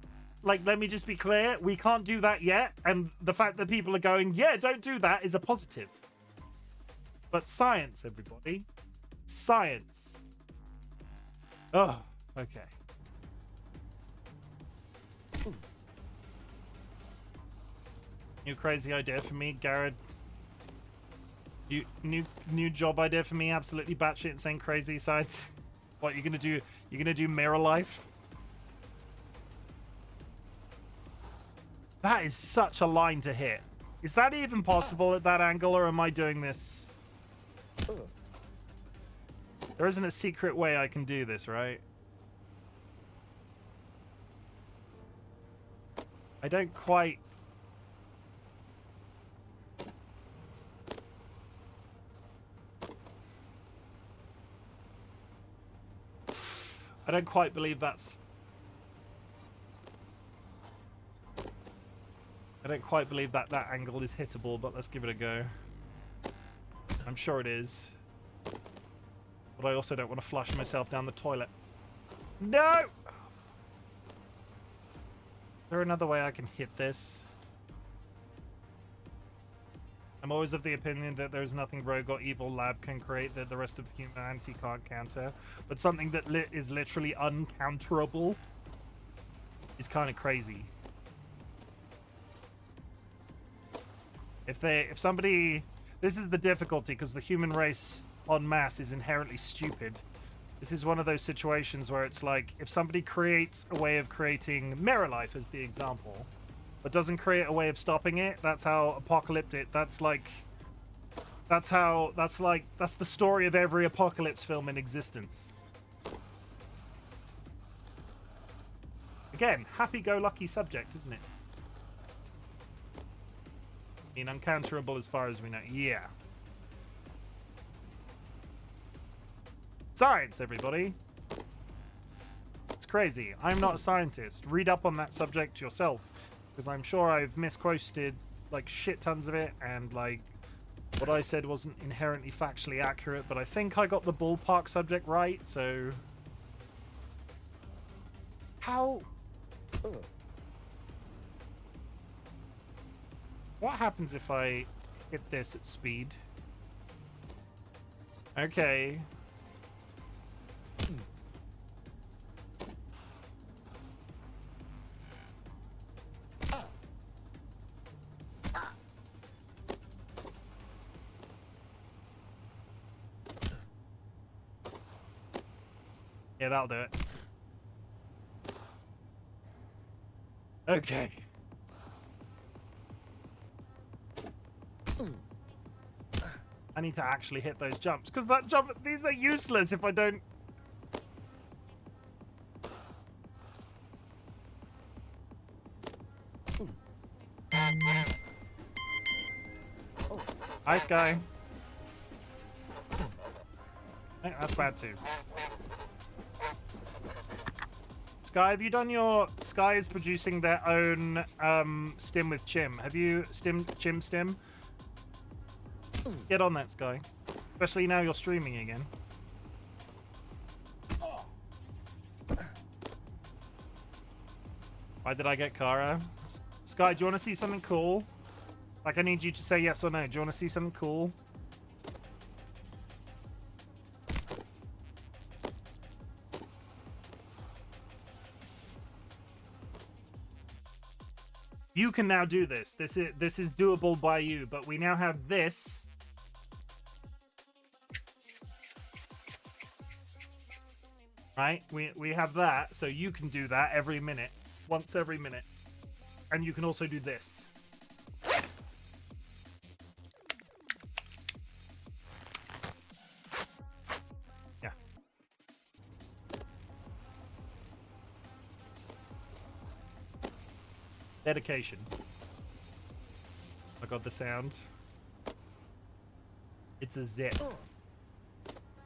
Like, let me just be clear, we can't do that yet, and the fact that people are going, yeah, don't do that, is a positive. But science, everybody. Science. Oh, okay. Ooh. New crazy idea for me, Garrett. New job idea for me, absolutely batshit insane crazy sides. What you're gonna do? You're gonna do mirror life? That is such a line to hit. Is that even possible at that angle, or am I doing this? There isn't a secret way I can do this, right? I don't quite... I don't quite believe that's... I don't quite believe that that angle is hittable, but let's give it a go. I'm sure it is. But I also don't want to flush myself down the toilet. No! Is there another way I can hit this? I'm always of the opinion that there's nothing rogue or evil lab can create that the rest of humanity can't counter. But something that is literally uncounterable is kind of crazy. If somebody... This is the difficulty, because the human race en masse is inherently stupid. This is one of those situations where it's like, if somebody creates a way of creating mirror life as the example, but doesn't create a way of stopping it, that's how apocalyptic, that's the story of every apocalypse film in existence. Again, happy-go-lucky subject, isn't it? I mean, uncounterable as far as we know. Yeah. Science, everybody. It's crazy. I'm not a scientist. Read up on that subject yourself, because I'm sure I've misquoted like shit tons of it, and like what I said wasn't inherently factually accurate, but I think I got the ballpark subject right, so... How... What happens if I hit this at speed? Okay. Yeah, that'll do it. Okay. I need to actually hit those jumps, because that jump, these are useless if I don't... Hi, Sky. Hey, that's bad too. Sky, have you done your... Sky is producing their own stim with Chim. Have you Chim stim? Get on that, Sky. Especially now you're streaming again. Why did I get Kara? Sky, do you want to see something cool? Like, I need you to say yes or no. Do you want to see something cool? You can now do this. This is doable by you, but we now have this. Right? We have that, so you can do that every minute. Once every minute. And you can also do this. Yeah. Dedication. I got the sound. It's a zip.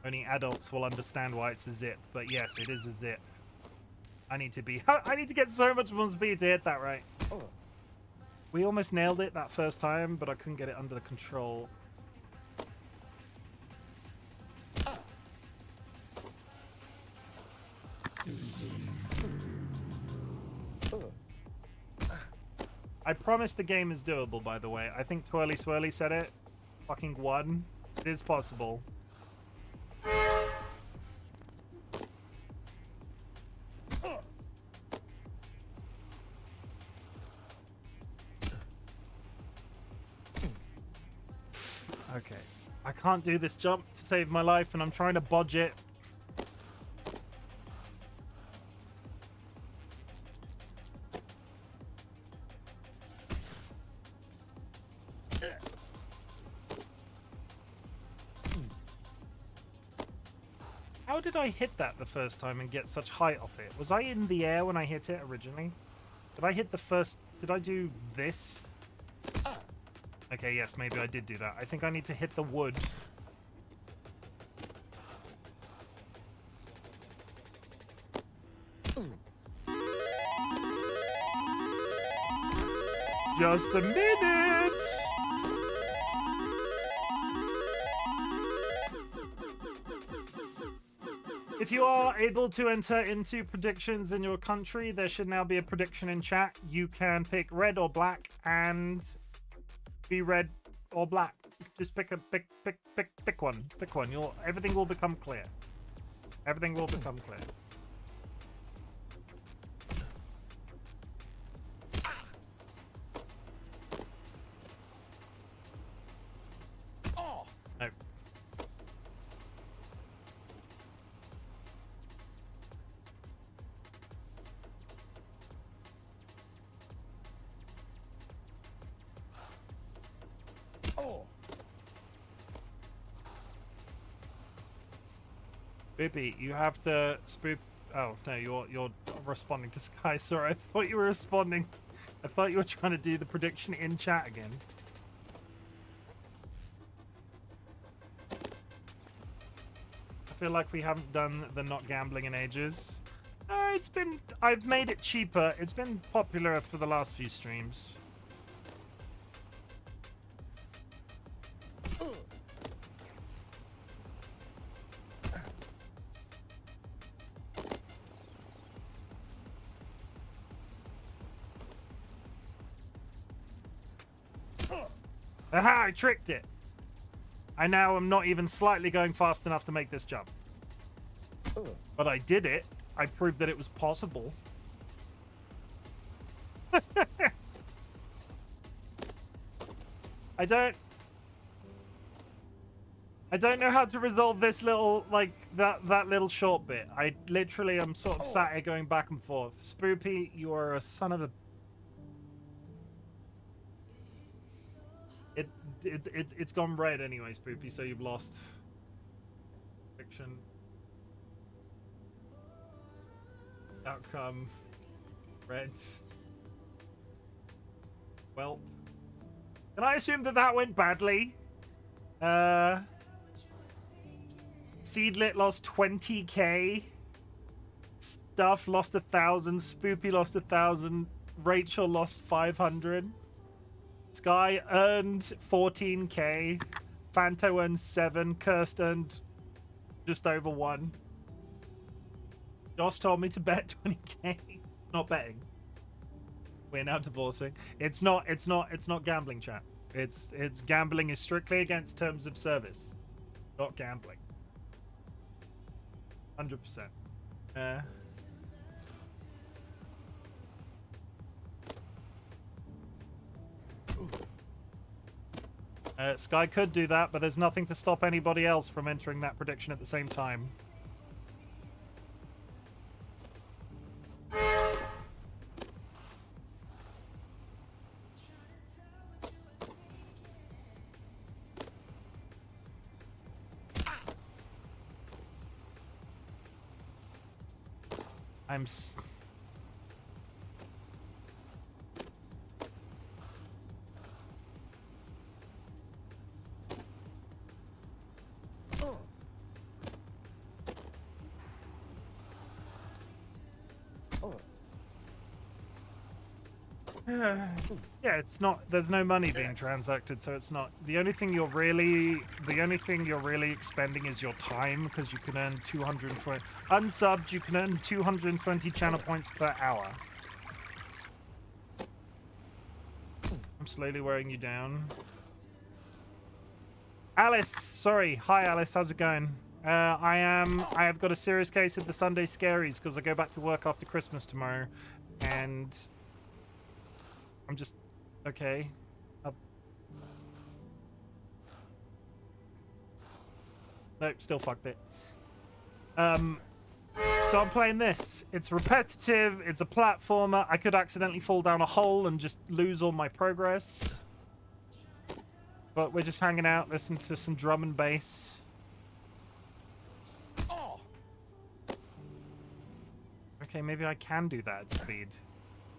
Only adults will understand why it's a zip, but yes, it is a zip. I need to get so much more speed to hit that right. We almost nailed it that first time, but I couldn't get it under the control. I promise the game is doable, by the way. I think Twirly Swirly said it. Fucking one. It is possible. Okay. I can't do this jump to save my life, and I'm trying to bodge it. How did I hit that the first time and get such height off it? Was I in the air when I hit it originally? Did I hit the first... Did I do this? Okay, yes, maybe I did do that. I think I need to hit the wood. Just a minute. If you are able to enter into predictions in your country, there should now be a prediction in chat. You can pick red or black and be red or black. Just pick one. Pick one. Everything will become clear. Everything will become clear. No. Bippy, you have to spoop. Oh no, you're responding to Sky. Sorry, I thought you were responding. I thought you were trying to do the prediction in chat again. I feel like we haven't done the not gambling in ages. I've made it cheaper. It's been popular for the last few streams. Aha, I tricked it. I now am not even slightly going fast enough to make this jump. But I did it. I proved that it was possible. I don't know how to resolve this little, like, that little short bit. I literally am sort of sat here going back and forth. Spoopy, you are a son of a... It's gone red anyway, Spoopy, so you've lost. Fiction. Outcome. Red. Well. Can I assume that went badly? Seedlit lost 20k. Stuff lost 1,000. Spoopy lost 1,000. Rachel lost 500. Sky earned 14k. Fanto earned 7. Kirst earned just over 1. Josh told me to bet 20k. Not betting. We're now divorcing. It's not gambling, chat. It's gambling is strictly against terms of service. Not gambling. 100%. Sky could do that, but there's nothing to stop anybody else from entering that prediction at the same time. Yeah, it's not. There's no money being transacted, so it's not. The only thing you're really expending is your time, because you can earn 220 unsubbed. You can earn 220 channel points per hour. I'm slowly wearing you down. Alice, sorry. Hi, Alice. How's it going? I have got a serious case of the Sunday scaries because I go back to work after Christmas tomorrow, and I'm just okay. Nope, still fucked it. So I'm playing this. It's repetitive. It's a platformer. I could accidentally fall down a hole and just lose all my progress. But we're just hanging out, listening to some drum and bass. Okay, maybe I can do that at speed.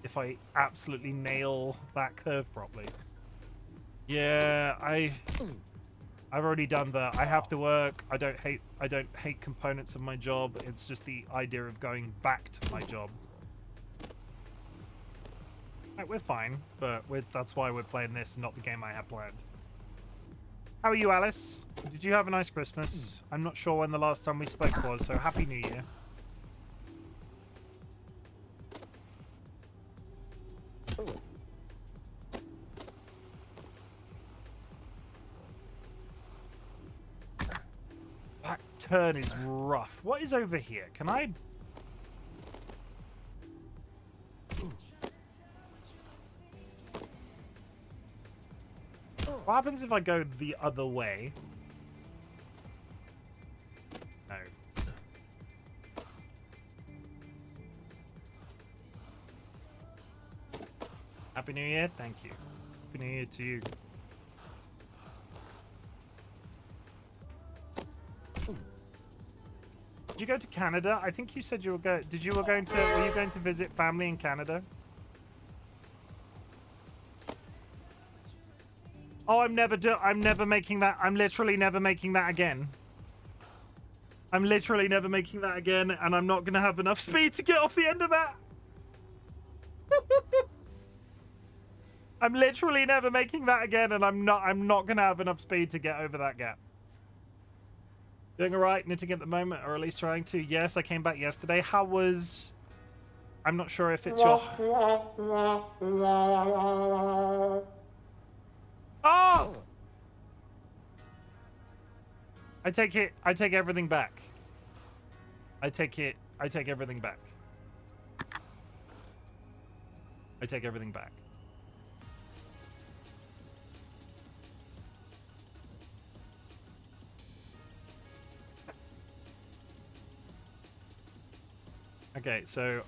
If I absolutely nail that curve properly. Yeah, I've already done that. I have to work. I don't hate components of my job. It's just the idea of going back to my job. Right, we're fine, but that's why we're playing this and not the game I had planned. How are you, Alice? Did you have a nice Christmas? I'm not sure when the last time we spoke was, so Happy New Year. That turn is rough. What is over here? Can I... What happens if I go the other way? No. Happy New Year. Thank you. Happy New Year to you. Did you go to Canada? I think you said you were going. Were you going to visit family in Canada? Oh, I'm never making that. I'm literally never making that again. I'm literally never making that again, and I'm not gonna have enough speed to get off the end of that. I'm literally never making that again, and I'm not gonna have enough speed to get over that gap. Doing alright, knitting at the moment, or at least trying to. Yes, I came back yesterday. How was... I'm not sure if it's your... Oh! I take everything back. I take everything back. I take everything back. Okay, so...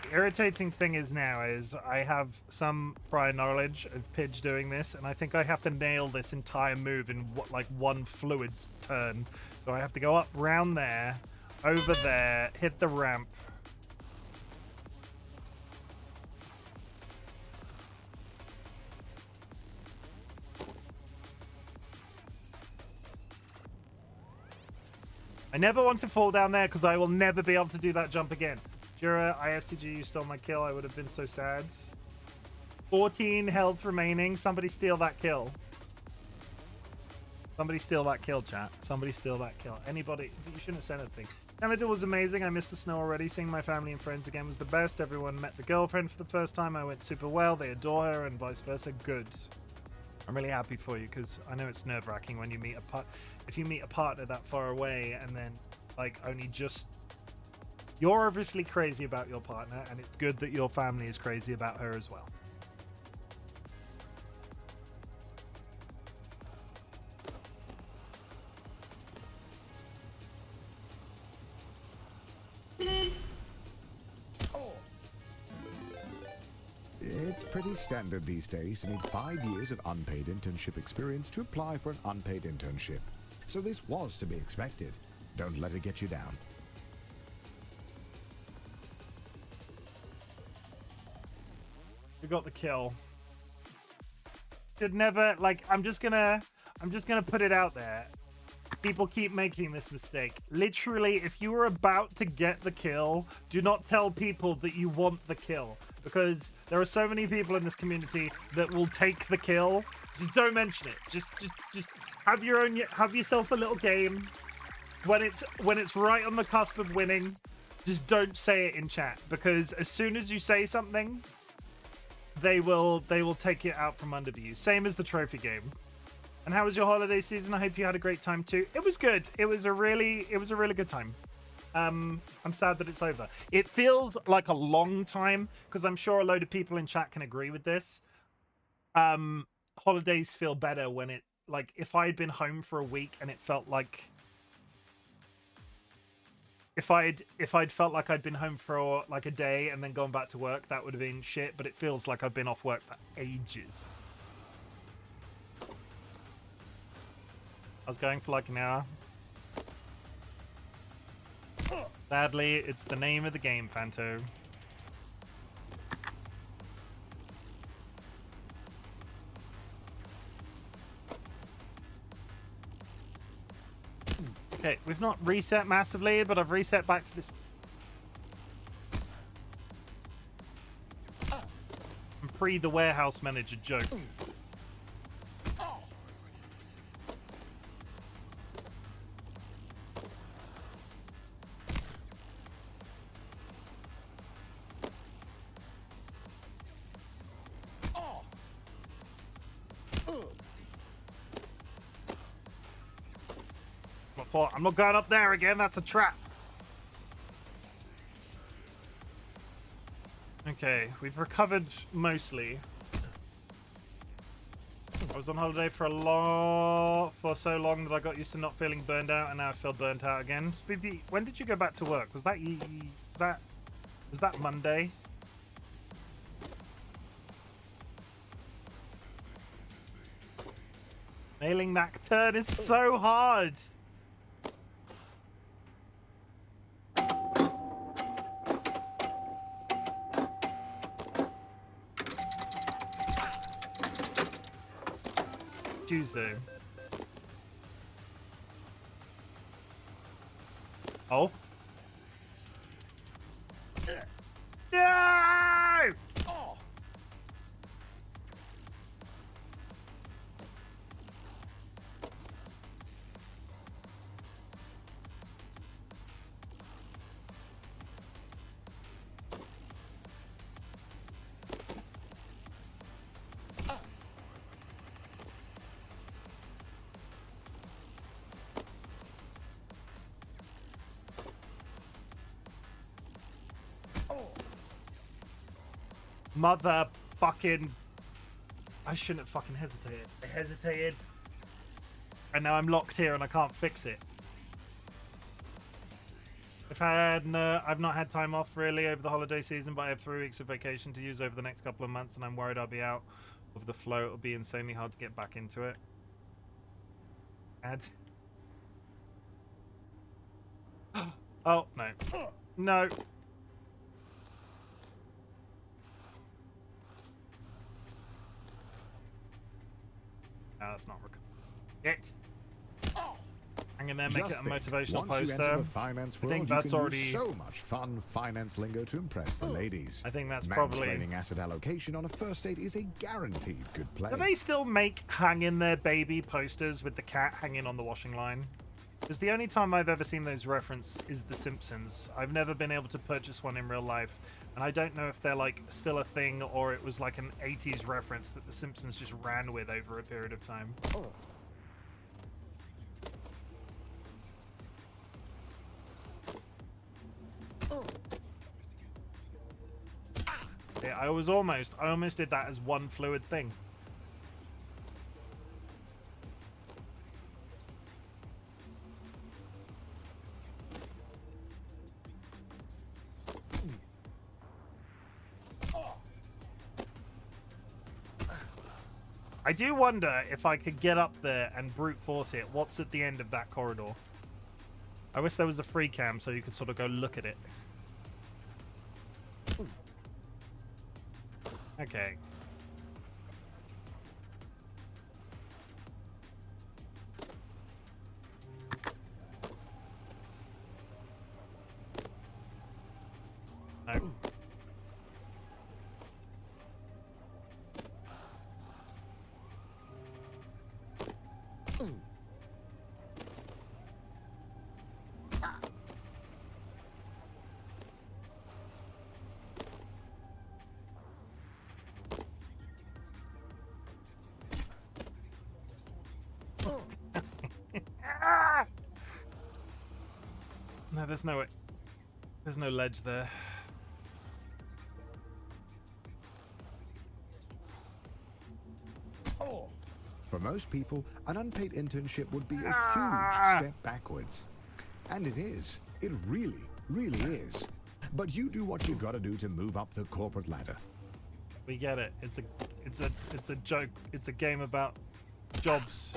The irritating thing is I have some prior knowledge of Pidge doing this, and I think I have to nail this entire move in one fluid's turn. So I have to go up, round there, over there, hit the ramp. I never want to fall down there because I will never be able to do that jump again. Jura, ISTG, you stole my kill. I would have been so sad. 14 health remaining. Somebody steal that kill. Somebody steal that kill, chat. Somebody steal that kill. Anybody. You shouldn't have said anything. Canada was amazing. I missed the snow already. Seeing my family and friends again was the best. Everyone met the girlfriend for the first time. I went super well. They adore her and vice versa. Good. I'm really happy for you because I know it's nerve-wracking when you meet if you meet a partner that far away and then only just... You're obviously crazy about your partner, and it's good that your family is crazy about her as well. It's pretty standard these days to need 5 years of unpaid internship experience to apply for an unpaid internship. So this was to be expected. Don't let it get you down. We got the kill. Should never, I'm just gonna put it out there. People keep making this mistake. Literally, if you were about to get the kill, do not tell people that you want the kill. Because there are so many people in this community that will take the kill. Just don't mention it. Just have yourself a little game. When it's right on the cusp of winning, just don't say it in chat. Because as soon as you say something, they will take it out from under you. Same as the trophy game. And how was your holiday season? I hope you had a great time too. It was good. It was a really good time. I'm sad that it's over. It feels like a long time because I'm sure a load of people in chat can agree with this. Holidays feel better when it if I had been home for a week and it felt like if I'd felt like I'd been home for a day and then gone back to work, that would have been shit. But it feels like I've been off work for ages. I was going for an hour. Sadly, it's the name of the game, Fanto. Okay, we've not reset massively, but I've reset back to this. Pre the warehouse manager joke. I'm not going up there again, that's a trap. Okay, we've recovered mostly. I was on holiday for so long that I got used to not feeling burned out, and now I feel burnt out again. Speedy, when did you go back to work? Was that Monday? Nailing that turn is so hard. Tuesday. Oh. No! Oh. Mother fucking... I shouldn't have fucking hesitated. I hesitated. And now I'm locked here and I can't fix it. I've not had time off really over the holiday season, but I have 3 weeks of vacation to use over the next couple of months, and I'm worried I'll be out of the flow. It'll be insanely hard to get back into it. Oh, no. No. No, that's not it. Hang in there, make it a motivational poster. I think that's already so much fun finance lingo to impress the ladies. I think that's probably asset allocation on a first date is a guaranteed good play. Do they still make hang in there baby posters with the cat hanging on the washing line? Because the only time I've ever seen those referenced is The Simpsons. I've never been able to purchase one in real life, and I don't know if they're like still a thing or it was like an 80s reference that The Simpsons just ran with over a period of time. Yeah, I almost did that as one fluid thing. I do wonder if I could get up there and brute force it. What's at the end of that corridor? I wish there was a free cam so you could sort of go look at it. Okay. No. No, there's no ledge there. For most people, an unpaid internship would be a huge step backwards. And it is. It really, really is. But you do what you gotta do to move up the corporate ladder. We get it. It's a joke. It's a game about jobs.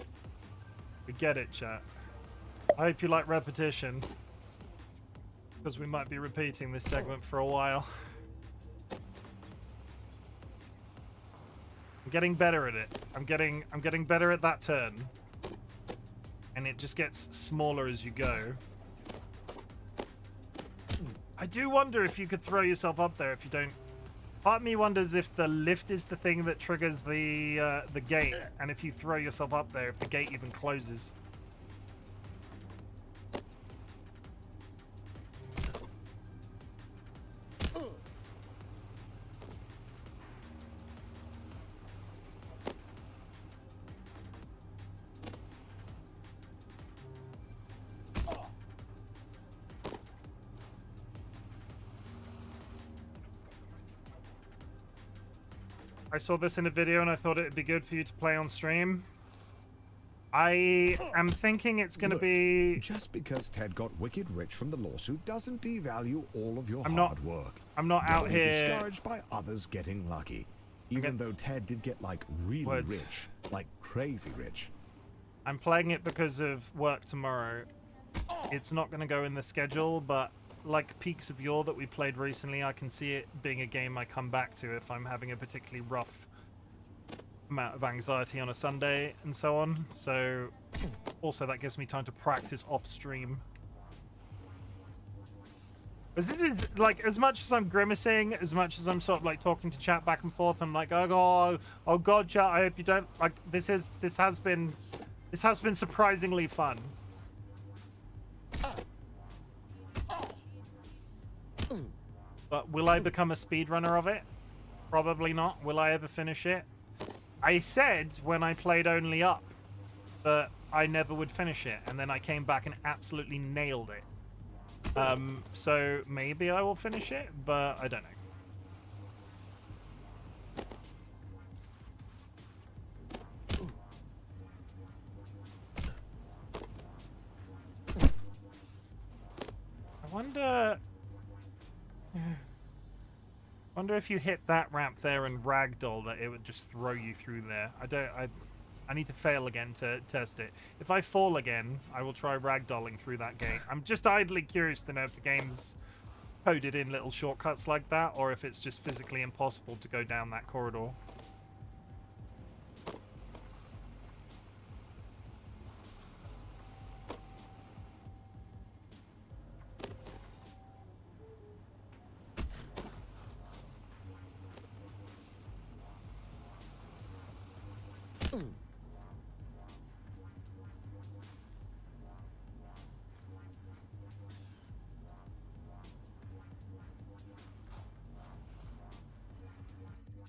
We get it, chat. I hope you like repetition, because we might be repeating this segment for a while. I'm getting better at it. I'm getting better at that turn. and it just gets smaller as you go. I do wonder if you could throw yourself up there if you don't. Part of me wonders if the lift is the thing that triggers the gate, and if you throw yourself up there, if the gate even closes. I saw this in a video and I thought it'd be good for you to play on stream. I am thinking it's going to be... Just because Ted got wicked rich from the lawsuit doesn't devalue all of your hard work. I'm not out Don't here... be discouraged by others getting lucky. Even though Ted did get, like, really rich. Like, crazy rich. I'm playing it because of work tomorrow. It's not going to go in the schedule, but like Peaks of Yore that we played recently, I can see it being a game I come back to if I'm having a particularly rough amount of anxiety on a Sunday and so on. So also that gives me time to practice off stream. Because this is like, as much as I'm grimacing, as much as I'm sort of like talking to chat back and forth, I'm like, oh god, chat, I hope you don't like this has been surprisingly fun. But will I become a speedrunner of it? Probably not. Will I ever finish it? I said when I played Only Up that I never would finish it, and then I came back and absolutely nailed it. So maybe I will finish it, but I don't know. I wonder if you hit that ramp there and ragdoll that it would just throw you through there. I need to fail again to test it. If I fall again, I will try ragdolling through that gate. I'm just idly curious to know if the game's coded in little shortcuts like that, or if it's just physically impossible to go down that corridor.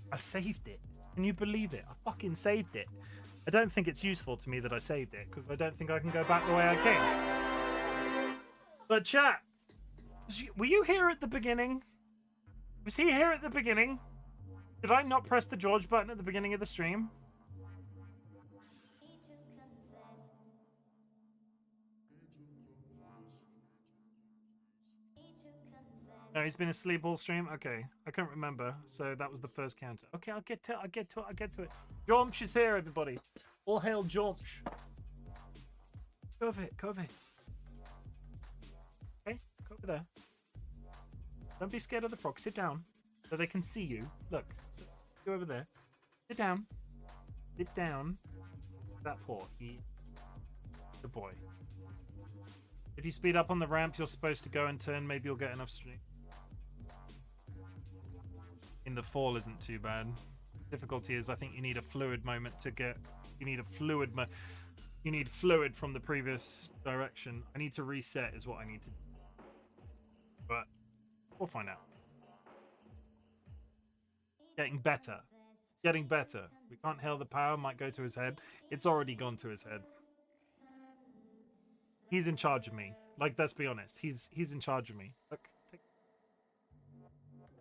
I saved it. Can you believe it? I fucking saved it. I don't think it's useful to me that I saved it, because I don't think I can go back the way I came. But chat, were you here at the beginning? Was he here at the beginning? Did I not press the George button at the beginning of the stream? No, he's been asleep all stream. Okay, I can't remember. So that was the first counter. Okay, I'll get to it. Jormsh is here, everybody. All hail Jormsh. Go over it. Okay, go over there. Don't be scared of the frog. Sit down so they can see you. Look, go over there. Sit down. That paw. Good boy. If you speed up on the ramp, you're supposed to go and turn. Maybe you'll get enough stream. In the fall isn't too bad. Difficulty is, I think you need a fluid moment to get. You need fluid from the previous direction. I need to reset, is what I need to. But we'll find out. Getting better. We can't hail the power. Might go to his head. It's already gone to his head. He's in charge of me. Like, let's be honest. He's in charge of me. Look.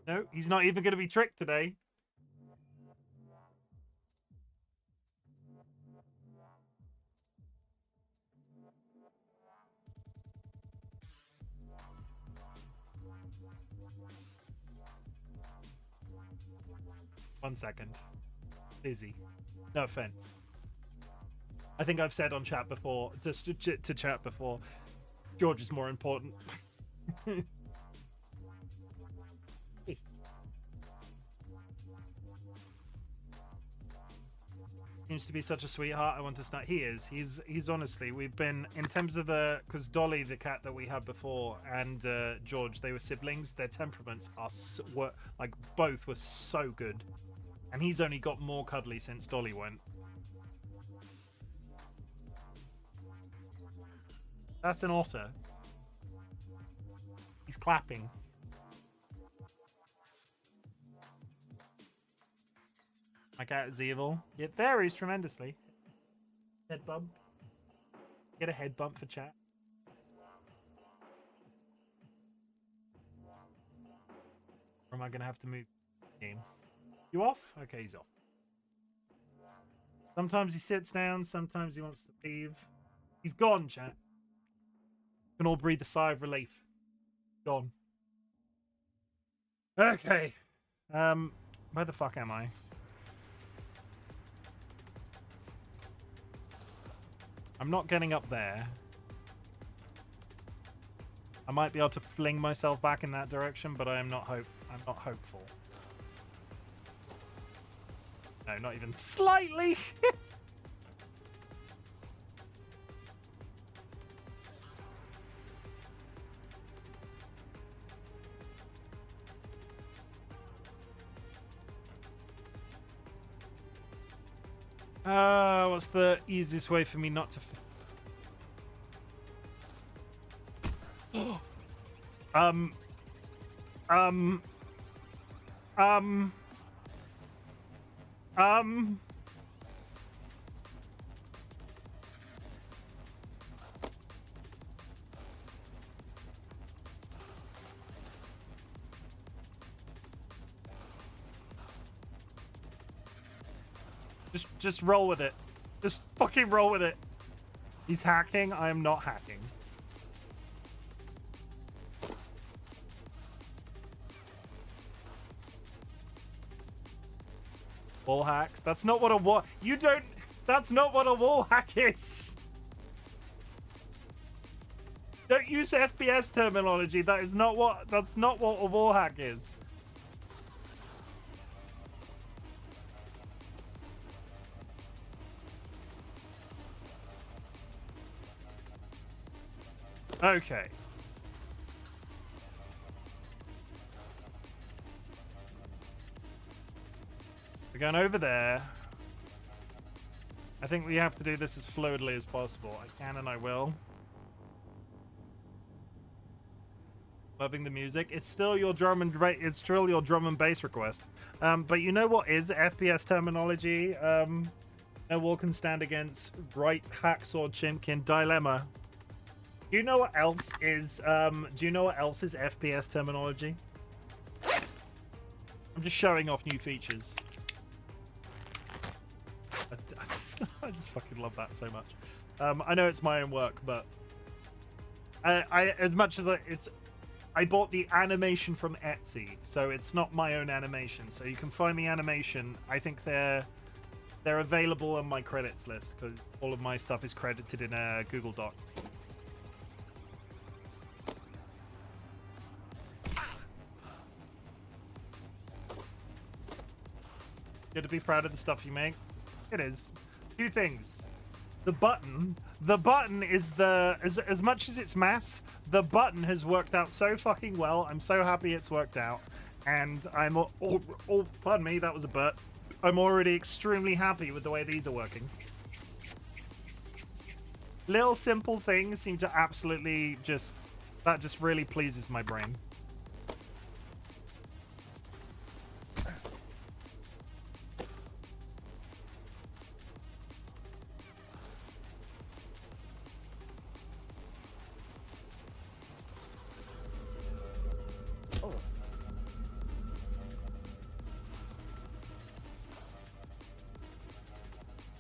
No, he's not even going to be tricked today. One second. Izzy. No offense. I think I've said on chat before, just to chat before, George is more important. Seems to be such a sweetheart. I want to start. He is. He's honestly. We've been in terms of because Dolly, the cat that we had before, and George, they were siblings. Their temperaments were like both were so good, and he's only got more cuddly since Dolly went. That's an otter. He's clapping. My cat is evil. It varies tremendously. Head bump. Get a head bump for chat. Or am I going to have to move the game? You off? Okay, he's off. Sometimes he sits down. Sometimes he wants to leave. He's gone, chat. We can all breathe a sigh of relief. Gone. Okay. Where the fuck am I? I'm not getting up there. I might be able to fling myself back in that direction, but I'm not hopeful. No, not even slightly. What's the easiest way for me not to... Just roll with it. Just fucking roll with it. He's hacking. I am not hacking. Wall hacks. That's not what a wall... You don't... That's not what a wall hack is. Don't use FPS terminology. That is not what... That's not what a wall hack is. Okay. We're going over there. I think we have to do this as fluidly as possible. I can and I will. Loving the music. It's still your drum and bass request. But you know what is FPS terminology? No wall can stand against right hacksaw chimkin dilemma. Do you know what else is FPS terminology? I'm just showing off new features. I just fucking love that so much. I know it's my own work, but I as much as I bought the animation from Etsy, so it's not my own animation. So you can find the animation. I think they're available on my credits list because all of my stuff is credited in a Google Doc. Good to be proud of the stuff you make. It is. Two things. The button is as much as it's mass, the button has worked out so fucking well. I'm so happy it's worked out. And I'm pardon me, that was a burp. I'm already extremely happy with the way these are working. Little simple things seem to absolutely just really pleases my brain.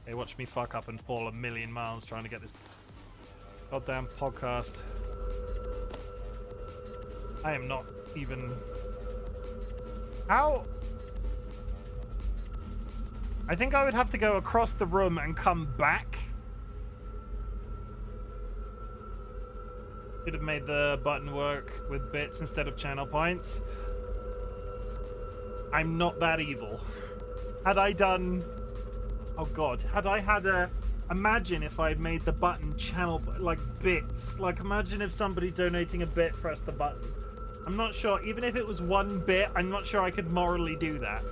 They watch me fuck up and fall a million miles trying to get this goddamn podcast. I am not even... How? I think I would have to go across the room and come back. Should have made the button work with bits instead of channel points. I'm not that evil. Had I done Oh god, had I had a... Imagine if I made the button channel, like, bits. Like, imagine if somebody donating a bit pressed the button. I'm not sure, even if it was 1 bit, I'm not sure I could morally do that.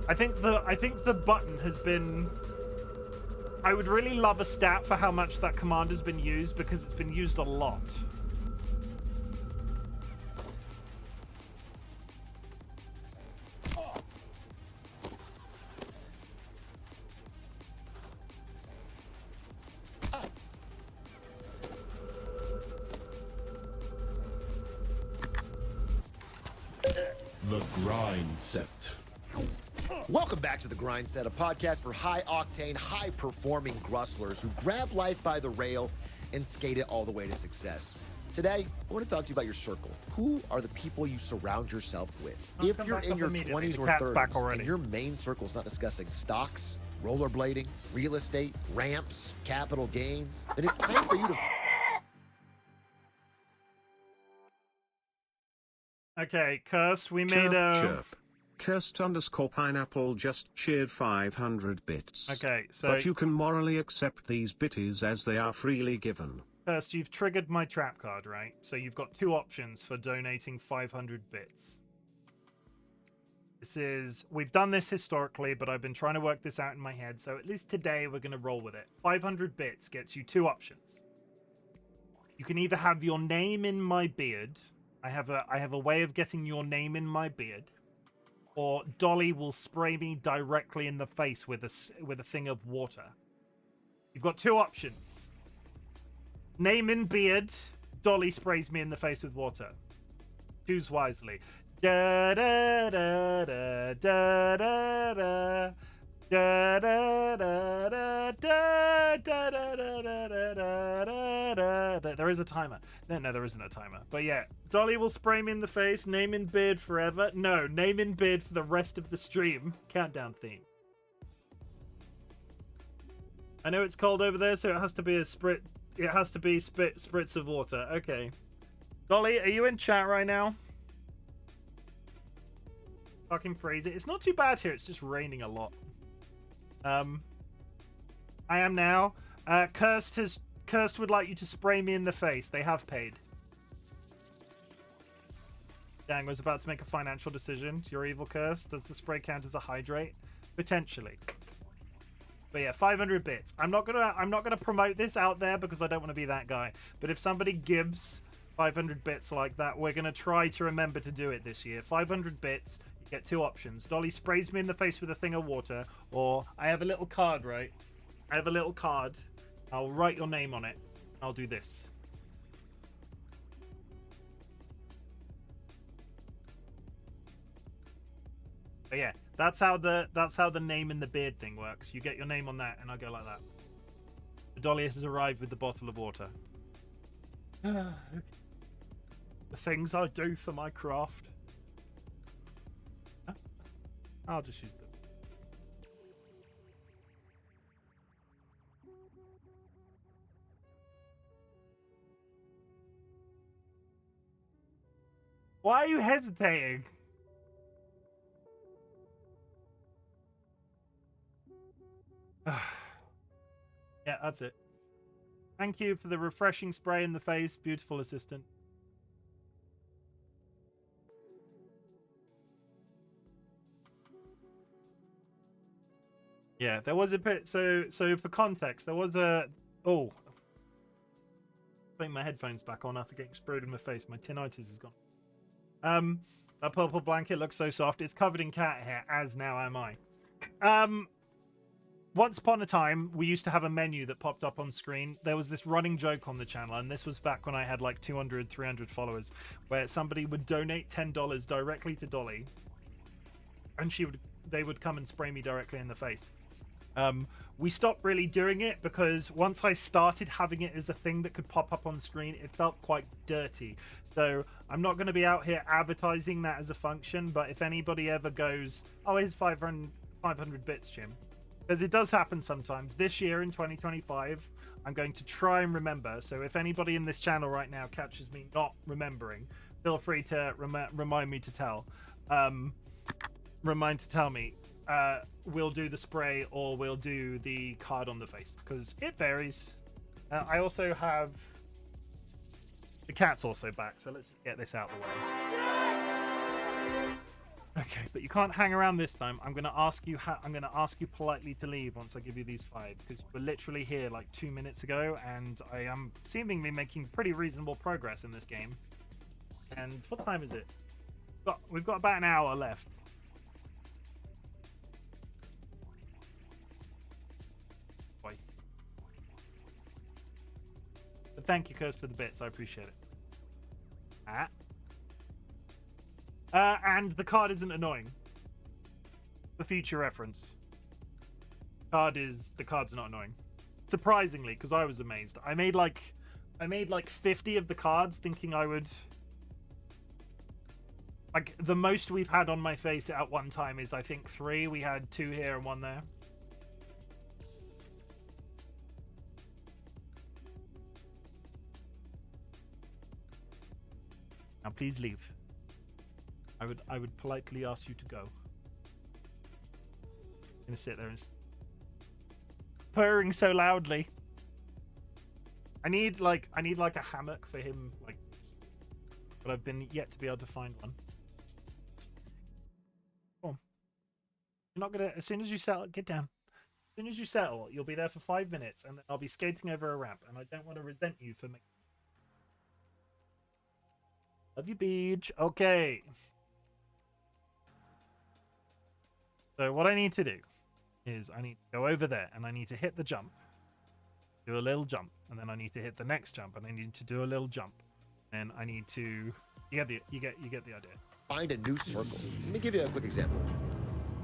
I think the button has been... I would really love a stat for how much that command has been used, because it's been used a lot. The Grind Set. Welcome back to The Grind Set, a podcast for high-octane, high-performing grustlers who grab life by the rail and skate it all the way to success. Today, I want to talk to you about your circle. Who are the people you surround yourself with? If you're in your 20s or 30s and your main circle is not discussing stocks, rollerblading, real estate, ramps, capital gains, then it's time for you to... Okay, Cursed, we made Chirp. Cursed _ pineapple just cheered 500 bits. Okay, so... But you can morally accept these bitties as they are freely given. First, you've triggered my trap card, right? So you've got 2 options for donating 500 bits. This is... We've done this historically, but I've been trying to work this out in my head, so at least today we're going to roll with it. 500 bits gets you 2 options. You can either have your name in my beard. I have a way of getting your name in my beard. Or Dolly will spray me directly in the face with a thing of water. You've got 2 options. Name in beard, Dolly sprays me in the face with water. Choose wisely. Da da da da da da da. Da da da da da da da da da da. There is a timer. No, there isn't a timer. But yeah, Dolly will spray me in the face. Name in beard forever. No, name in beard for the rest of the stream. Countdown theme. I know it's cold over there, so it has to be a sprit. It has to be spritz of water. Okay. Dolly, are you in chat right now? Fucking phrase it. It's not too bad here. It's just raining a lot. I am now. Cursed would like you to spray me in the face. They have paid. Dang, was about to make a financial decision. You're evil, Cursed. Does the spray count as a hydrate? Potentially. But yeah, 500 bits. I'm not gonna promote this out there because I don't want to be that guy. But if somebody gives 500 bits like that, we're gonna try to remember to do it this year. 500 bits. Get 2 options. Dolly sprays me in the face with a thing of water, or I have a little card, right? I have a little card. I'll write your name on it. I'll do this. But yeah, that's how the name in the beard thing works. You get your name on that, and I go like that. The Dolly has arrived with the bottle of water. Okay. The things I do for my craft. I'll just use them. Why are you hesitating? Yeah, that's it. Thank you for the refreshing spray in the face, beautiful assistant. Yeah, there was a bit. So for context, there was a. Oh, putting my headphones back on after getting sprayed in my face. My tinnitus is gone. That purple blanket looks so soft. It's covered in cat hair, as now am I. Once upon a time, we used to have a menu that popped up on screen. There was this running joke on the channel, and this was back when I had like 200, 300 followers, where somebody would donate $10 directly to Dolly, and they would come and spray me directly in the face. We stopped really doing it because once I started having it as a thing that could pop up on screen, it felt quite dirty. So I'm not going to be out here advertising that as a function, but if anybody ever goes, oh, here's 500 bits, Chim. Because it does happen sometimes. This year in 2025, I'm going to try and remember. So if anybody in this channel right now catches me not remembering, feel free to remind me to tell. Remind to tell me. we'll do the spray or we'll do the card on the face, because it varies. I also have the cat's also back, so let's get this out of the way. Okay, but you can't hang around this time. I'm gonna ask you politely to leave once I give you these 5, because you were literally here like 2 minutes ago, and I am seemingly making pretty reasonable progress in this game. And what time is it? We've got about an hour left. Boy. But thank you, Curse, for the bits. I appreciate it. And the card isn't annoying. For future reference. The card's not annoying. Surprisingly, because I was amazed. I made like 50 of the cards thinking I would... Like, the most we've had on my face at one time is, I think, 3. We had 2 here and 1 there. Now, please leave. I would politely ask you to go. I'm gonna sit there and purring so loudly. I need like a hammock for him, like, but I've been yet to be able to find one. Come on. You're not gonna, as soon as you settle, get down. As soon as you settle, you'll be there for 5 minutes, and then I'll be skating over a ramp, and I don't want to resent you for making. Love you, Beach. Okay. So what I need to do is I need to go over there, and I need to hit the jump, do a little jump, and then I need to hit the next jump, and I need to do a little jump, and I need to. You get the idea. Find a new circle. Let me give you a quick example.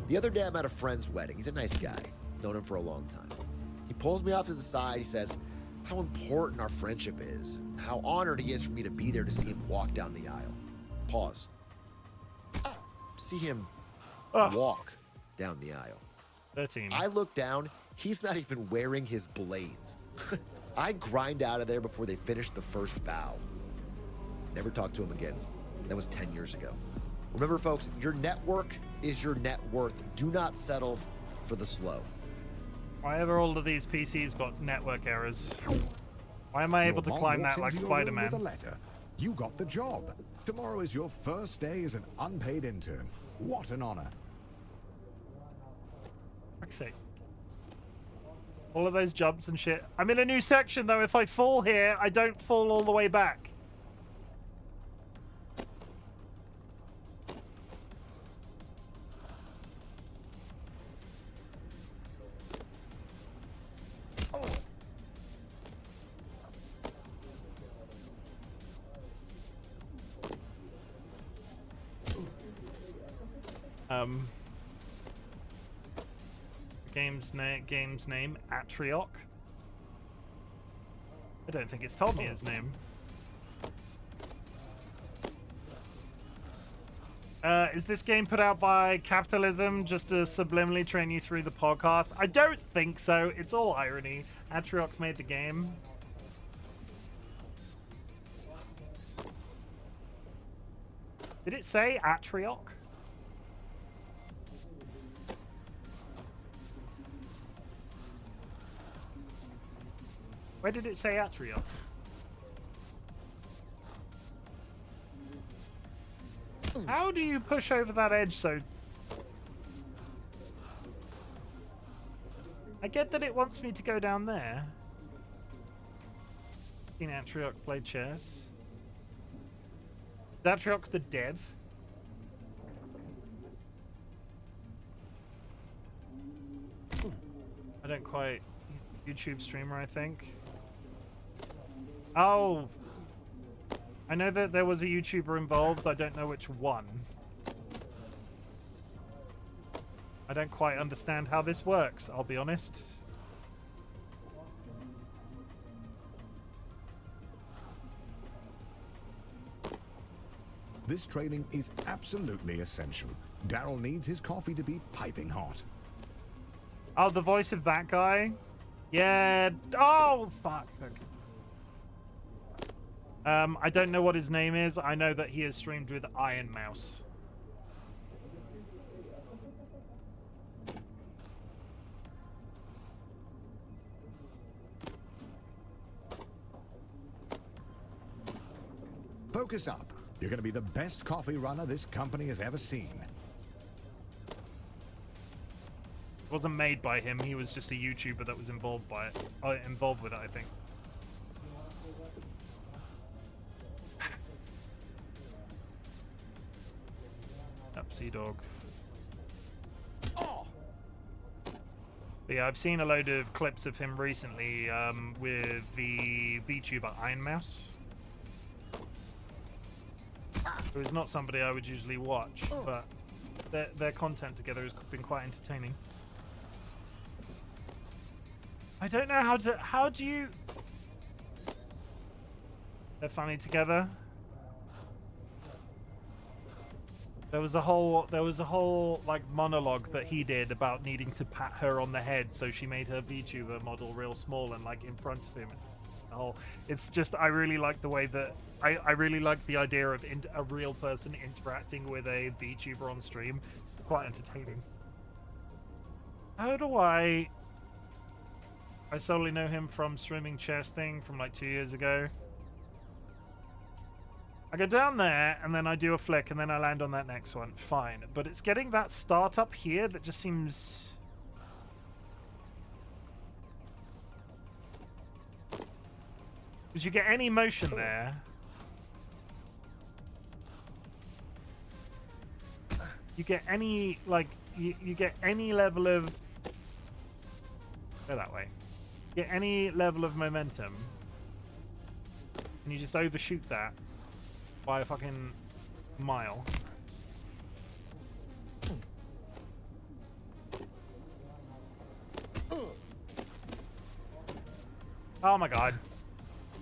The other day I'm at a friend's wedding. He's a nice guy. Known him for a long time. He pulls me off to the side. He says how important our friendship is, how honored he is for me to be there to see him walk down the aisle. Pause. See him walk down the aisle. 13. I look down. He's not even wearing his blades. I grind out of there before they finish the first vow. Never talked to him again. That was 10 years ago. Remember, folks, your network is your net worth. Do not settle for the slow. Why have all of these PCs got network errors? Why am I able to climb that like Spider-Man? You got the job. Tomorrow is your first day as an unpaid intern. What an honor. Fuck's sake. All of those jumps and shit. I'm in a new section, though. If I fall here, I don't fall all the way back. Game's name, Atrioc. I don't think it's told me his name. Is this game put out by capitalism just to subliminally train you through the podcast? I don't think so. It's all irony. Atrioc made the game. Did it say Atrioc? Where did it say Atrioc? How do you push over that edge so... I get that it wants me to go down there. In Atrioc played chess. Is Atrioc the dev? I don't quite... YouTube streamer, I think. Oh, I know that there was a YouTuber involved. I don't know which one. I don't quite understand how this works, I'll be honest. This training is absolutely essential. Daryl needs his coffee to be piping hot. Oh, the voice of that guy? Yeah. Oh, fuck. Okay. I don't know what his name is. I know that he has streamed with Iron Mouse. focus up. You're going to be the best coffee runner this company has ever seen. It wasn't made by him. He was just a YouTuber that was involved by it. Involved with it, I think. Sea dog. Oh. But yeah, I've seen a load of clips of him recently with the VTuber Iron Mouse. Who is not somebody I would usually watch, but their content together has been quite entertaining. I don't know how do you... They're funny together. There was a whole like monologue that he did about needing to pat her on the head, so she made her VTuber model real small and like in front of him. It's just, I really like the way that I really like the idea of a real person interacting with a VTuber on stream. It's quite entertaining. How do I solely know him from streaming chess thing from like 2 years ago. I go down there, and then I do a flick, and then I land on that next one. Fine. But it's getting that start up here that just seems... Because you get any motion there. You get any, like, you get any level of... Go that way. Get any level of momentum. And you just overshoot that. By a fucking mile. Oh my god.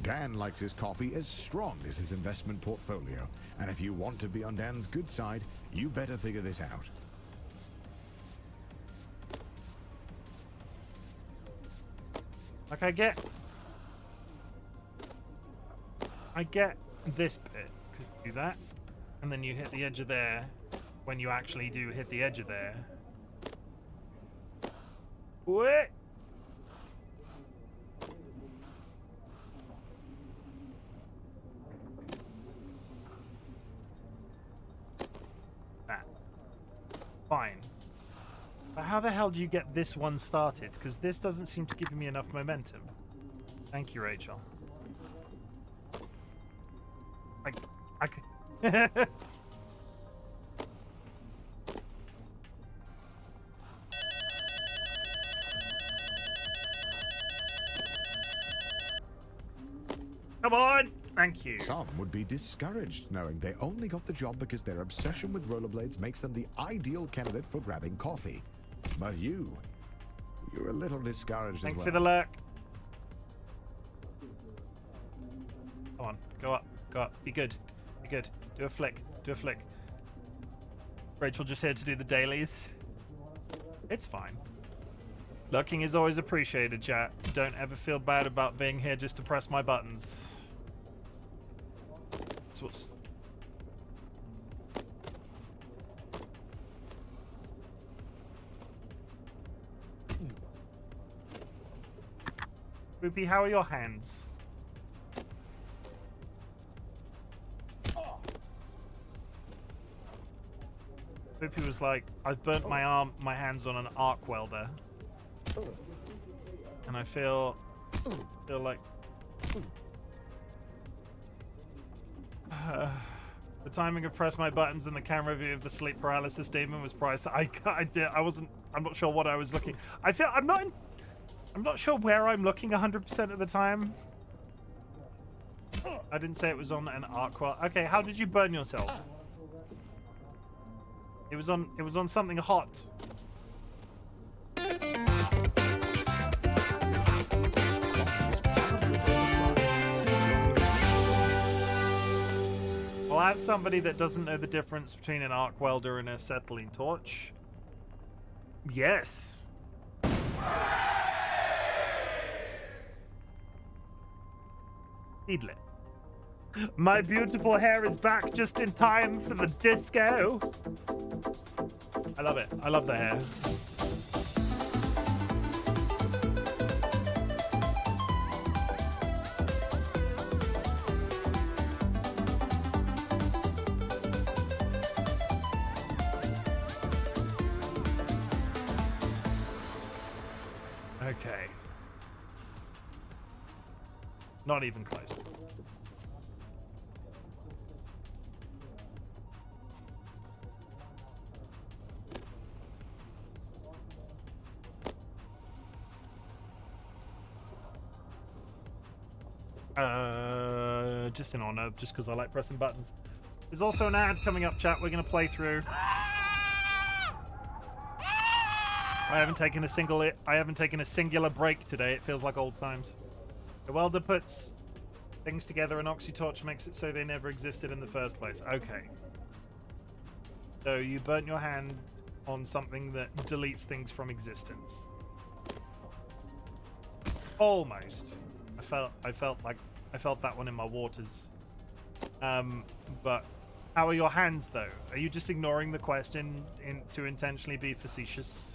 Dan likes his coffee as strong as his investment portfolio. And if you want to be on Dan's good side, you better figure this out. Like, I get this bit. Do that, and then you hit the edge of there when you actually do hit the edge of there. What? That. Fine. But how the hell do you get this one started? Because this doesn't seem to give me enough momentum. Thank you, Rachel. Come on! Thank you. Some would be discouraged knowing they only got the job because their obsession with rollerblades makes them the ideal candidate for grabbing coffee. But you're a little discouraged Thanks as well. for the lurk. Come on, go up, go up. Be good, be good. Do a flick, do a flick. Rachel just here to do the dailies. It's fine. Lurking is always appreciated, chat. Don't ever feel bad about being here just to press my buttons. That's what's... Ruby, how are your hands? Ruby was like, I've burnt my hands on an arc welder. And I feel like... the timing of press my buttons and the camera view of the sleep paralysis demon was priced. I'm not sure what I was looking. I'm not sure where I'm looking 100% of the time. I didn't say it was on an arc well. Okay, how did you burn yourself? It was on something hot. Well, as somebody that doesn't know the difference between an arc welder and a acetylene torch, yes. Needlet. My beautiful hair is back just in time for the disco. I love it. I love the hair. Not even close. Just in honor, just because I like pressing buttons. There's also an ad coming up, chat. We're gonna play through. I haven't taken a singular break today. It feels like old times. The welder puts things together, and oxytorch makes it so they never existed in the first place. Okay. So you burnt your hand on something that deletes things from existence. Almost. I felt that one in my waters. But how are your hands though? Are you just ignoring the question to intentionally be facetious?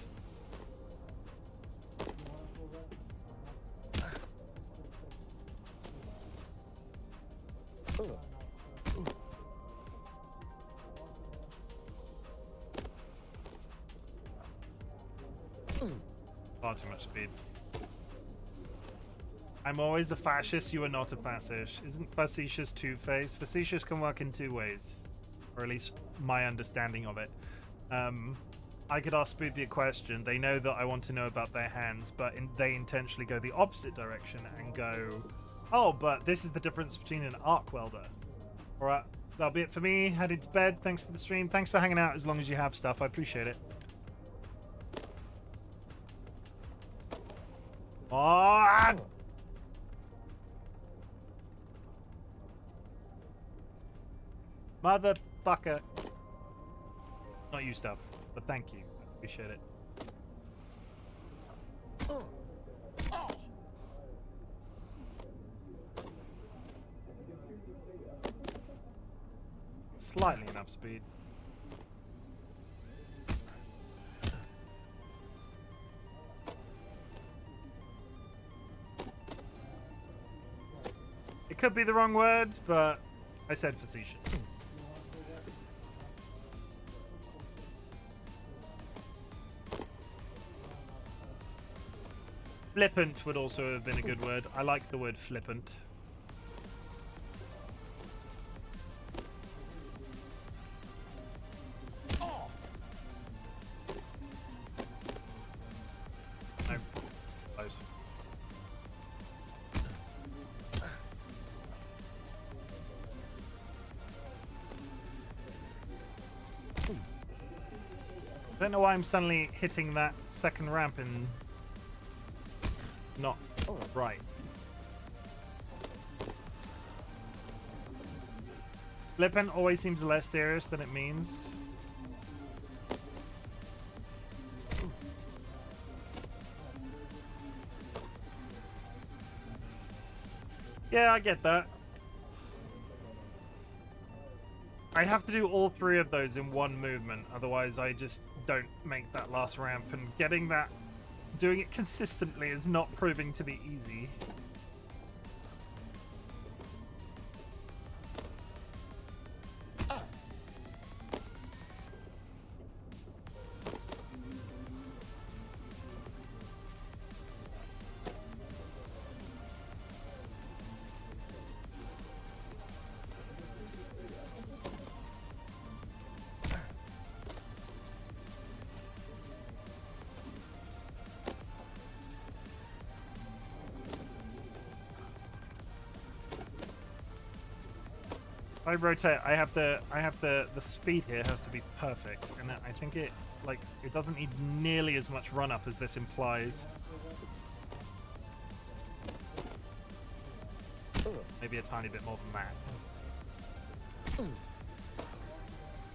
Far too much speed. I'm always a fascist, you are not a fascist. Isn't facetious two-faced? Facetious can work in two ways. Or at least my understanding of it. I could ask Spoopy a question. They know that I want to know about their hands, but they intentionally go the opposite direction and go, oh, but this is the difference between an arc welder. Alright, that'll be it for me. Heading to bed. Thanks for the stream. Thanks for hanging out as long as you have stuff. I appreciate it. Oh! Motherfucker. Not you stuff, but thank you. I appreciate it. Slightly enough speed. It could be the wrong word, but I said facetious. Flippant would also have been a good word. I like the word flippant. No. Close. I don't know why I'm suddenly hitting that second ramp and not right. Flippant always seems less serious than it means. Yeah, I get that. I have to do all three of those in one movement, otherwise I just don't make that last ramp, and doing it consistently is not proving to be easy. I rotate. I have the speed here has to be perfect, and I think it doesn't need nearly as much run up as this implies. Maybe a tiny bit more than that.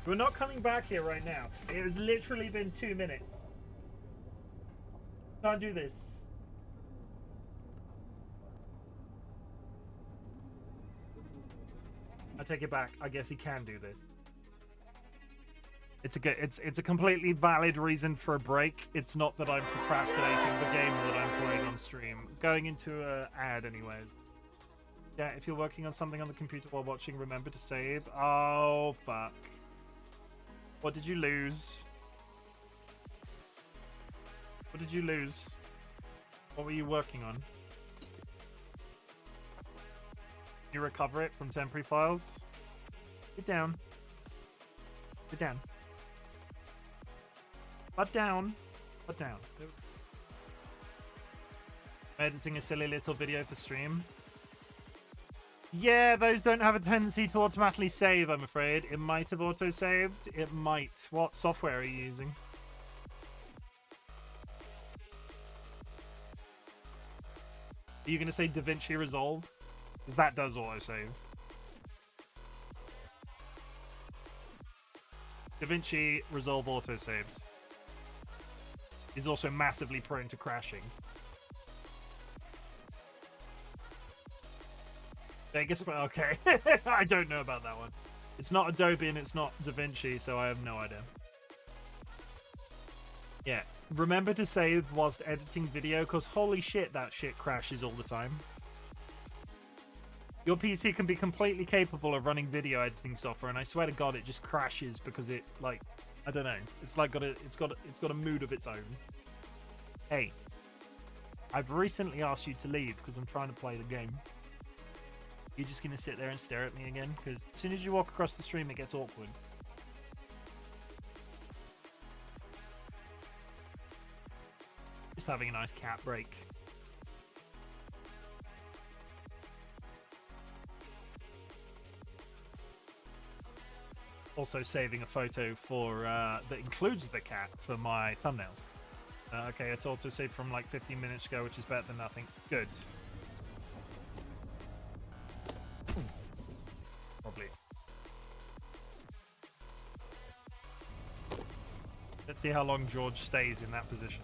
We're not coming back here right now. It has literally been 2 minutes. Can't do this. I take it back. I guess he can do this. It's a completely valid reason for a break. It's not that I'm procrastinating the game that I'm playing on stream. Going into an ad anyways. Yeah, if you're working on something on the computer while watching, remember to save. Oh, fuck. What did you lose? What did you lose? What were you working on? You recover it from temporary files. Get down. Get down. Butt down. Butt down. Editing a silly little video for stream. Yeah, those don't have a tendency to automatically save, I'm afraid. It might have auto-saved. It might. What software are you using? Are you going to say DaVinci Resolve? Because that does auto-save. DaVinci Resolve auto-saves. Is also massively prone to crashing. Vegas, okay. I don't know about that one. It's not Adobe and it's not DaVinci, so I have no idea. Yeah, remember to save whilst editing video, because holy shit, that shit crashes all the time. Your PC can be completely capable of running video editing software, and I swear to God, it just crashes because it, like, I don't know. It's like it's got a mood of its own. Hey, I've recently asked you to leave because I'm trying to play the game. You're just gonna sit there and stare at me again? Because as soon as you walk across the stream, it gets awkward. Just having a nice cat break. Also saving a photo for that includes the cat for my thumbnails. Okay, it's auto-saved from like 15 minutes ago, which is better than nothing. Good. Probably. Let's see how long George stays in that position.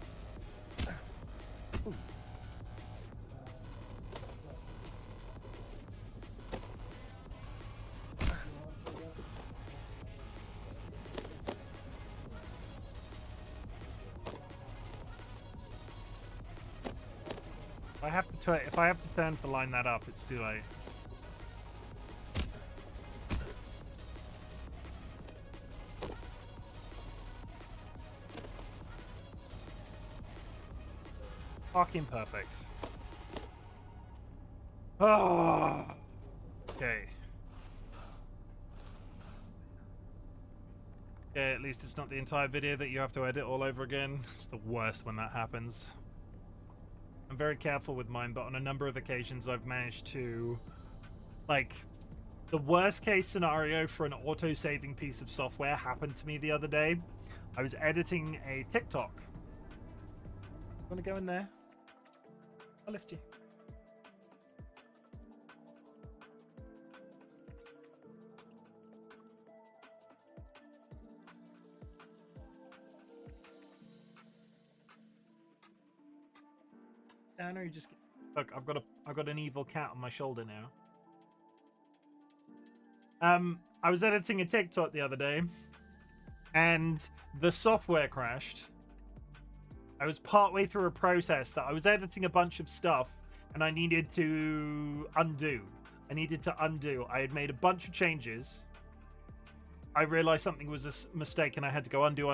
If I have to turn to line that up, it's too late. Fucking perfect. Oh. Okay. Okay, at least it's not the entire video that you have to edit all over again. It's the worst when that happens. I'm very careful with mine, but on a number of occasions I've managed to, like, the worst case scenario for an auto-saving piece of software happened to me the other day. I was editing a TikTok. Want to go in there? I'll lift you. Down, or you just look. I've got an evil cat on my shoulder now. I was editing a TikTok the other day, and the software crashed. I was partway through a process that I was editing a bunch of stuff, and I needed to undo. I had made a bunch of changes. I realized something was a mistake, and I had to go undo.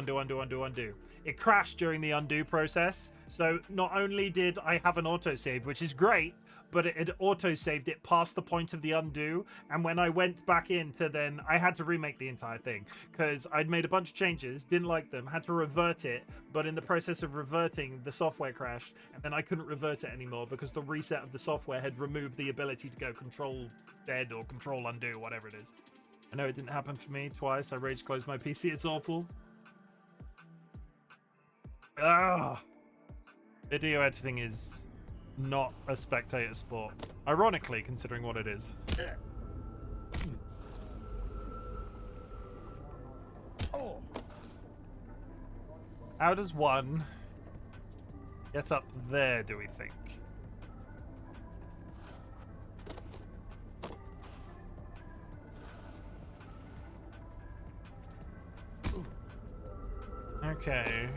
It crashed during the undo process. So not only did I have an autosave, which is great, but it had autosaved it past the point of the undo. And when I went back in to then, I had to remake the entire thing because I'd made a bunch of changes, didn't like them, had to revert it. But in the process of reverting, the software crashed, and then I couldn't revert it anymore because the reset of the software had removed the ability to go control dead or control undo, whatever it is. I know it didn't happen for me twice. I rage closed my PC. It's awful. Ah. Video editing is not a spectator sport. Ironically, considering what it is. How does one get up there, do we think? Okay.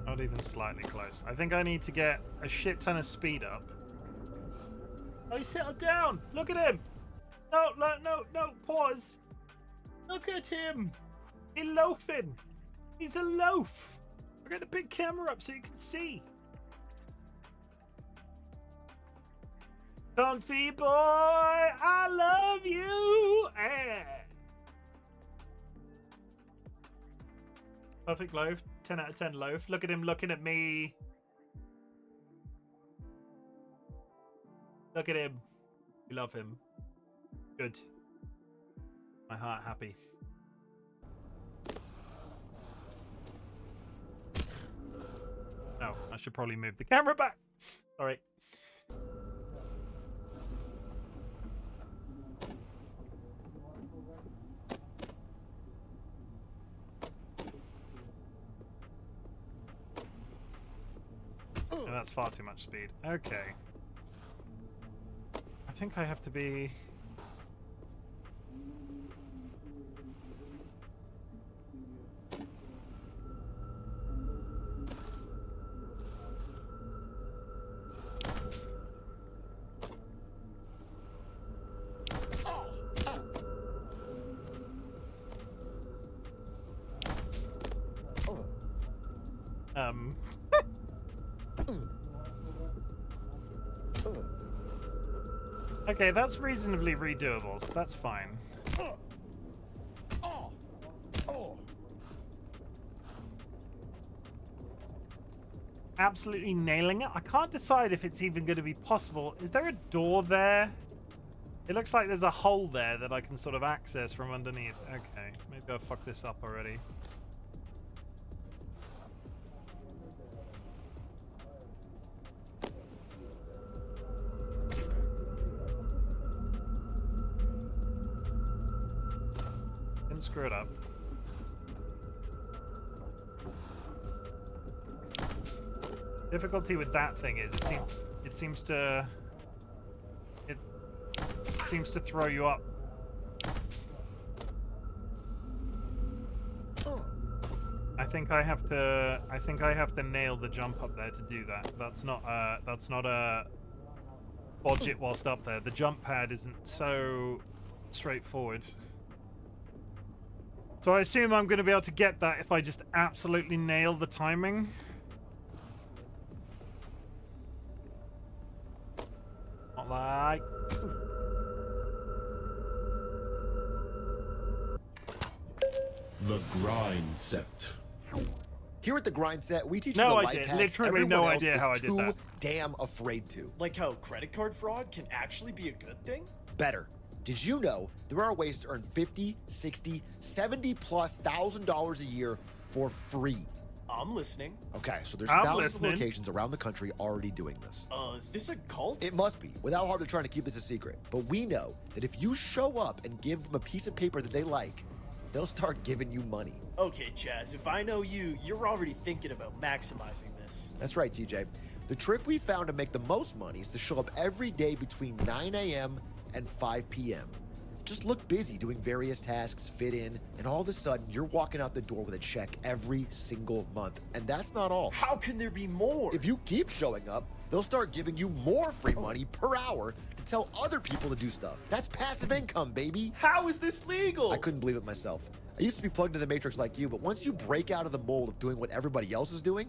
Not even slightly close. I think I need to get a shit ton of speed up. Oh, you settled down! Look at him! No, no, no, no, pause. Look at him. He's loafing. He's a loaf. I got a big camera up so you can see. Comfy boy, I love you. Perfect loaf. 10 out of 10 loaf. Look at him looking at me. Look at him. We love him. Good. My heart happy. No, I should probably move the camera back. Sorry. And that's far too much speed. Okay. I think I have to be... Okay, that's reasonably redoable, so that's fine. Absolutely nailing it. I can't decide if it's even going to be possible. Is there a door there? It looks like there's a hole there that I can sort of access from underneath. Okay, maybe I fucked this up already. Didn't screw it up. Difficulty with that thing is it seems to throw you up. I think I have to nail the jump up there to do that. That's not a bodge it whilst up there. The jump pad isn't so straightforward. So I assume I'm going to be able to get that if I just absolutely nail the timing. Not like... The grind set. Here at the grind set, we teach No you the idea. life hacks Literally everyone no else idea is how I did too that. damn afraid to. Like how credit card fraud can actually be a good thing? Better. Did you know there are ways to earn $50, $60, $70+ a year for free? I'm listening. Okay, so there's I'm thousands listening. of locations around the country already doing this. Is this a cult? It must be, without hard to trying to keep this a secret. But we know that if you show up and give them a piece of paper that they like, they'll start giving you money. Okay, Chaz, if I know you, you're already thinking about maximizing this. That's right, TJ. The trick we found to make the most money is to show up every day between 9 a.m. and 5 p.m. Just look busy doing various tasks, fit in, and all of a sudden you're walking out the door with a check every single month. And that's not all. How can there be more? If you keep showing up, they'll start giving you more free money per hour to tell other people to do stuff. That's passive income, baby. How is this legal? I couldn't believe it myself. I used to be plugged into the Matrix like you, but once you break out of the mold of doing what everybody else is doing,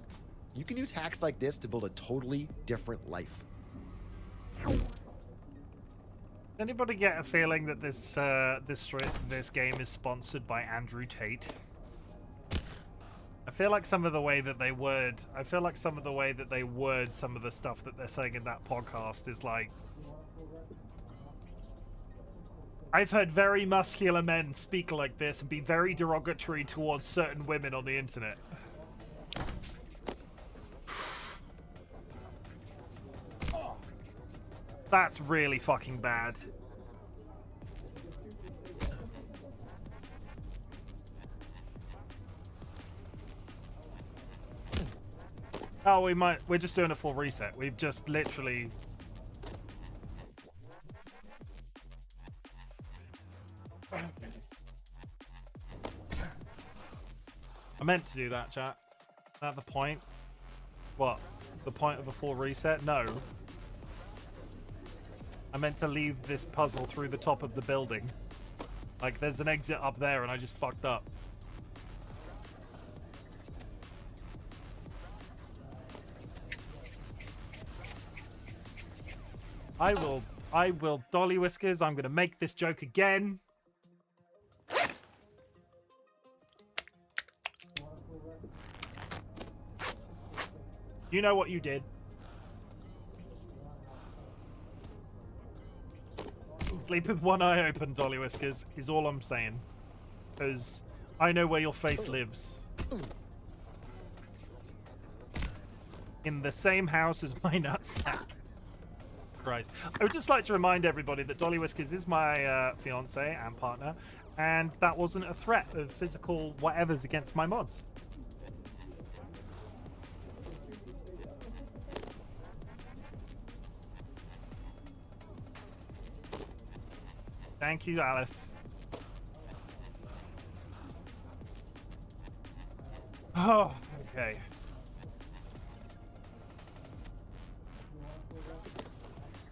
you can use hacks like this to build a totally different life. Anybody get a feeling that this game is sponsored by Andrew Tate? I feel like some of the way that they word some of the stuff that they're saying in that podcast is like, I've heard very muscular men speak like this and be very derogatory towards certain women on the internet. That's really fucking bad. Oh, we're just doing a full reset. We've just literally... I meant to do that, chat. Is that the point? What? The point of a full reset? No. I meant to leave this puzzle through the top of the building. Like, there's an exit up there, and I just fucked up. I will DollyWhiskers. I'm gonna make this joke again. You know what you did. Sleep with one eye open, DollyWhiskers, is all I'm saying. Because I know where your face lives. In the same house as my nutsack. Christ. I would just like to remind everybody that DollyWhiskers is my fiance and partner, and that wasn't a threat of physical whatevers against my mods. Thank you, Alice. Oh, okay.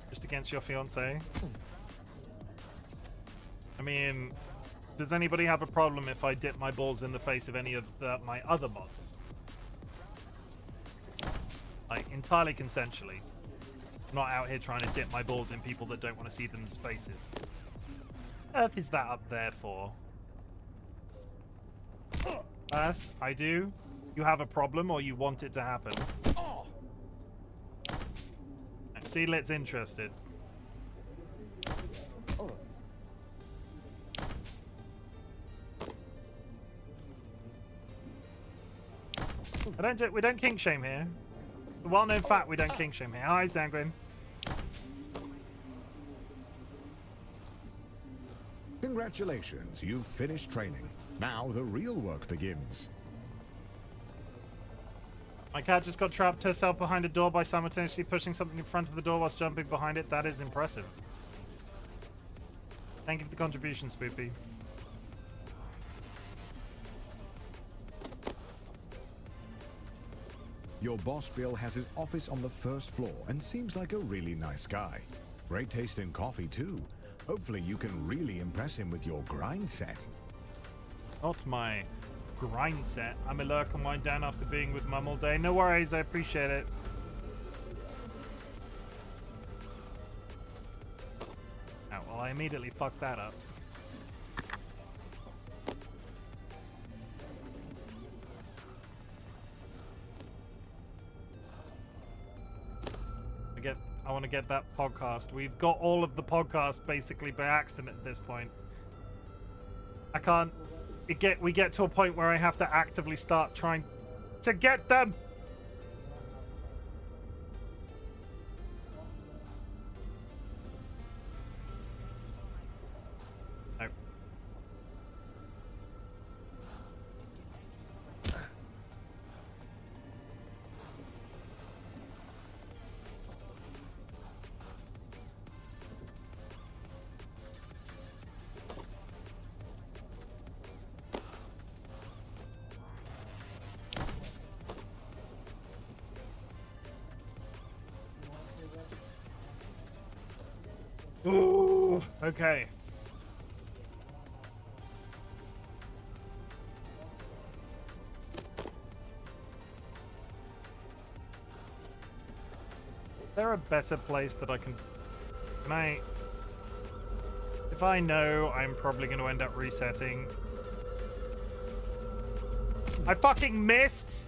Just against your fiance? I mean, does anybody have a problem if I dip my balls in the face of any of my other mods? Like, entirely consensually. I'm not out here trying to dip my balls in people that don't want to see them's faces. Earth is that up there for? Yes, I do. You have a problem or you want it to happen? Seedlet's interested. We don't kink shame here. The well-known fact, we don't kink shame here. Hi, Sanguine. Congratulations, you've finished training. Now the real work begins. My cat just got trapped herself behind a door by simultaneously pushing something in front of the door whilst jumping behind it. That is impressive. Thank you for the contribution, Spoopy. Your boss Bill has his office on the first floor and seems like a really nice guy. Great taste in coffee too. Hopefully you can really impress him with your grind set. Not my grind set. I'm a lurk and wind down after being with Mum all day. No worries, I appreciate it. Oh, well, I immediately fucked that up. I want to get that podcast. We've got all of the podcasts basically by accident at this point. I can't... We get to a point where I have to actively start trying to get them. No. Ooh, okay. Is there a better place that I can... If I know, I'm probably going to end up resetting. I fucking missed!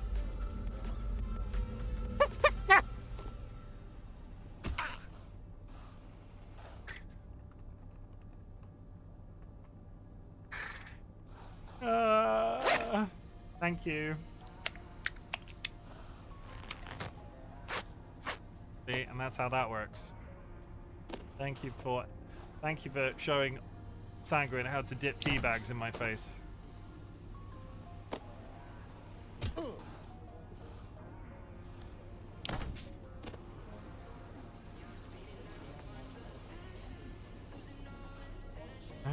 Thank you. See, and that's how that works. Thank you for showing Sanguine how to dip tea bags in my face.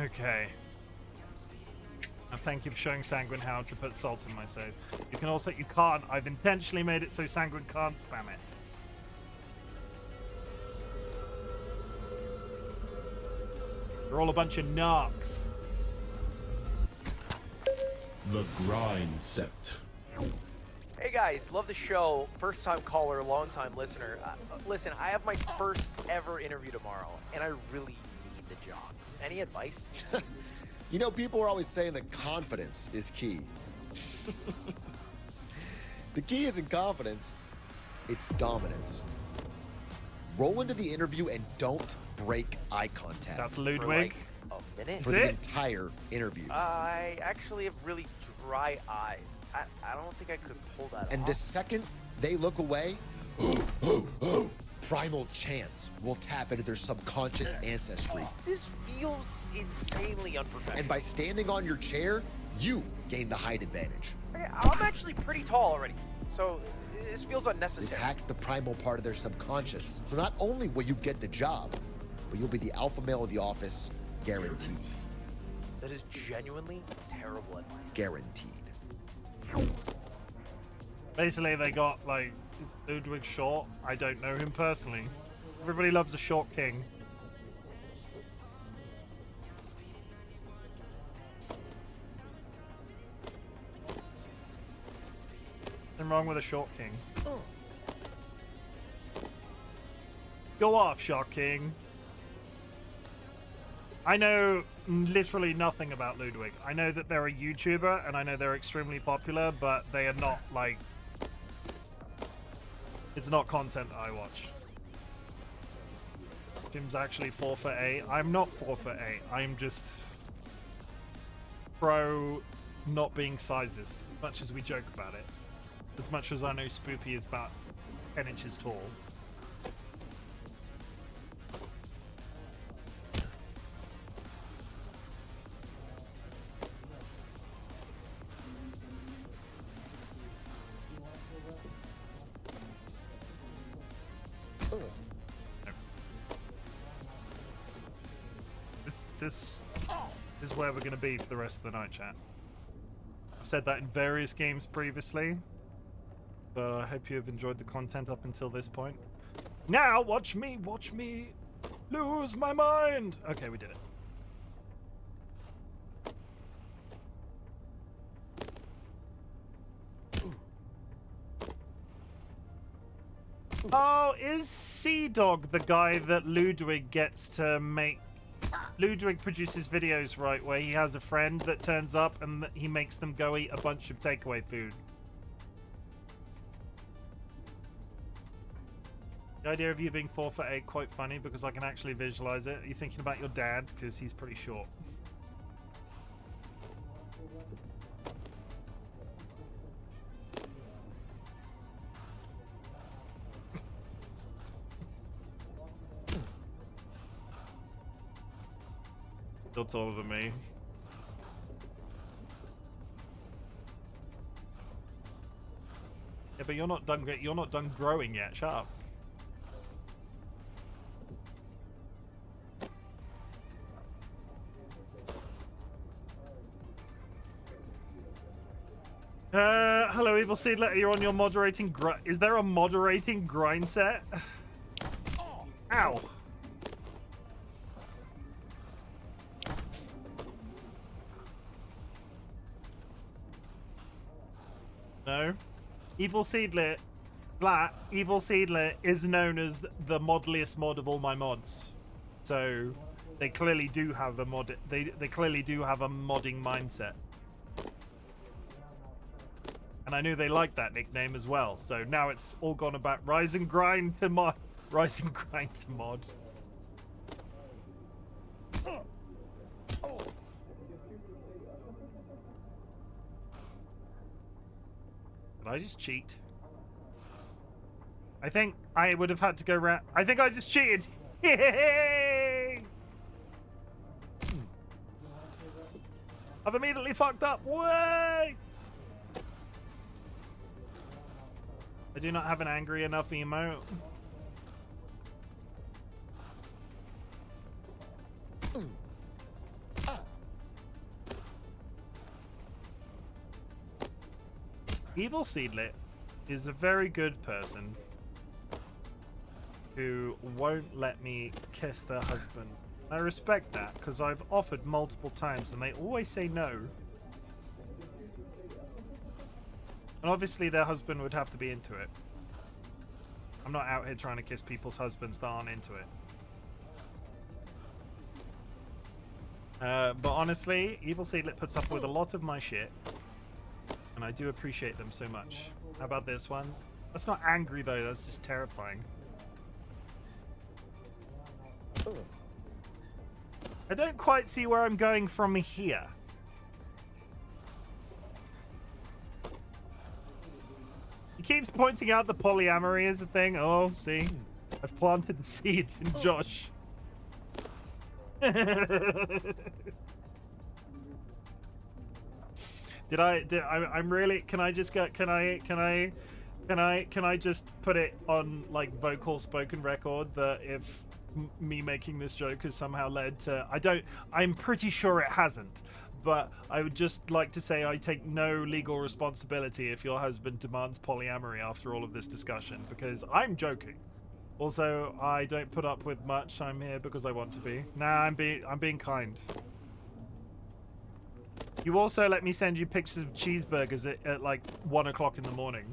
Okay. And thank you for showing Sanguine how to put salt in my saves. You can also... You can't. I've intentionally made it so Sanguine can't spam it. They're all a bunch of narcs. The grind set. Hey guys, love the show. First time caller, long time listener. Listen, I have my first ever interview tomorrow, and I really need the job. Any advice? You know, people are always saying that confidence is key. The key isn't confidence, it's dominance. Roll into the interview and don't break eye contact. That's For Ludwig. like a minute? For the entire interview. I actually have really dry eyes. I don't think I could pull that And off. the second they look away, primal chance will tap into their subconscious ancestry. This feels insanely unprofessional. And by standing on your chair, you gain the height advantage. Okay, I'm actually pretty tall already, so this feels This unnecessary. hacks the primal part of their subconscious. So not only will you get the job, but you'll be the alpha male of the office, guaranteed. That is genuinely terrible advice. Guaranteed. Basically, they got, like, is Ludwig short? I don't know him personally. Everybody loves a short king. Nothing wrong with a short king. Go off, short king. I know literally nothing about Ludwig. I know that they're a YouTuber, and I know they're extremely popular, but they are not, like... It's not content I watch. Chim's actually 4 for 8. I'm not 4 for 8. I'm just... pro not being sizist, as much as we joke about it. As much as I know Spoopy is about 10 inches tall. This is where we're going to be for the rest of the night, chat. I've said that in various games previously, but I hope you have enjoyed the content up until this point. Now, watch me lose my mind. Okay, we did it. Oh, is Sea Dog the guy that Ludwig gets to make? Ludwig produces videos, right, where he has a friend that turns up and he makes them go eat a bunch of takeaway food. The idea of you being 4 for 8 quite funny because I can actually visualize it. Are you thinking about your dad? Because he's pretty short. Still taller than me. Yeah, but you're not done. You're not done growing yet. Shut up. Hello, Evil Seedlet. You're on your moderating. Is there a moderating grind set? Ow. No. Evil Seedlet. Evil Seedlet is known as the modliest mod of all my mods. So they clearly do have a mod. They clearly do have a modding mindset. And I knew they liked that nickname as well. So now it's all gone about Rise and Grind to mod. Rise and Grind to mod. Did I just cheat? I think I would have had to go round. I think I just cheated. Yay! I've immediately fucked up. Way! I do not have an angry enough emote. Evil Seedlet is a very good person who won't let me kiss their husband I respect that, because I've offered multiple times and they always say no. And obviously their husband would have to be into it. I'm not out here trying to kiss people's husbands that aren't into it. But honestly, Evil Seedlet puts up with a lot of my shit. And I do appreciate them so much. How about this one? That's not angry though, that's just terrifying. I don't quite see where I'm going from here. He keeps pointing out the polyamory is a thing. Oh, see? I've planted the seed in Josh. I'm really, can I just get, can I just put it on like vocal spoken record that if me making this joke has somehow led to, I'm pretty sure it hasn't, but I would just like to say I take no legal responsibility if your husband demands polyamory after all of this discussion, because I'm joking. Also, I don't put up with much. I'm here because I want to be. Nah, I'm being kind. You also let me send you pictures of cheeseburgers at like 1 o'clock in the morning.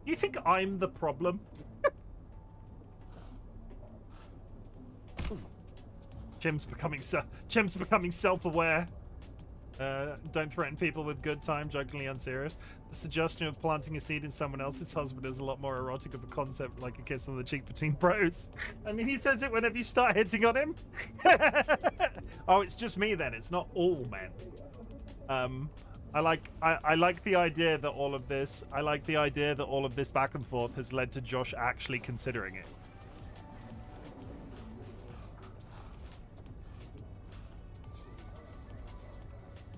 You think I'm the problem? Chim's becoming self-aware. Don't threaten people with good time, jokingly unserious. The suggestion of planting a seed in someone else's husband is a lot more erotic of a concept, like a kiss on the cheek between bros. I mean, he says it whenever you start hitting on him. Oh, it's just me then. It's not all men. I like the idea that all of this. I like the idea that all of this back and forth has led to Josh actually considering it.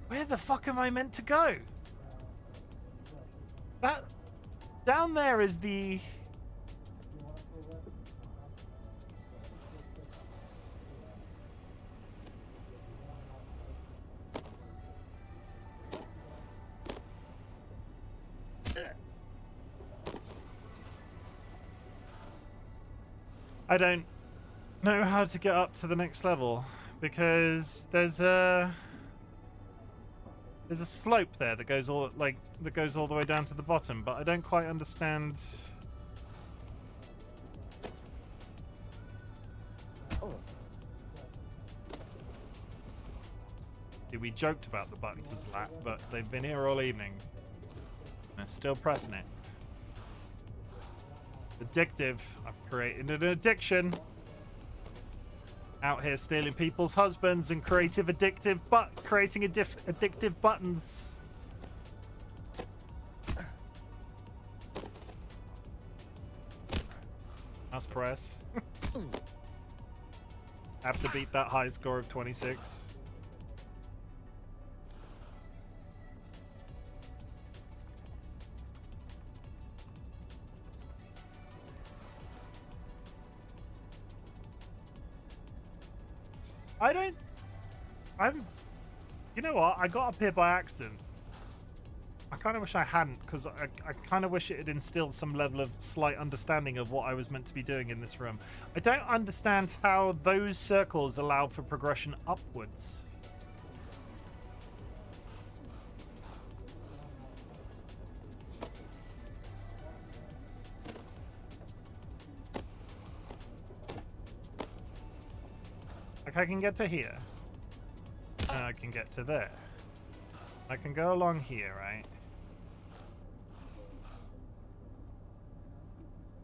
Where the fuck am I meant to go? That down there is the... I don't know how to get up to the next level because there's a slope there that goes all the way down to the bottom, but I don't quite understand. We joked about the button to slap, but they've been here all evening. They're still pressing it. Addictive. I've created an addiction. Out here stealing people's husbands and creating addictive buttons. Must press. Have to beat that high score of 26. You know what? I got up here by accident. I kind of wish I hadn't, because I kind of wish it had instilled some level of slight understanding of what I was meant to be doing in this room. I don't understand how those circles allow for progression upwards. Like, I can get to here. And I can get to there. I can go along here, right?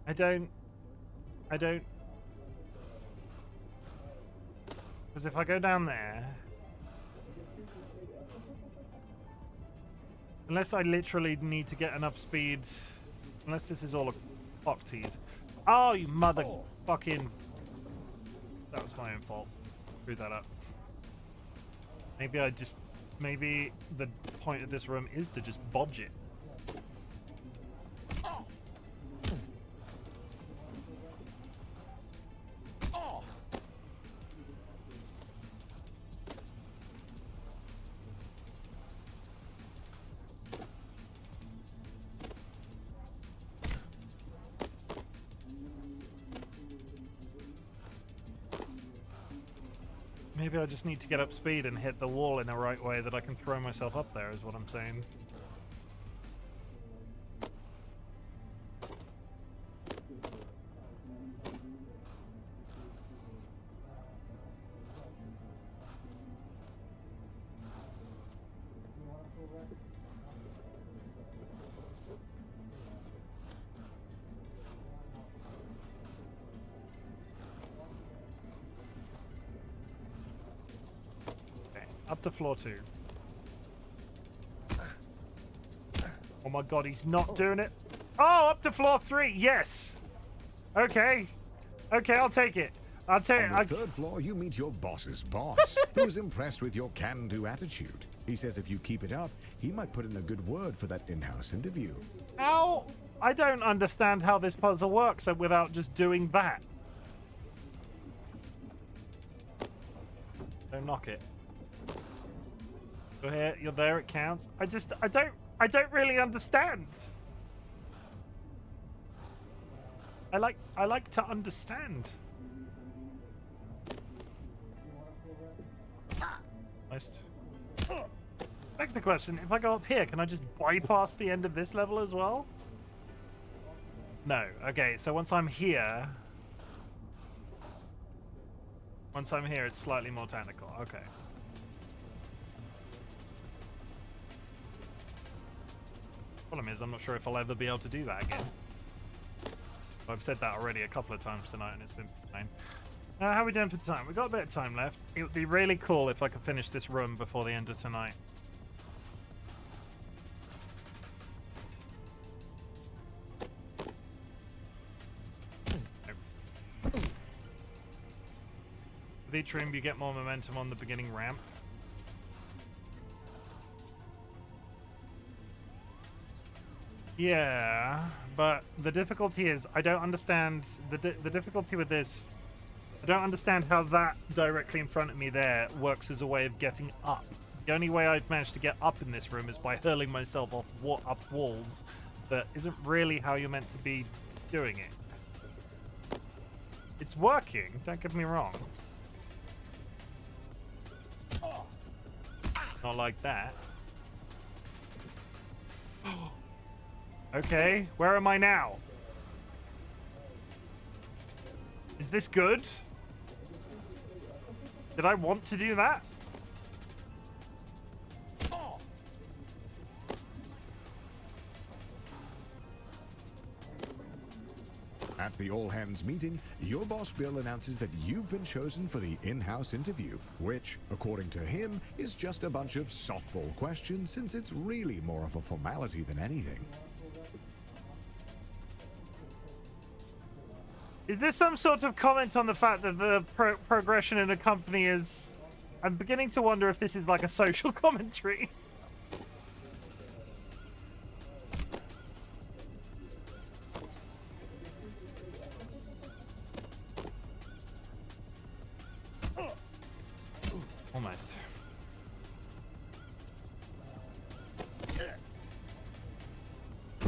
I don't... Because if I go down there... Unless I literally need to get enough speed... Unless this is all a clock tease. Oh, you mother fucking... That was my own fault. Screwed that up. Maybe the point of this room is to just bodge it. Maybe I just need to get up speed and hit the wall in the right way that I can throw myself up there, is what I'm saying. Up to floor 2. Oh my god, he's not doing it. Oh, up to floor 3. Yes. Okay. Okay, I'll take it. I'll take it. On the third floor, you meet your boss's boss, who's impressed with your can-do attitude. He says if you keep it up, he might put in a good word for that in-house interview. How? I don't understand how this puzzle works without just doing that. Don't knock it. You're here, you're there, it counts. I don't really understand. I like to understand. Nice. Next the question, if I go up here, can I just bypass the end of this level as well? No. Okay, so once I'm here, it's slightly more technical. Okay. Problem is, I'm not sure if I'll ever be able to do that again. I've said that already a couple of times tonight, and it's been fine. How are we doing for time? We've got a bit of time left. It would be really cool if I could finish this room before the end of tonight. With each room, you get more momentum on the beginning ramp. Yeah, but the difficulty is I don't understand the difficulty with this. I don't understand how that directly in front of me there works as a way of getting up. The only way I've managed to get up in this room is by hurling myself off up walls. That isn't really how you're meant to be doing it. It's working, don't get me wrong. Not like that. Okay, where am I now? Is this good? Did I want to do that? At the all-hands meeting, your boss Bill announces that you've been chosen for the in-house interview, which, according to him, is just a bunch of softball questions since it's really more of a formality than anything. Is this some sort of comment on the fact that the progression in a company is... I'm beginning to wonder if this is like a social commentary. Almost.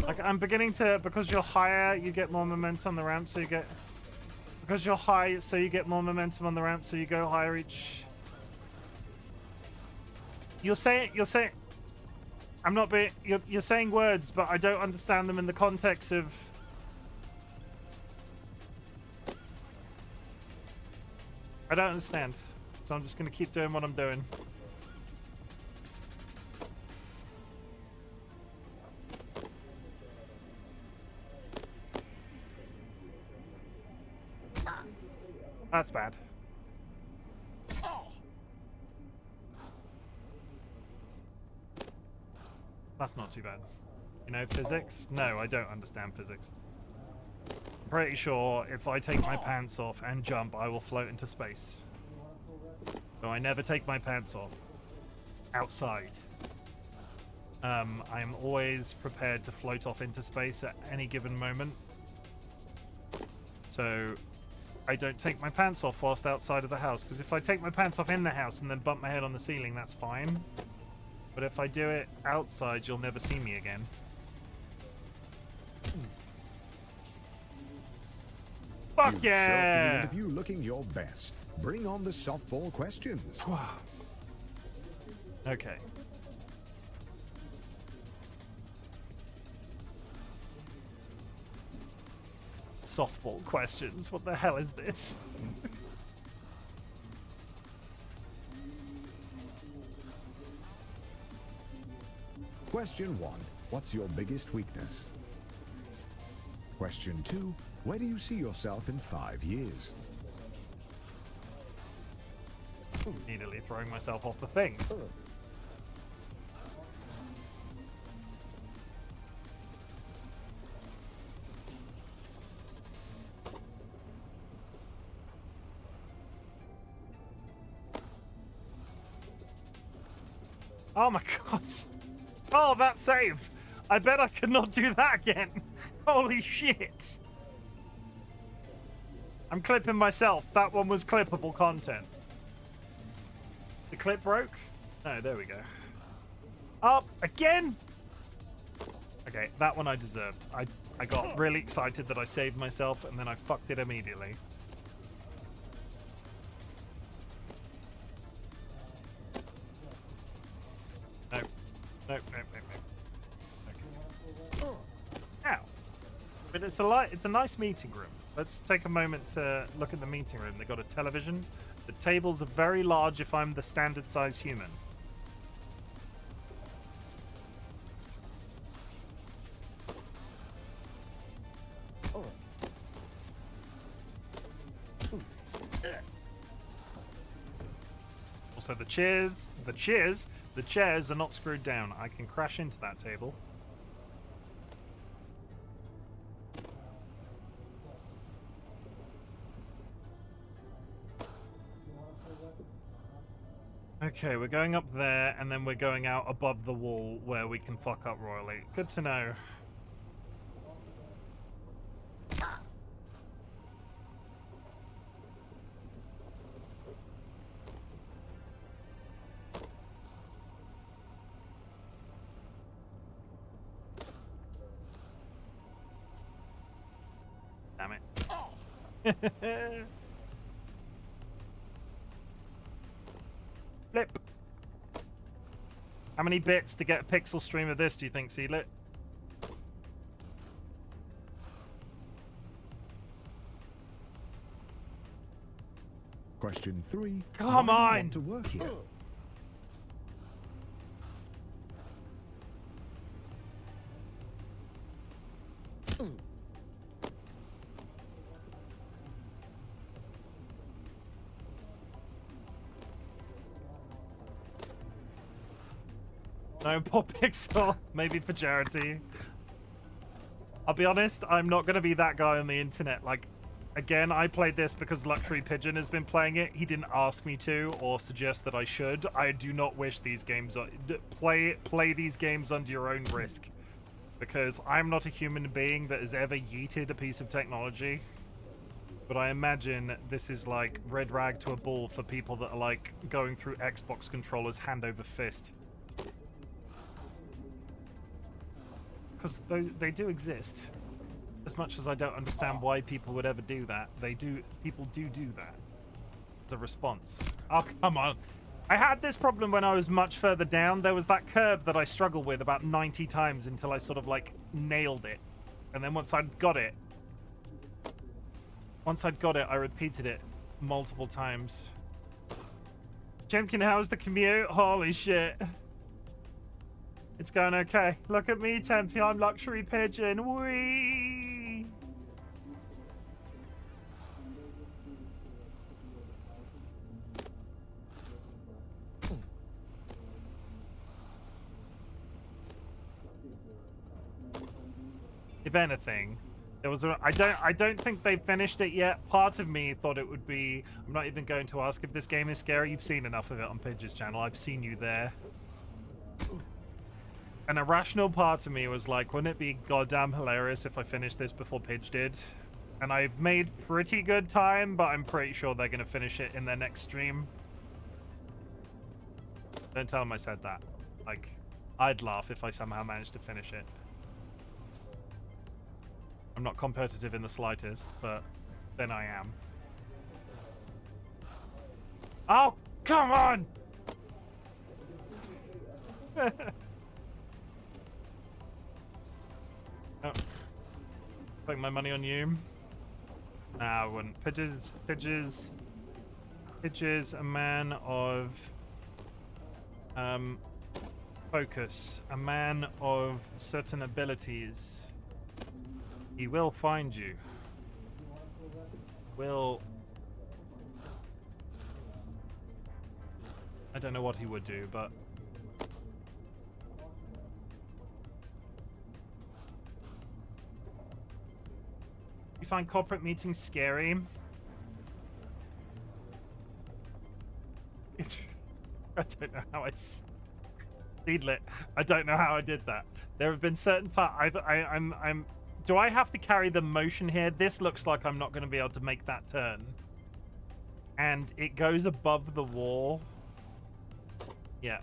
Like, I'm beginning to... Because you're higher, you get more momentum on the ramp, so you get... Because you're high, so you get more momentum on the ramp, so you go higher each... You're saying... I'm not being... You're saying words, but I don't understand them in the context of... I don't understand. So I'm just going to keep doing what I'm doing. That's bad. That's not too bad. You know physics? No, I don't understand physics. I'm pretty sure if I take my pants off and jump, I will float into space. So I never take my pants off outside. I am always prepared to float off into space at any given moment. So I don't take my pants off whilst outside of the house, because if I take my pants off in the house and then bump my head on the ceiling, that's fine. But if I do it outside, you'll never see me again. Fuck yeah! You looking your best. Bring on the softball questions. Okay. Softball questions. What the hell is this? Question 1. What's your biggest weakness? Question 2. Where do you see yourself in 5 years? Immediately throwing myself off the thing. Oh my god. Oh, that save. I bet I could not do that again. Holy shit. I'm clipping myself. That one was clippable content. The clip broke? No, there we go. Up again? Okay, that one I deserved. I got really excited that I saved myself and then I fucked it immediately. Nope. Nope, nope, nope, nope. Okay. Ow. But it's a nice meeting room. Let's take a moment to look at the meeting room. They got a television. The tables are very large if I'm the standard size human. Also the chairs are not screwed down. I can crash into that table. Okay, we're going up there, and then we're going out above the wall where we can fuck up royally. Good to know. Damn it. Flip. How many bits to get a pixel stream of this do you think, Seedlit? Question 3. Come why do you on! want to work here? No, poor Pixel. Maybe for charity. I'll be honest, I'm not going to be that guy on the internet. Like, again, I played this because Luxury Pigeon has been playing it. He didn't ask me to or suggest that I should. I do not wish these games... Play these games under your own risk. Because I'm not a human being that has ever yeeted a piece of technology. But I imagine this is like red rag to a bull for people that are like going through Xbox controllers hand over fist. Because they do exist. As much as I don't understand why people would ever do that, people do that. It's a response. Oh, come on. I had this problem when I was much further down. There was that curve that I struggled with about 90 times until I sort of like nailed it. And then once I'd got it, I repeated it multiple times. Chimken, how's the commute? Holy shit. It's going okay. Look at me, Tempy. I'm Luxury Pigeon. Whee! If anything, there was a... I don't think they finished it yet. Part of me thought it would be... I'm not even going to ask if this game is scary. You've seen enough of it on Pidge's channel. I've seen you there. An irrational part of me was like, wouldn't it be goddamn hilarious if I finished this before Pidge did? And I've made pretty good time, but I'm pretty sure they're going to finish it in their next stream. Don't tell them I said that. Like, I'd laugh if I somehow managed to finish it. I'm not competitive in the slightest, but then I am. Oh, come on! Oh. Putting my money on you. Nah, I wouldn't. Pidge's a man of focus, a man of certain abilities. He will find you. I don't know what he would do, but you find corporate meetings scary? I don't know how Seedlit. I don't know how I did that. There have been certain times I'm. Do I have to carry the motion here? This looks like I'm not going to be able to make that turn, and it goes above the wall. Yeah,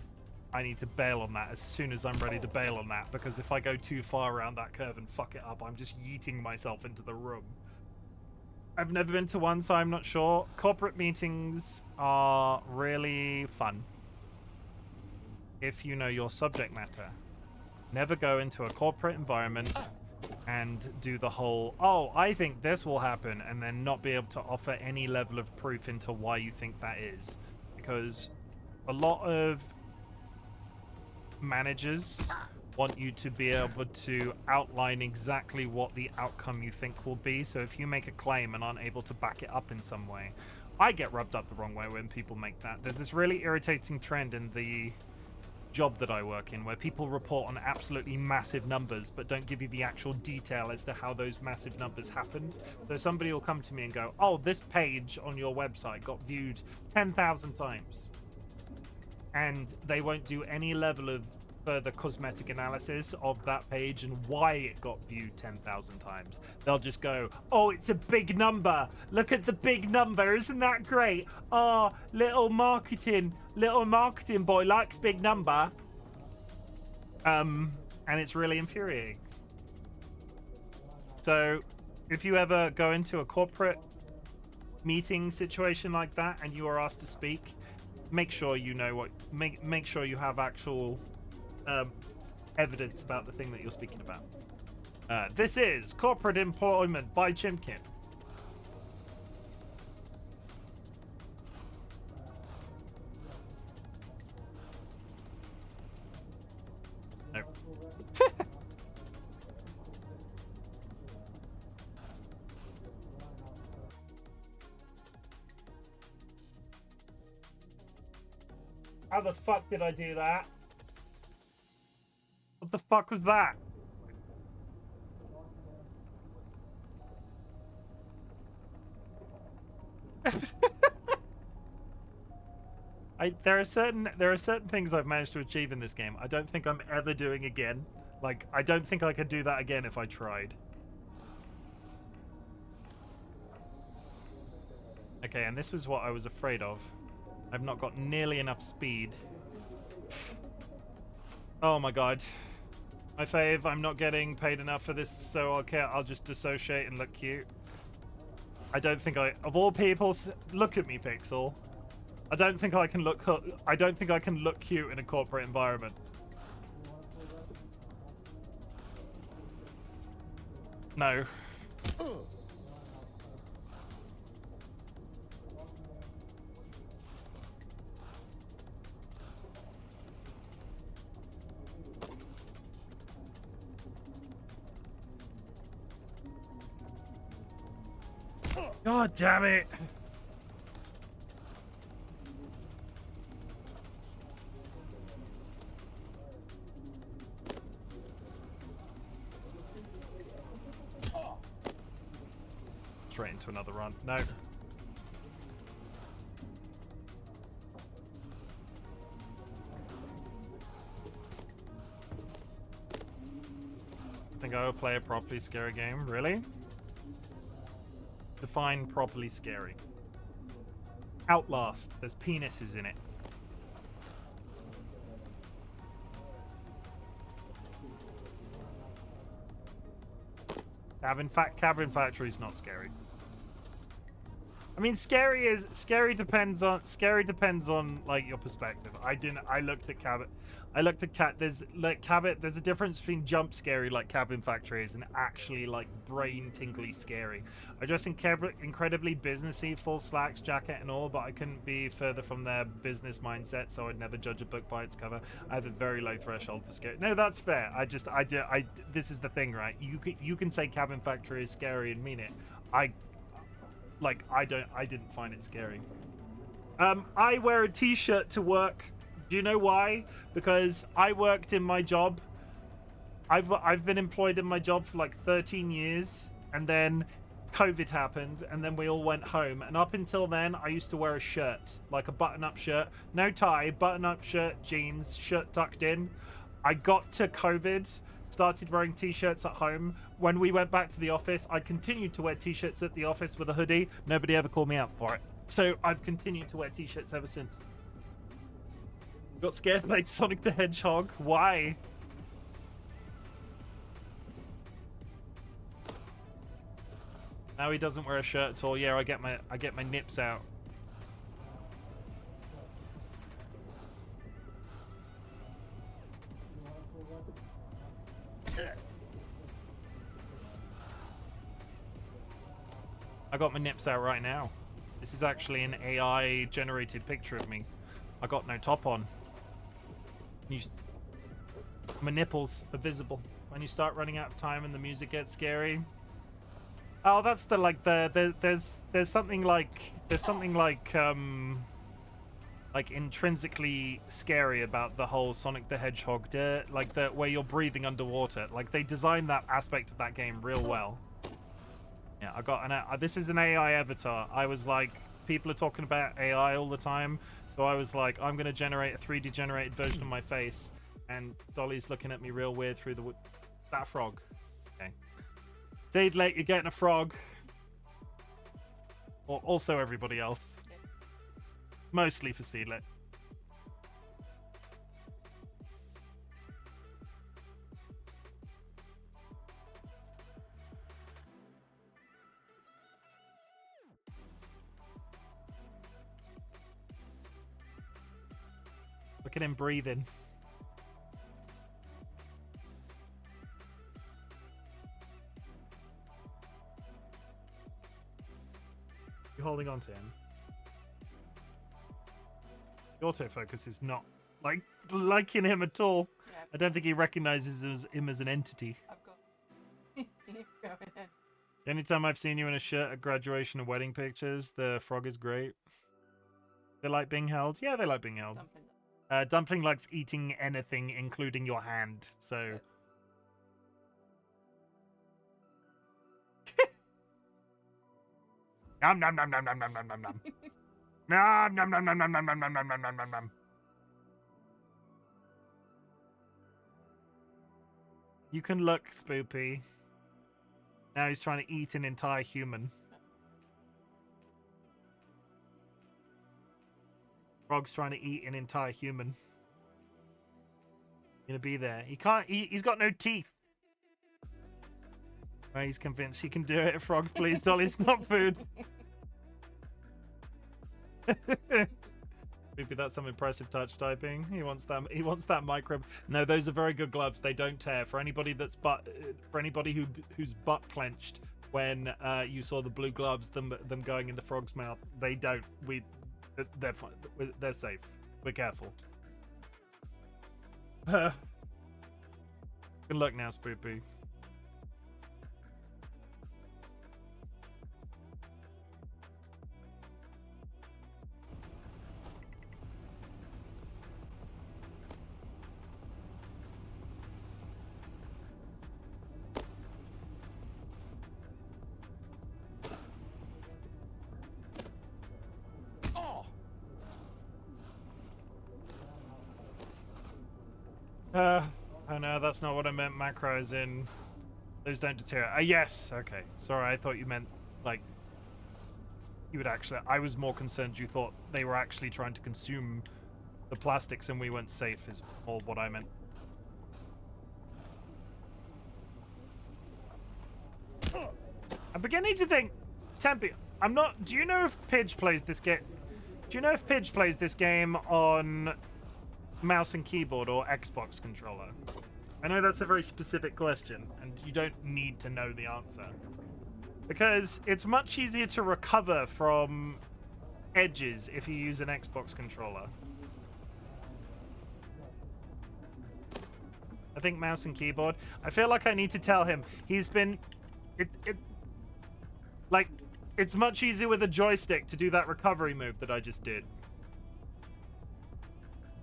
I need to bail on that as soon as I'm ready to bail on that, because if I go too far around that curve and fuck it up, I'm just yeeting myself into the room. I've never been to one, so I'm not sure. Corporate meetings are really fun if you know your subject matter. Never go into a corporate environment and do the whole, oh, I think this will happen, and then not be able to offer any level of proof into why you think that is. Because a lot of managers want you to be able to outline exactly what the outcome you think will be. So if you make a claim and aren't able to back it up in some way, I get rubbed up the wrong way when people make that. There's this really irritating trend in the job that I work in where people report on absolutely massive numbers but don't give you the actual detail as to how those massive numbers happened. So somebody will come to me and go, oh, this page on your website got viewed 10,000 times. And they won't do any level of further cosmetic analysis of that page and why it got viewed 10,000 times. They'll just go, oh, it's a big number. Look at the big number. Isn't that great? Oh, little marketing boy likes big number. And it's really infuriating. So if you ever go into a corporate meeting situation like that and you are asked to speak, make sure you know what, make sure you have actual evidence about the thing that you're speaking about. This is Corporate Employment by Chimken. No. How the fuck did I do that? What the fuck was that? There are certain things I've managed to achieve in this game I don't think I'm ever doing again. Like, I don't think I could do that again if I tried. Okay, and this was what I was afraid of. I've not got nearly enough speed. Oh my god. My fave, I'm not getting paid enough for this, so I'll just dissociate and look cute. I don't think of all people, look at me, Pixel. I don't think I can look cute in a corporate environment. No. God damn it! Straight into another run. No. Think I will play a properly scary game? Really? Define properly scary. Outlast. There's penises in it. Cabin Factory's not scary. I mean, scary depends on like your perspective. I looked at Cabot. There's a difference between jump scary like Cabin Factory is and actually like brain tingly scary. I dress incredibly businessy, full slacks, jacket and all, but I couldn't be further from their business mindset, so I'd never judge a book by its cover. I have a very low threshold for scary. No, that's fair. This is the thing, right? You can say Cabin Factory is scary and mean it. I didn't find it scary. I wear a t-shirt to work. Do you know why? Because I worked in my job. I've been employed in my job for like 13 years, and then COVID happened, and then we all went home. And up until then, I used to wear a shirt, like a button-up shirt, no tie, button-up shirt, jeans, shirt tucked in. I got to COVID, started wearing t-shirts at home. When we went back to the office, I continued to wear t-shirts at the office with a hoodie. Nobody ever called me out for it. So I've continued to wear t-shirts ever since. Got scared like Sonic the Hedgehog. Why? Now he doesn't wear a shirt at all. Yeah, I get my nips out. I got my nips out right now. This is actually an AI generated picture of me. I got no top on. My nipples are visible. When you start running out of time and the music gets scary. Oh, that's there's something like intrinsically scary about the whole Sonic the Hedgehog, where you're breathing underwater. Like they designed that aspect of that game real well. Yeah, I got this is an AI avatar. I was like, people are talking about AI all the time, so I was like, I'm gonna generate a 3D generated version of my face, and Dolly's looking at me real weird through the that frog. Okay, Seedlet, you're getting a frog. Or also everybody else. Mostly for Seedlet. Look at him breathing. You're holding on to him. The autofocus is not liking him at all. Yeah. I don't think he recognizes him as an entity. I've got... The only time I've seen you in a shirt at graduation and wedding pictures, the frog is great. They like being held? Yeah, they like being held. Dumpling likes eating anything, including your hand, so... Nom nom nom nom nom nom nom nom nom. Nom nom nom nom nom nom nom nom nom nom nom nom. You can look, Spoopy. Now he's trying to eat an entire human. Frog's trying to eat an entire human. Gonna be there. He can't eat. He's got no teeth. Well, he's convinced he can do it. Frog, please, Dolly. It's not food. Maybe that's some impressive touch typing. He wants that. He wants that micro. No, those are very good gloves. They don't tear. For anybody who's butt clenched when you saw the blue gloves, them going in the frog's mouth, they don't. They're fine. They're safe. We're careful. Good luck now, Spoopy. Oh no, that's not what I meant. Macros in. Those don't deteriorate. Yes, okay. Sorry, I thought you meant, like, you would actually... I was more concerned you thought they were actually trying to consume the plastics and we weren't safe is more what I meant. I'm beginning to think... Tempe... I'm not. Do you know if Pidge plays this game? Do you know if Pidge plays this game on mouse and keyboard or Xbox controller? I know that's a very specific question, and you don't need to know the answer. Because it's much easier to recover from edges if you use an Xbox controller. I think mouse and keyboard. I feel like I need to tell him. He's been... Like, it's much easier with a joystick to do that recovery move that I just did.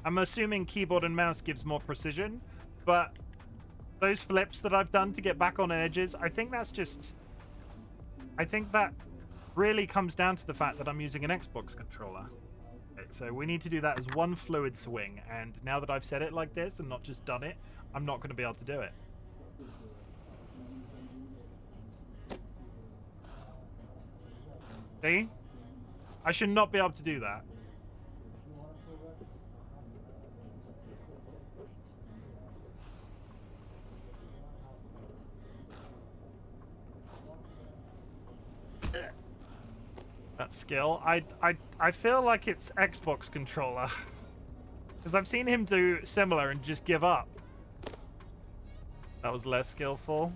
I'm assuming keyboard and mouse gives more precision, but those flips that I've done to get back on edges, I think that's just... I think that really comes down to the fact that I'm using an Xbox controller. Okay, so we need to do that as one fluid swing, and now that I've said it like this and not just done it, I'm not going to be able to do it. See? I should not be able to do that. That skill. I feel like it's Xbox controller. Because I've seen him do similar and just give up. That was less skillful.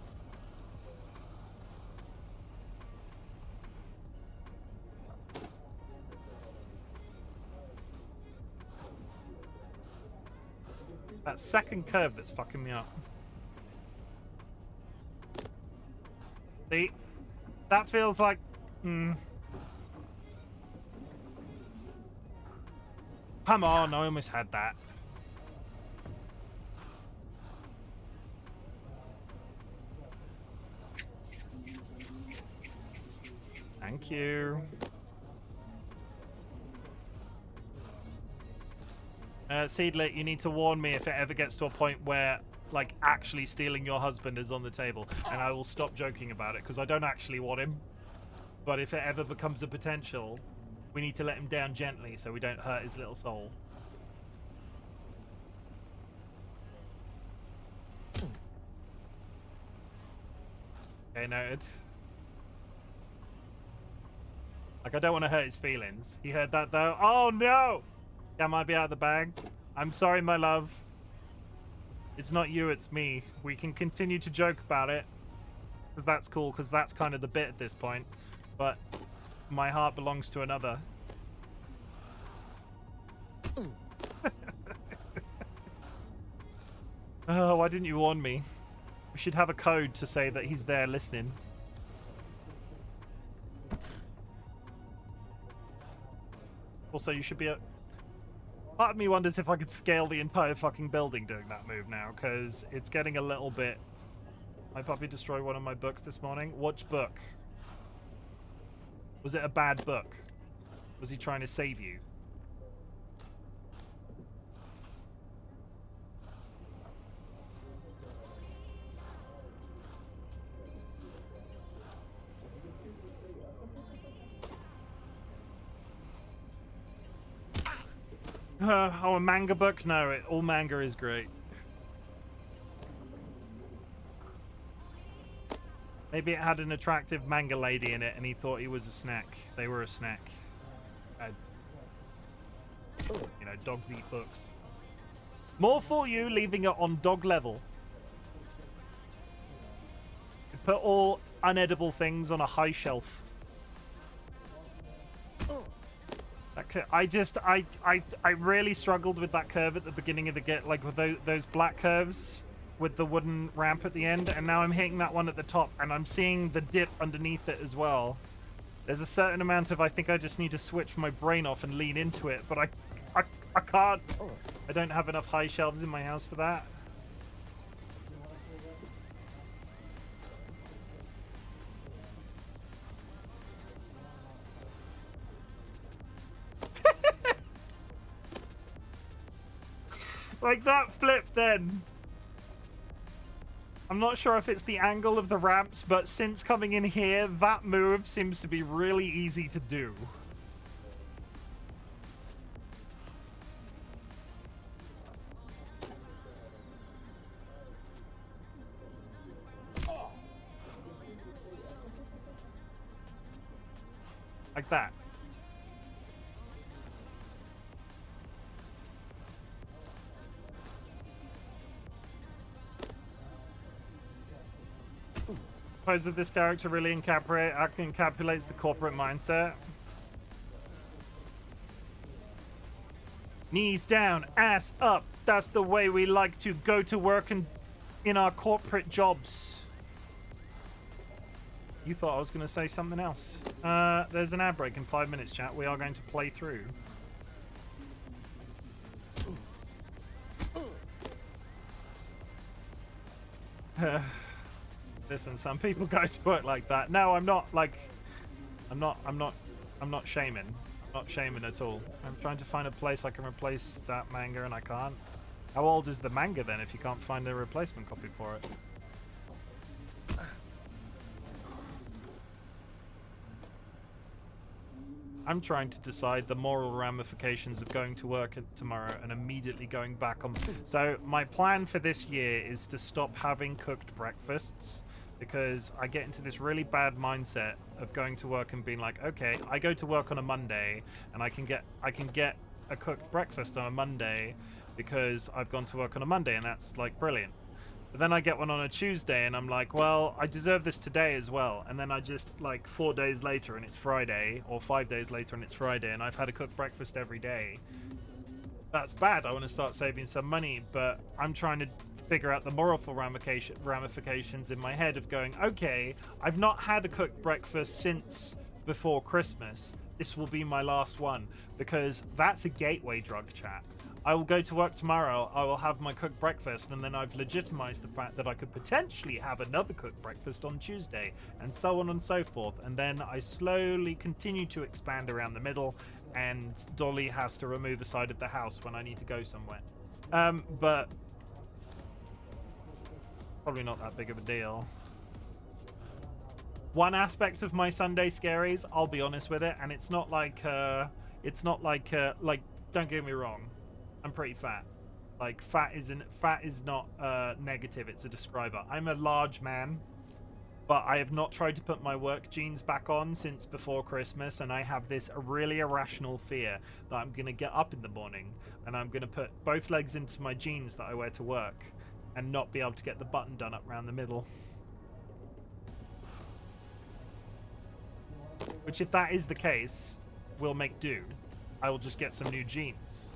That second curve that's fucking me up. See? That feels like... Come on, I almost had that. Thank you. Seedlit, you need to warn me if it ever gets to a point where, like, actually stealing your husband is on the table, and I will stop joking about it, because I don't actually want him. But if it ever becomes a potential, we need to let him down gently so we don't hurt his little soul. Okay, noted. Like, I don't want to hurt his feelings. He heard that, though. Oh, no! That might be out of the bag. I'm sorry, my love. It's not you, it's me. We can continue to joke about it. Because that's cool, because that's kind of the bit at this point. But my heart belongs to another. Oh, why didn't you warn me? We should have a code to say that he's there listening. Also, you should be a... Part of me wonders if I could scale the entire fucking building doing that move now, because it's getting a little bit... My puppy destroyed one of my books this morning. Which book? Was it a bad book? Was he trying to save you? Oh, a manga book? No, all manga is great. Maybe it had an attractive manga lady in it and he thought he was a snack. They were a snack. You know, dogs eat books. More for you, leaving it on dog level. Put all unedible things on a high shelf. I really struggled with that curve at the beginning of the like with those black curves with the wooden ramp at the end, and now I'm hitting that one at the top, and I'm seeing the dip underneath it as well. There's a certain amount of I think I just need to switch my brain off and lean into it, but I can't. I don't have enough high shelves in my house for that. Like that flip then. I'm not sure if it's the angle of the ramps, but since coming in here, that move seems to be really easy to do. Like that. Suppose that this character really encapsulates the corporate mindset. Knees down, ass up. That's the way we like to go to work and in our corporate jobs. You thought I was going to say something else. There's an ad break in 5 minutes, chat. We are going to play through. Listen, some people go to work like that. No, I'm not like, I'm not shaming. I'm not shaming at all. I'm trying to find a place I can replace that manga and I can't. How old is the manga then if you can't find a replacement copy for it? I'm trying to decide the moral ramifications of going to work tomorrow and immediately going back on. So my plan for this year is to stop having cooked breakfasts, because I get into this really bad mindset of going to work and being like, okay, I go to work on a Monday and I can get a cooked breakfast on a Monday because I've gone to work on a Monday, and that's like brilliant. But then I get one on a Tuesday and I'm like, well, I deserve this today as well. And then I just, like, 4 days later and it's Friday, or 5 days later and it's Friday, and I've had a cooked breakfast every day. That's bad. I want to start saving some money, but I'm trying to figure out the moral ramifications in my head of going, okay, I've not had a cooked breakfast since before Christmas. This will be my last one, because that's a gateway drug, chat. I will go to work tomorrow, I will have my cooked breakfast, and then I've legitimized the fact that I could potentially have another cooked breakfast on Tuesday, and so on and so forth. And then I slowly continue to expand around the middle, and Dolly has to remove a side of the house when I need to go somewhere. But probably not that big of a deal. One aspect of my Sunday scaries, I'll be honest with it, and it's not like, don't get me wrong, I'm pretty fat. Like, fat is not negative, it's a describer. I'm a large man, but I have not tried to put my work jeans back on since before Christmas, and I have this really irrational fear that I'm gonna get up in the morning and I'm gonna put both legs into my jeans that I wear to work and not be able to get the button done up around the middle. Which, if that is the case, will make do. I will just get some new jeans.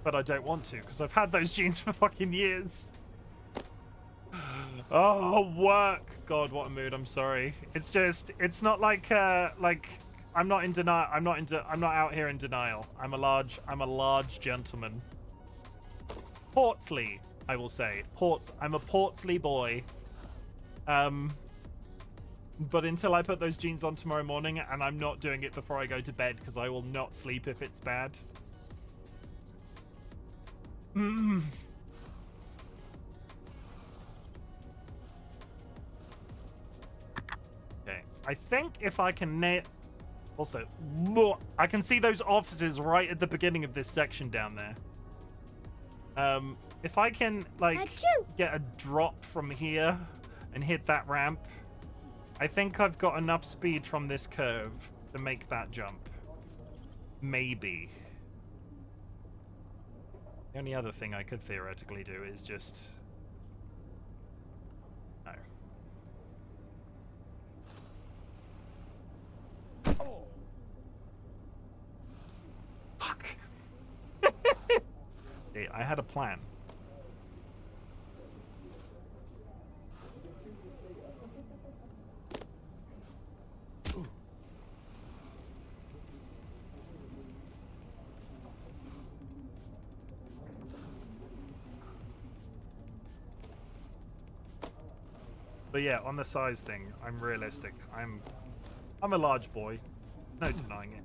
But I don't want to, because I've had those jeans for fucking years. Oh, work. God, what a mood. I'm sorry. It's just, it's not like I'm not in denial. I'm not out here in denial. I'm a large gentleman. Portly, I will say. I'm a portly boy. But until I put those jeans on tomorrow morning, and I'm not doing it before I go to bed, because I will not sleep if it's bad. Okay, I think if I can nail... Also, look, I can see those offices right at the beginning of this section down there. If I can, like, get a drop from here and hit that ramp, I think I've got enough speed from this curve to make that jump. Maybe. The only other thing I could theoretically do is just... No. Oh. Fuck. Hey, I had a plan. But yeah, on the size thing, I'm realistic. I'm a large boy. No denying it.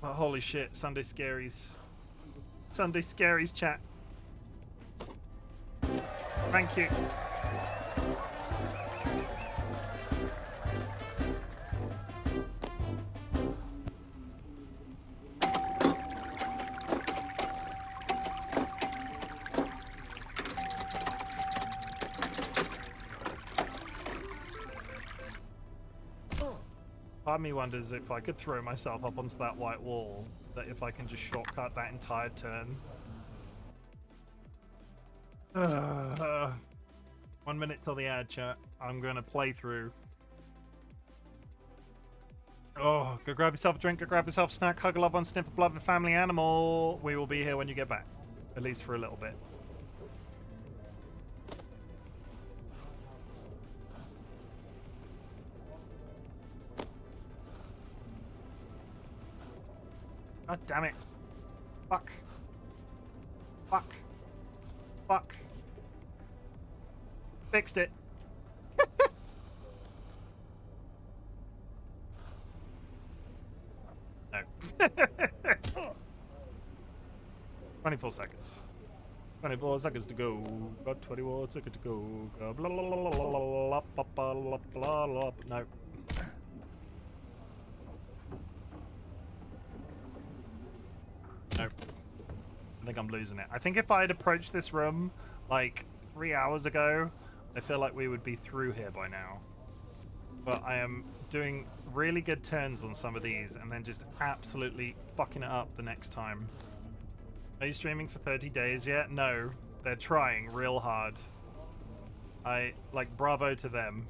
But holy shit, Sunday Scaries. Sunday Scaries, chat. Thank you. Part of me wonders if I could throw myself up onto that white wall, that if I can just shortcut that entire turn. 1 minute till the ad, chat. I'm gonna play through. Oh, go grab yourself a drink, go grab yourself a snack, hug a loved one, sniff a beloved family animal. We will be here when you get back, at least for a little bit. God damn it. Fuck. Fuck. Fuck. Fixed it. No. 24 seconds. 24 seconds to go. Got 21 seconds to go. Blah, blah, blah, blah, blah, blah, blah, blah, blah. No. Nope. I think I'm losing it. I think if I had approached this room like 3 hours ago, I feel like we would be through here by now. But I am doing really good turns on some of these and then just absolutely fucking it up the next time. Are you streaming for 30 days yet? No. They're trying real hard. Bravo to them.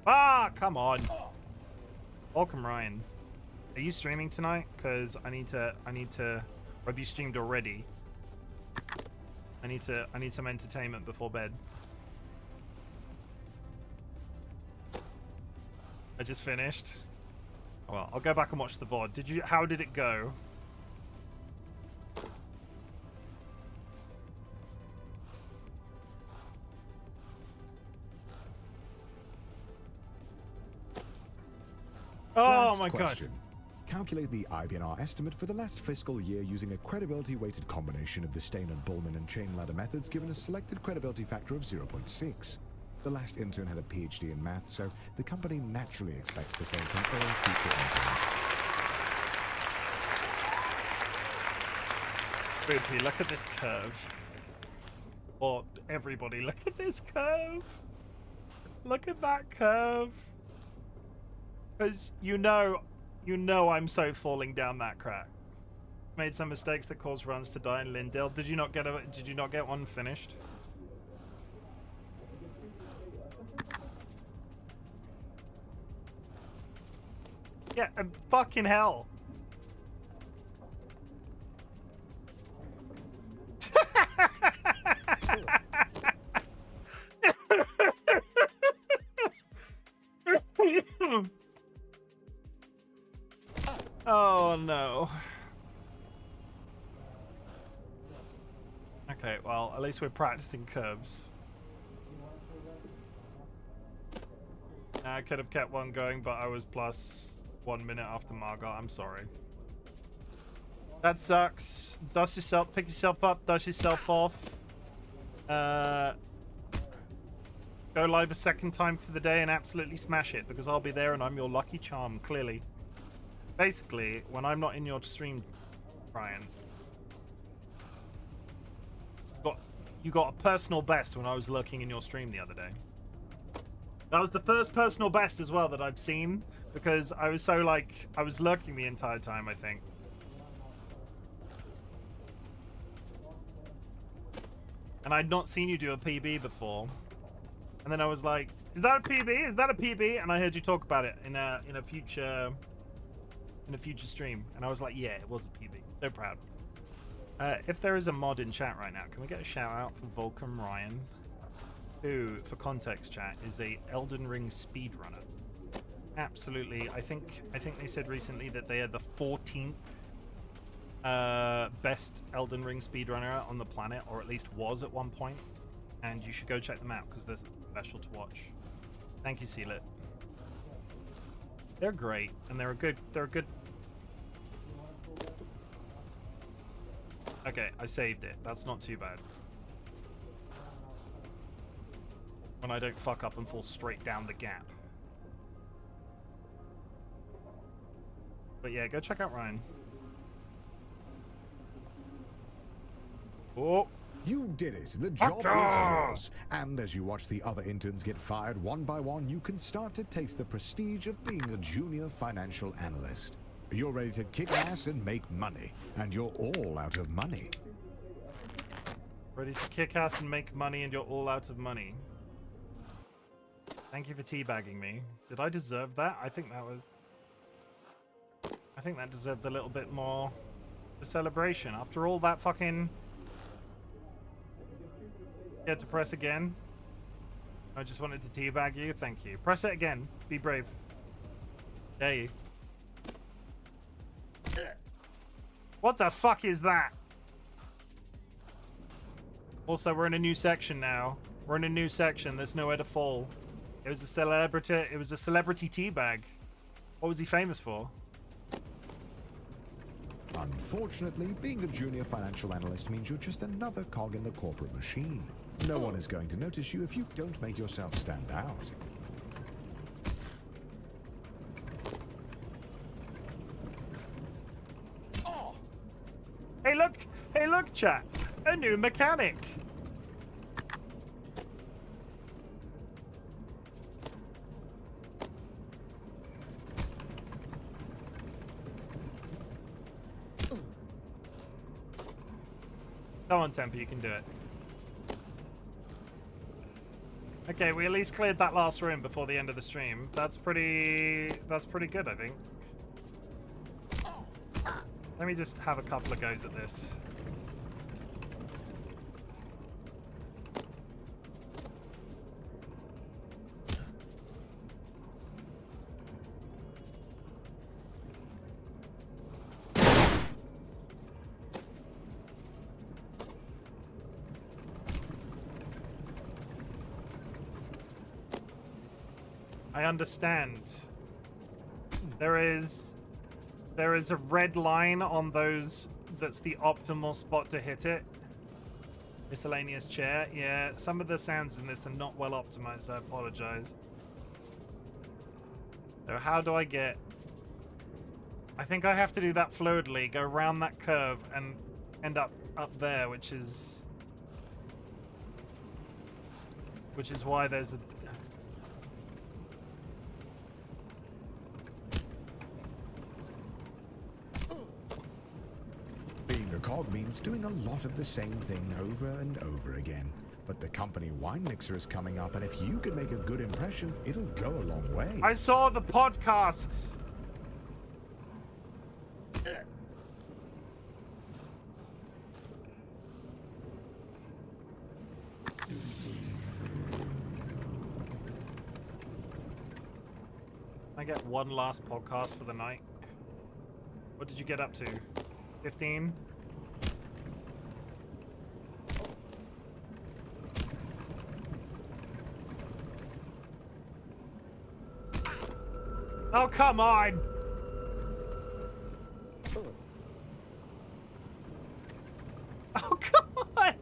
Ah, come on. Welcome, Ryan. Are you streaming tonight? Because I need to, or have you streamed already? I need some entertainment before bed. I just finished. Well, I'll go back and watch the VOD. How did it go? Oh my god. Calculate the IBNR estimate for the last fiscal year using a credibility-weighted combination of the Stain and Bullman and chain ladder methods given a selected credibility factor of 0.6. The last intern had a PhD in math, so the company naturally expects the same from all future interns. Boopy, look at this curve. Or everybody, look at this curve. Look at that curve. Because you know I'm so falling down that crack. Made some mistakes that caused runs to die in Lindale. Did you not get one finished? Yeah, fucking hell. Oh no. Okay, well, at least we're practicing curves. I could have kept one going, but I was plus 1 minute after Margot. I'm sorry. That sucks. Dust yourself, pick yourself up, dust yourself off. Go live a second time for the day and absolutely smash it, because I'll be there and I'm your lucky charm, clearly. Basically, when I'm not in your stream, Brian, you got a personal best when I was lurking in your stream the other day. That was the first personal best as well that I've seen, because I was so I was lurking the entire time, I think. And I'd not seen you do a PB before. And then I was like, is that a PB? Is that a PB? And I heard you talk about it in a future stream. And I was like, yeah, it was a PB. So proud. If there is a mod in chat right now, can we get a shout out for Volcom Ryan, who, for context, chat, is a Elden Ring speedrunner. Absolutely. I think they said recently that they are the 14th best Elden Ring speedrunner on the planet, or at least was at one point. And you should go check them out because they're special to watch. Thank you, Sealit. They're great, and they're a good. Okay, I saved it. That's not too bad. When I don't fuck up and fall straight down the gap. But yeah, go check out Ryan. Oh, You did it. The job is yours. And as you watch the other interns get fired one by one, you can start to taste the prestige of being a junior financial analyst. You're ready to kick ass and make money. And you're all out of money. Ready to kick ass and make money, and you're all out of money. Thank you for teabagging me. Did I deserve that? I think that deserved a little bit more of a celebration. After all that fucking... Get to press again. I just wanted to teabag you. Thank you. Press it again. Be brave. Dare you. What the fuck is that? Also, we're in a new section now. We're in a new section. There's nowhere to fall. It was a celebrity teabag. What was he famous for? Unfortunately, being a junior financial analyst means you're just another cog in the corporate machine. No one is going to notice you if you don't make yourself stand out. Oh. Hey look, chat. A new mechanic. Come on, Temper, you can do it. Okay, we at least cleared that last room before the end of the stream. That's pretty good, I think. Let me just have a couple of goes at this. I understand. There is a red line on those that's the optimal spot to hit it. Miscellaneous chair. Yeah, some of the sounds in this are not well optimized, I apologize. So how do I get... I think I have to do that fluidly, go around that curve and end up there, which is why there's a... Cog means doing a lot of the same thing over and over again. But the company wine mixer is coming up, and if you can make a good impression, it'll go a long way. I saw the podcast. I get one last podcast for the night. What did you get up to? 15? Oh, come on! Oh, come on!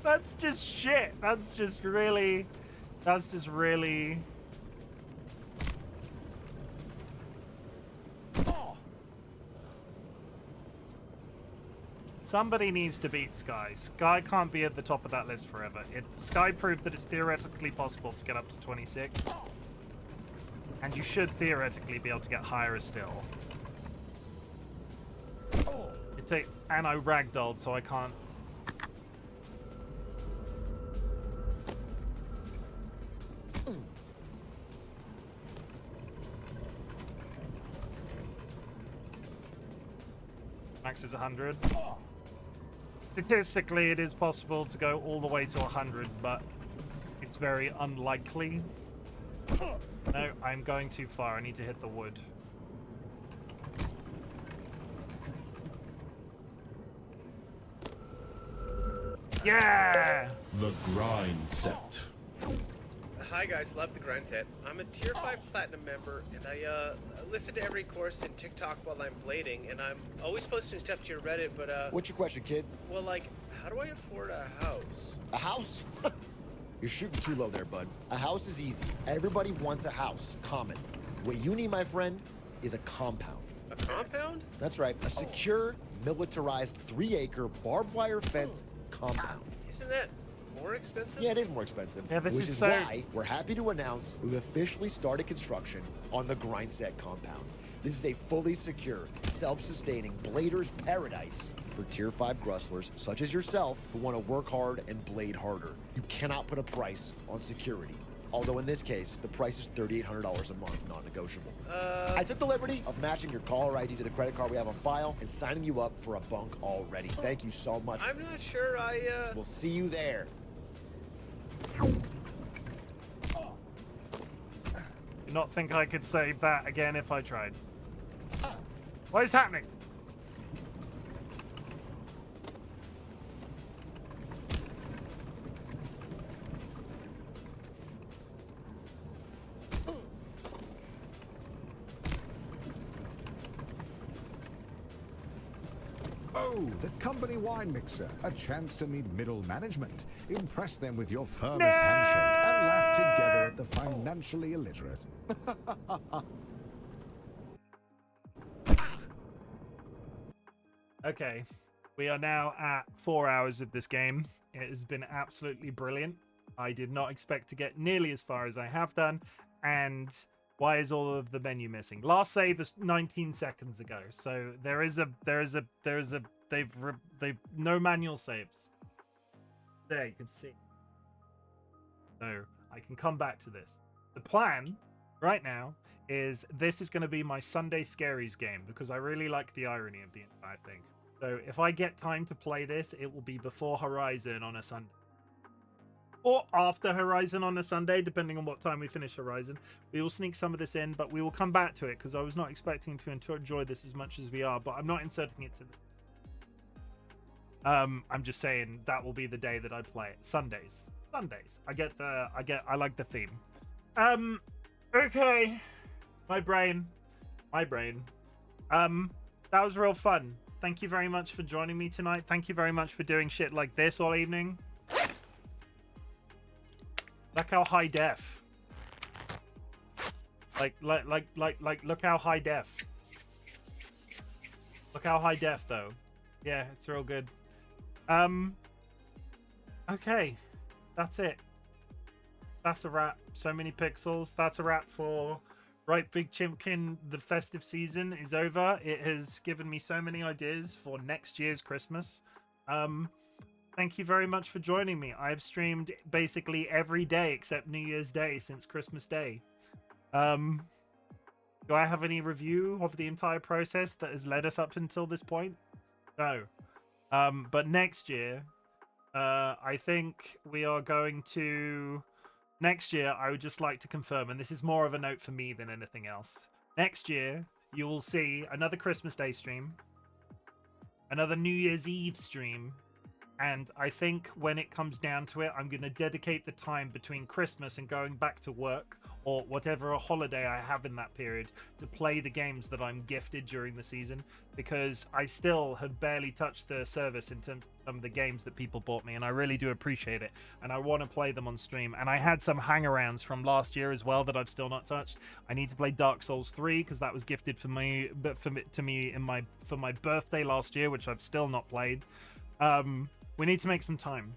That's just shit. That's just really... Somebody needs to beat Sky. Sky can't be at the top of that list forever. Sky proved that it's theoretically possible to get up to 26. And you should theoretically be able to get higher still. And I ragdolled, so I can't... Max is 100. Statistically, it is possible to go all the way to 100, but it's very unlikely. No, I'm going too far. I need to hit the wood. Yeah! The grind set. Hi guys, love the grind set. I'm a tier 5 platinum member, and I listen to every course in TikTok while I'm blading, and I'm always posting stuff to your Reddit, but What's your question, kid? well, like, how do I afford a house? A house? You're shooting too low there, bud. A house is easy. Everybody wants a house. Common. What you need, my friend, is a compound. A compound? That's right, a secure, militarized 3-acre barbed wire fence compound. Isn't that more expensive? Yeah, it is more expensive. Yeah, this which is is so- why we're happy to announce we've officially started construction on the Grindset compound. This is a fully secure, self-sustaining blader's paradise for Tier 5 grustlers such as yourself who want to work hard and blade harder. You cannot put a price on security. Although in this case, the price is $3,800 a month, non-negotiable. I took the liberty of matching your caller ID to the credit card we have on file and signing you up for a bunk already. Thank you so much. I'm not sure We'll see you there. Do not think I could say that again if I tried. What is happening? Oh, the company wine mixer. A chance to meet middle management. Impress them with your firmest handshake and laugh together at the financially illiterate. Okay, we are now at 4 hours of this game. It has been absolutely brilliant. I did not expect to get nearly as far as I have done. And why is all of the menu missing? Last save is 19 seconds ago, so they've no manual saves. There you can see. So I can come back to this. The plan right now is this is going to be my Sunday Scaries game because I really like the irony of the entire thing. So if I get time to play this, it will be before Horizon on a Sunday. Or after Horizon on a Sunday, depending on what time we finish Horizon. We will sneak some of this in, but we will come back to it because I was not expecting to enjoy this as much as we are, but I'm not inserting it to the... I'm just saying that will be the day that I play it. Sundays. I like the theme. Okay. My brain. That was real fun. Thank you very much for joining me tonight. Thank you very much for doing shit like this all evening. Look how high def. Like, look how high def. Look how high def, though. Yeah, it's real good. Okay. That's it. That's a wrap. So many pixels. That's a wrap for RightBigChimken. The festive season is over. It has given me so many ideas for next year's Christmas. Thank you very much for joining me. I've streamed basically every day except New Year's Day since Christmas Day. Do I have any review of the entire process that has led us up until this point? No. But next year, I think we are going to... Next year, I would just like to confirm, and this is more of a note for me than anything else. Next year, you will see another Christmas Day stream, another New Year's Eve stream, and I think when it comes down to it, I'm going to dedicate the time between Christmas and going back to work, or whatever a holiday I have in that period, to play the games that I'm gifted during the season, because I still have barely touched the service in terms of some of the games that people bought me, and I really do appreciate it, and I want to play them on stream. And I had some hangarounds from last year as well that I've still not touched. I need to play Dark Souls 3 because that was gifted for me for my birthday last year, which I've still not played. We need to make some time.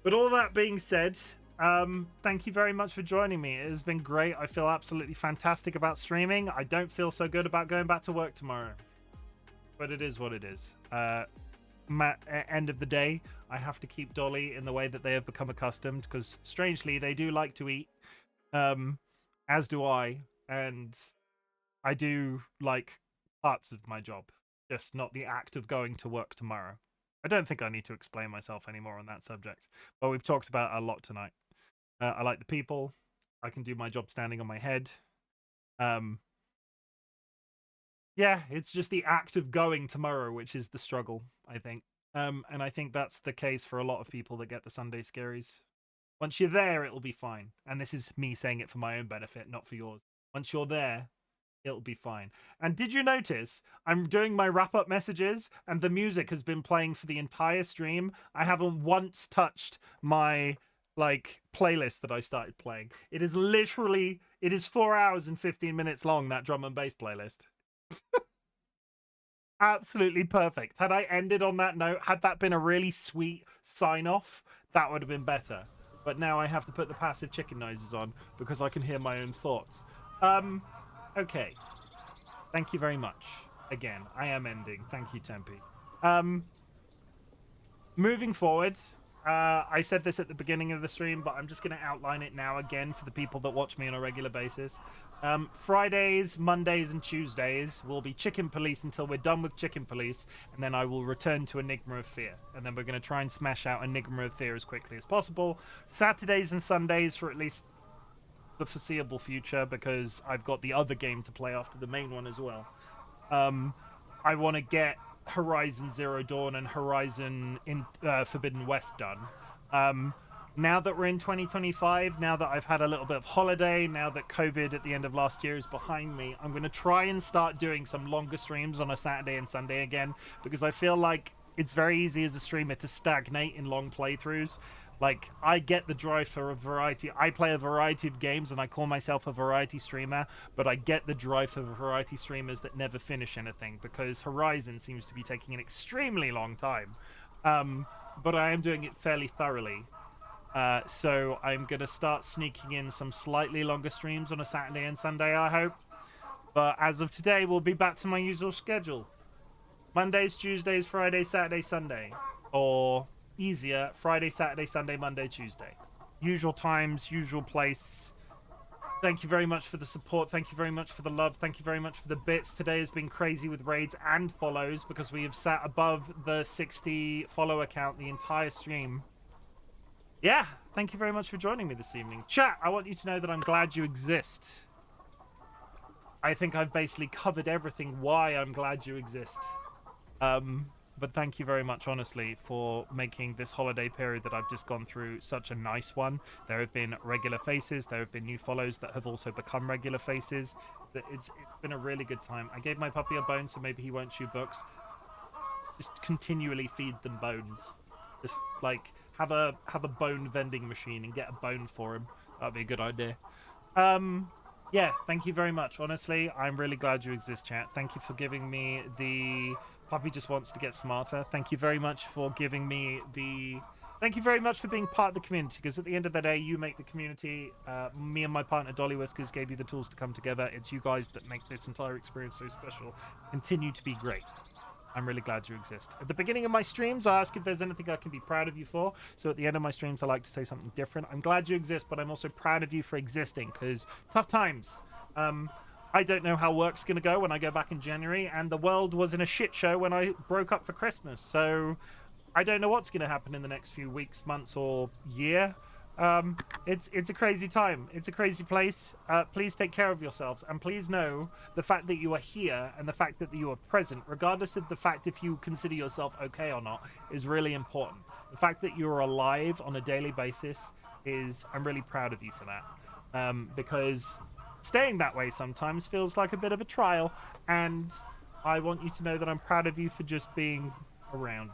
But all that being said, thank you very much for joining me. It has been great. I feel absolutely fantastic about streaming. I don't feel so good about going back to work tomorrow, but it is what it is. End of the day, I have to keep Dolly in the way that they have become accustomed, because strangely they do like to eat, as do I, and I do like parts of my job, just not the act of going to work tomorrow. I don't think I need to explain myself anymore on that subject, but we've talked about it a lot tonight. I like the people. I can do my job standing on my head. Yeah, it's just the act of going tomorrow, which is the struggle, I think. And I think that's the case for a lot of people that get the Sunday Scaries. Once you're there, it'll be fine. And this is me saying it for my own benefit, not for yours. Once you're there, it'll be fine. And did you notice I'm doing my wrap-up messages and the music has been playing for the entire stream? I haven't once touched my playlist that I started playing. It is 4 hours and 15 minutes long, that drum and bass playlist. Absolutely perfect. Had I ended on that note, had that been a really sweet sign off, that would have been better. But now I have to put the passive chicken noises on because I can hear my own thoughts. Okay. Thank you very much. Again, I am ending. Thank you, Tempe. Moving forward, I said this at the beginning of the stream, but I'm just going to outline it now again for the people that watch me on a regular basis. Fridays, Mondays, and Tuesdays will be Chicken Police until we're done with Chicken Police, and then I will return to Enigma of Fear. And then we're going to try and smash out Enigma of Fear as quickly as possible. Saturdays and Sundays for at least the foreseeable future, because I've got the other game to play after the main one as well. I want to get Horizon Zero Dawn and Horizon Forbidden West done. Now that we're in 2025, now that I've had a little bit of holiday, now that COVID at the end of last year is behind me, I'm going to try and start doing some longer streams on a Saturday and Sunday again, because I feel like it's very easy as a streamer to stagnate in long playthroughs. Like, I get the drive for a variety. I play a variety of games, and I call myself a variety streamer, but I get the drive for variety streamers that never finish anything, because Horizon seems to be taking an extremely long time. But I am doing it fairly thoroughly. So I'm going to start sneaking in some slightly longer streams on a Saturday and Sunday, I hope. But as of today, we'll be back to my usual schedule. Mondays, Tuesdays, Fridays, Saturday, Sunday. Or easier, Friday, Saturday, Sunday, Monday, Tuesday. Usual times, usual place. Thank you very much for the support. Thank you very much for the love. Thank you very much for the bits. Today has been crazy with raids and follows, because we have sat above the 60 follower count the entire stream. Yeah, thank you very much for joining me this evening. Chat, I want you to know that I'm glad you exist. I think I've basically covered everything why I'm glad you exist. But thank you very much, honestly, for making this holiday period that I've just gone through such a nice one. There have been regular faces. There have been new follows that have also become regular faces. It's been a really good time. I gave my puppy a bone, so maybe he won't chew books. Just continually feed them bones. Just, like, have a bone vending machine and get a bone for him. That'd be a good idea. Yeah, thank you very much. Honestly, I'm really glad you exist, chat. Thank you for giving me the... Puppy just wants to get smarter. Thank you very much for giving me the... Thank you very much for being part of the community, because at the end of the day, you make the community. Me and my partner, DollyWhiskers, gave you the tools to come together. It's you guys that make this entire experience so special. Continue to be great. I'm really glad you exist. At the beginning of my streams, I ask if there's anything I can be proud of you for. So at the end of my streams, I like to say something different. I'm glad you exist, but I'm also proud of you for existing, because tough times. I don't know how work's going to go when I go back in January, and the world was in a shit show when I broke up for Christmas. So I don't know what's going to happen in the next few weeks, months, or year. It's a crazy time. It's a crazy place. Please take care of yourselves, and please know the fact that you are here and the fact that you are present, regardless of the fact if you consider yourself okay or not, is really important. The fact that you're alive on a daily basis I'm really proud of you for that. Because staying that way sometimes feels like a bit of a trial, and I want you to know that I'm proud of you for just being around.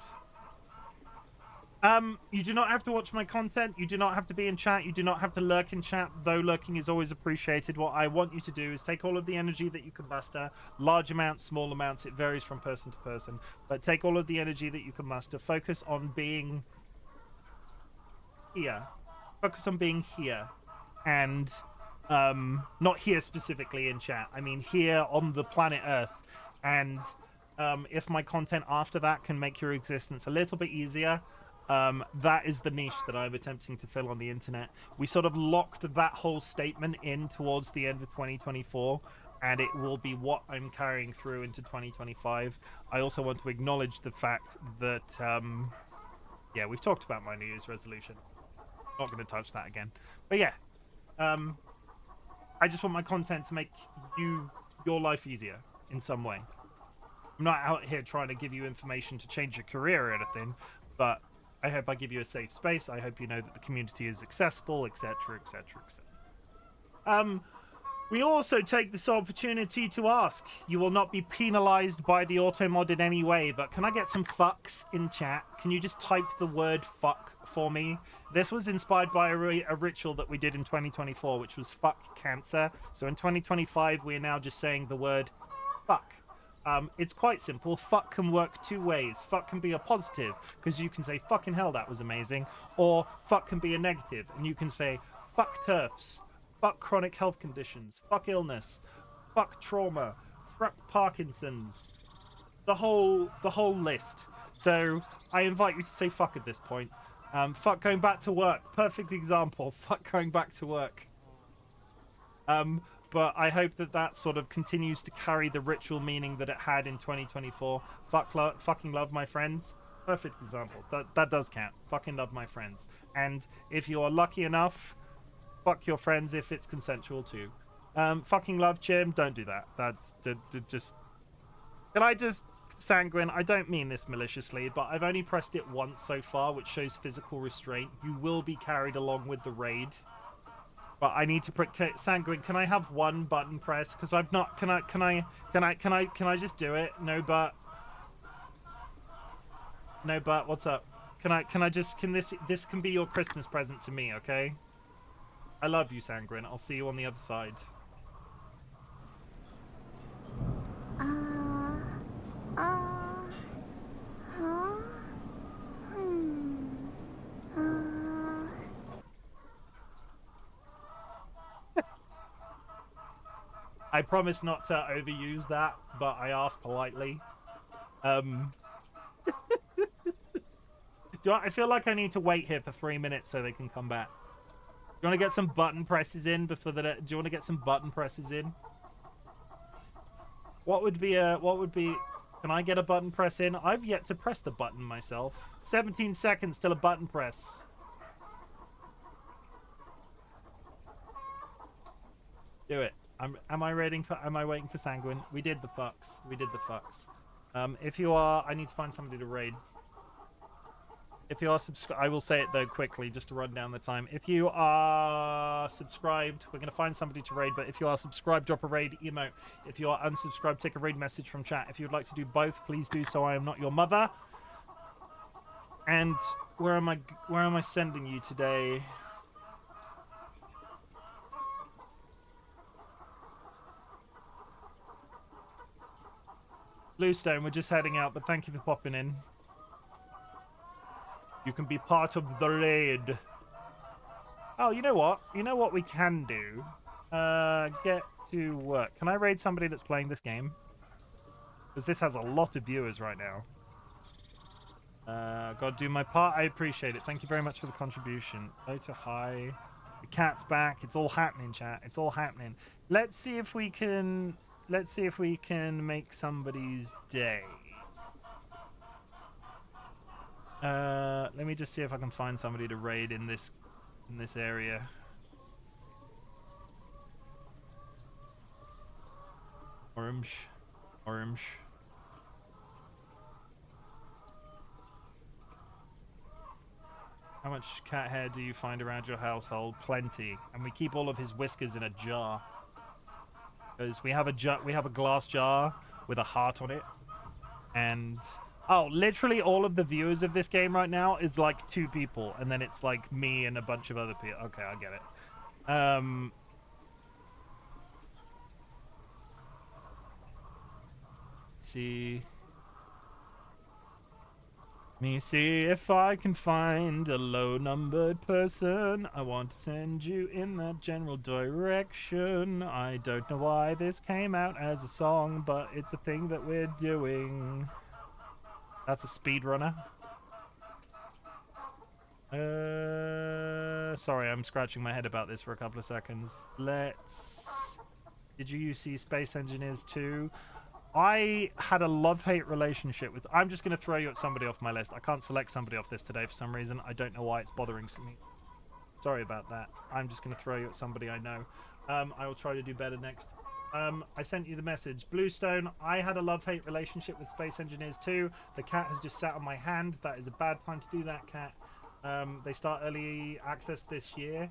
You do not have to watch my content. You do not have to be in chat. You do not have to lurk in chat, though lurking is always appreciated. What I want you to do is take all of the energy that you can muster, large amounts, small amounts, it varies from person to person, but take all of the energy that you can muster, focus on being here. Focus on being here, and not here specifically in chat. I mean here on the planet Earth, and if my content after that can make your existence a little bit easier, that is the niche that I'm attempting to fill on the internet. We sort of locked that whole statement in towards the end of 2024, and it will be what I'm carrying through into 2025. I also want to acknowledge the fact that, yeah, we've talked about my New Year's resolution. Not going to touch that again. But yeah, I just want my content to make your life easier in some way. I'm not out here trying to give you information to change your career or anything, but I hope I give you a safe space. I hope you know that the community is accessible, etc., etc., etc. We also take this opportunity to ask, you will not be penalized by the auto mod in any way, but can I get some fucks in chat? Can you just type the word fuck for me? This was inspired by a ritual that we did in 2024, which was fuck cancer. So in 2025, we're now just saying the word fuck. It's quite simple. Fuck can work two ways. Fuck can be a positive, because you can say, fucking hell, that was amazing. Or fuck can be a negative, and you can say, fuck TERFs, fuck chronic health conditions, fuck illness, fuck trauma, fuck Parkinson's. The whole list. So I invite you to say fuck at this point. Fuck going back to work. Perfect example. Fuck going back to work. But I hope that sort of continues to carry the ritual meaning that it had in 2024. Fucking love my friends. Perfect example. That does count. Fucking love my friends. And if you are lucky enough, fuck your friends if it's consensual too. Fucking love Chim. Don't do that. That's just... Can I just... Sanguine, I don't mean this maliciously, but I've only pressed it once so far, which shows physical restraint. You will be carried along with the raid. But I need to put Sanguine. Can I have one button press? Because I've not. Can I just do it? No, but. No, but what's up? Can I just? Can this can be your Christmas present to me? Okay. I love you, Sanguine. I'll see you on the other side. I promise not to overuse that, but I asked politely. I feel like I need to wait here for 3 minutes so they can come back. Do you want to get some button presses in before the? Do you want to get some button presses in? What would be? Can I get a button press in? I've yet to press the button myself. 17 seconds till a button press. Do it. Am I waiting for Sanguine? We did the fucks. If you are, I need to find somebody to raid. If you are subscribed, I will say it though quickly just to run down the time. If you are subscribed, we're going to find somebody to raid, but if you are subscribed, drop a raid emote. If you are unsubscribed, take a raid message from chat. If you would like to do both, please do so. I am not your mother. And where am I sending you today? Bluestone, we're just heading out, but thank you for popping in. You can be part of the raid. Oh, you know what? You know what we can do? Get to work. Can I raid somebody that's playing this game? Because this has a lot of viewers right now. Gotta do my part. I appreciate it. Thank you very much for the contribution. Low to high. The cat's back. It's all happening, chat. It's all happening. Let's see if we can make somebody's day. Let me just see if I can find somebody to raid in this area. Orange. How much cat hair do you find around your household? Plenty. And we keep all of his whiskers in a jar. Because we have a glass jar with a heart on it. And oh, literally all of the viewers of this game right now is like 2 people, and then it's like me and a bunch of other people. Okay, I get it. See. Let me see if I can find a low-numbered person. I want to send you in that general direction. I don't know why this came out as a song, but it's a thing that we're doing. That's a speedrunner. Sorry, I'm scratching my head about this for a couple of seconds. Did you see Space Engineers 2? I had a love-hate relationship with... I'm just going to throw you at somebody off my list. I can't select somebody off this today for some reason. I don't know why it's bothering me. Sorry about that. I'm just going to throw you at somebody I know. I will try to do better next. I sent you the message. Bluestone, I had a love-hate relationship with Space Engineers 2. The cat has just sat on my hand. That is a bad time to do that, cat. They start early access this year.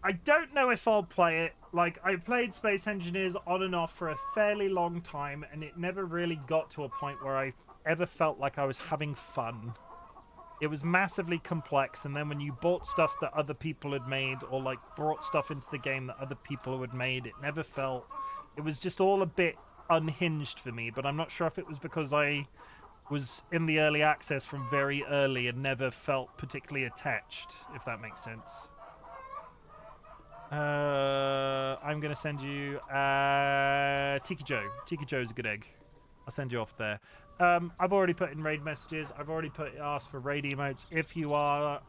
I don't know if I'll play it. Like, I played Space Engineers on and off for a fairly long time, and it never really got to a point where I ever felt like I was having fun. It was massively complex, and then when you bought stuff that other people had made, or like brought stuff into the game that other people had made, it never felt... It was just all a bit unhinged for me, but I'm not sure if it was because I was in the early access from very early and never felt particularly attached, if that makes sense. I'm going to send you Tiki Joe. Tiki Joe's a good egg. I'll send you off there. I've already put in raid messages. I've already asked for raid emotes. If you are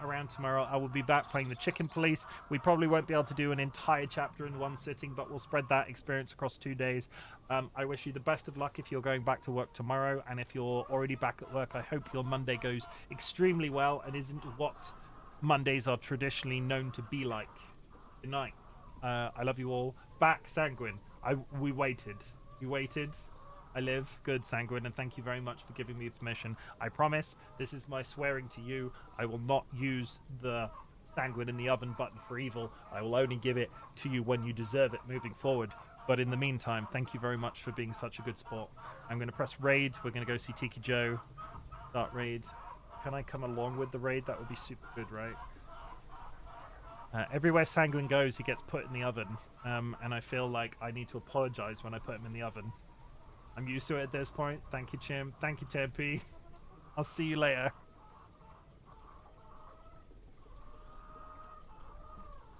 around tomorrow, I will be back playing the Chicken Police. We probably won't be able to do an entire chapter in one sitting, but we'll spread that experience across 2 days. I wish you the best of luck if you're going back to work tomorrow, and if you're already back at work, I hope your Monday goes extremely well and isn't what Mondays are traditionally known to be like. Good night. I love you all. Back, Sanguine. We waited. You waited. I live. Good, Sanguine, and thank you very much for giving me permission. I promise, this is my swearing to you. I will not use the Sanguine in the oven button for evil. I will only give it to you when you deserve it moving forward. But in the meantime, thank you very much for being such a good sport. I'm going to press raid. We're going to go see Tiki Joe. Start raid. Can I come along with the raid? That would be super good, right? Everywhere Sanguine goes, he gets put in the oven. And I feel like I need to apologize when I put him in the oven. I'm used to it at this point. Thank you, Chim. Thank you, Tempe. I'll see you later.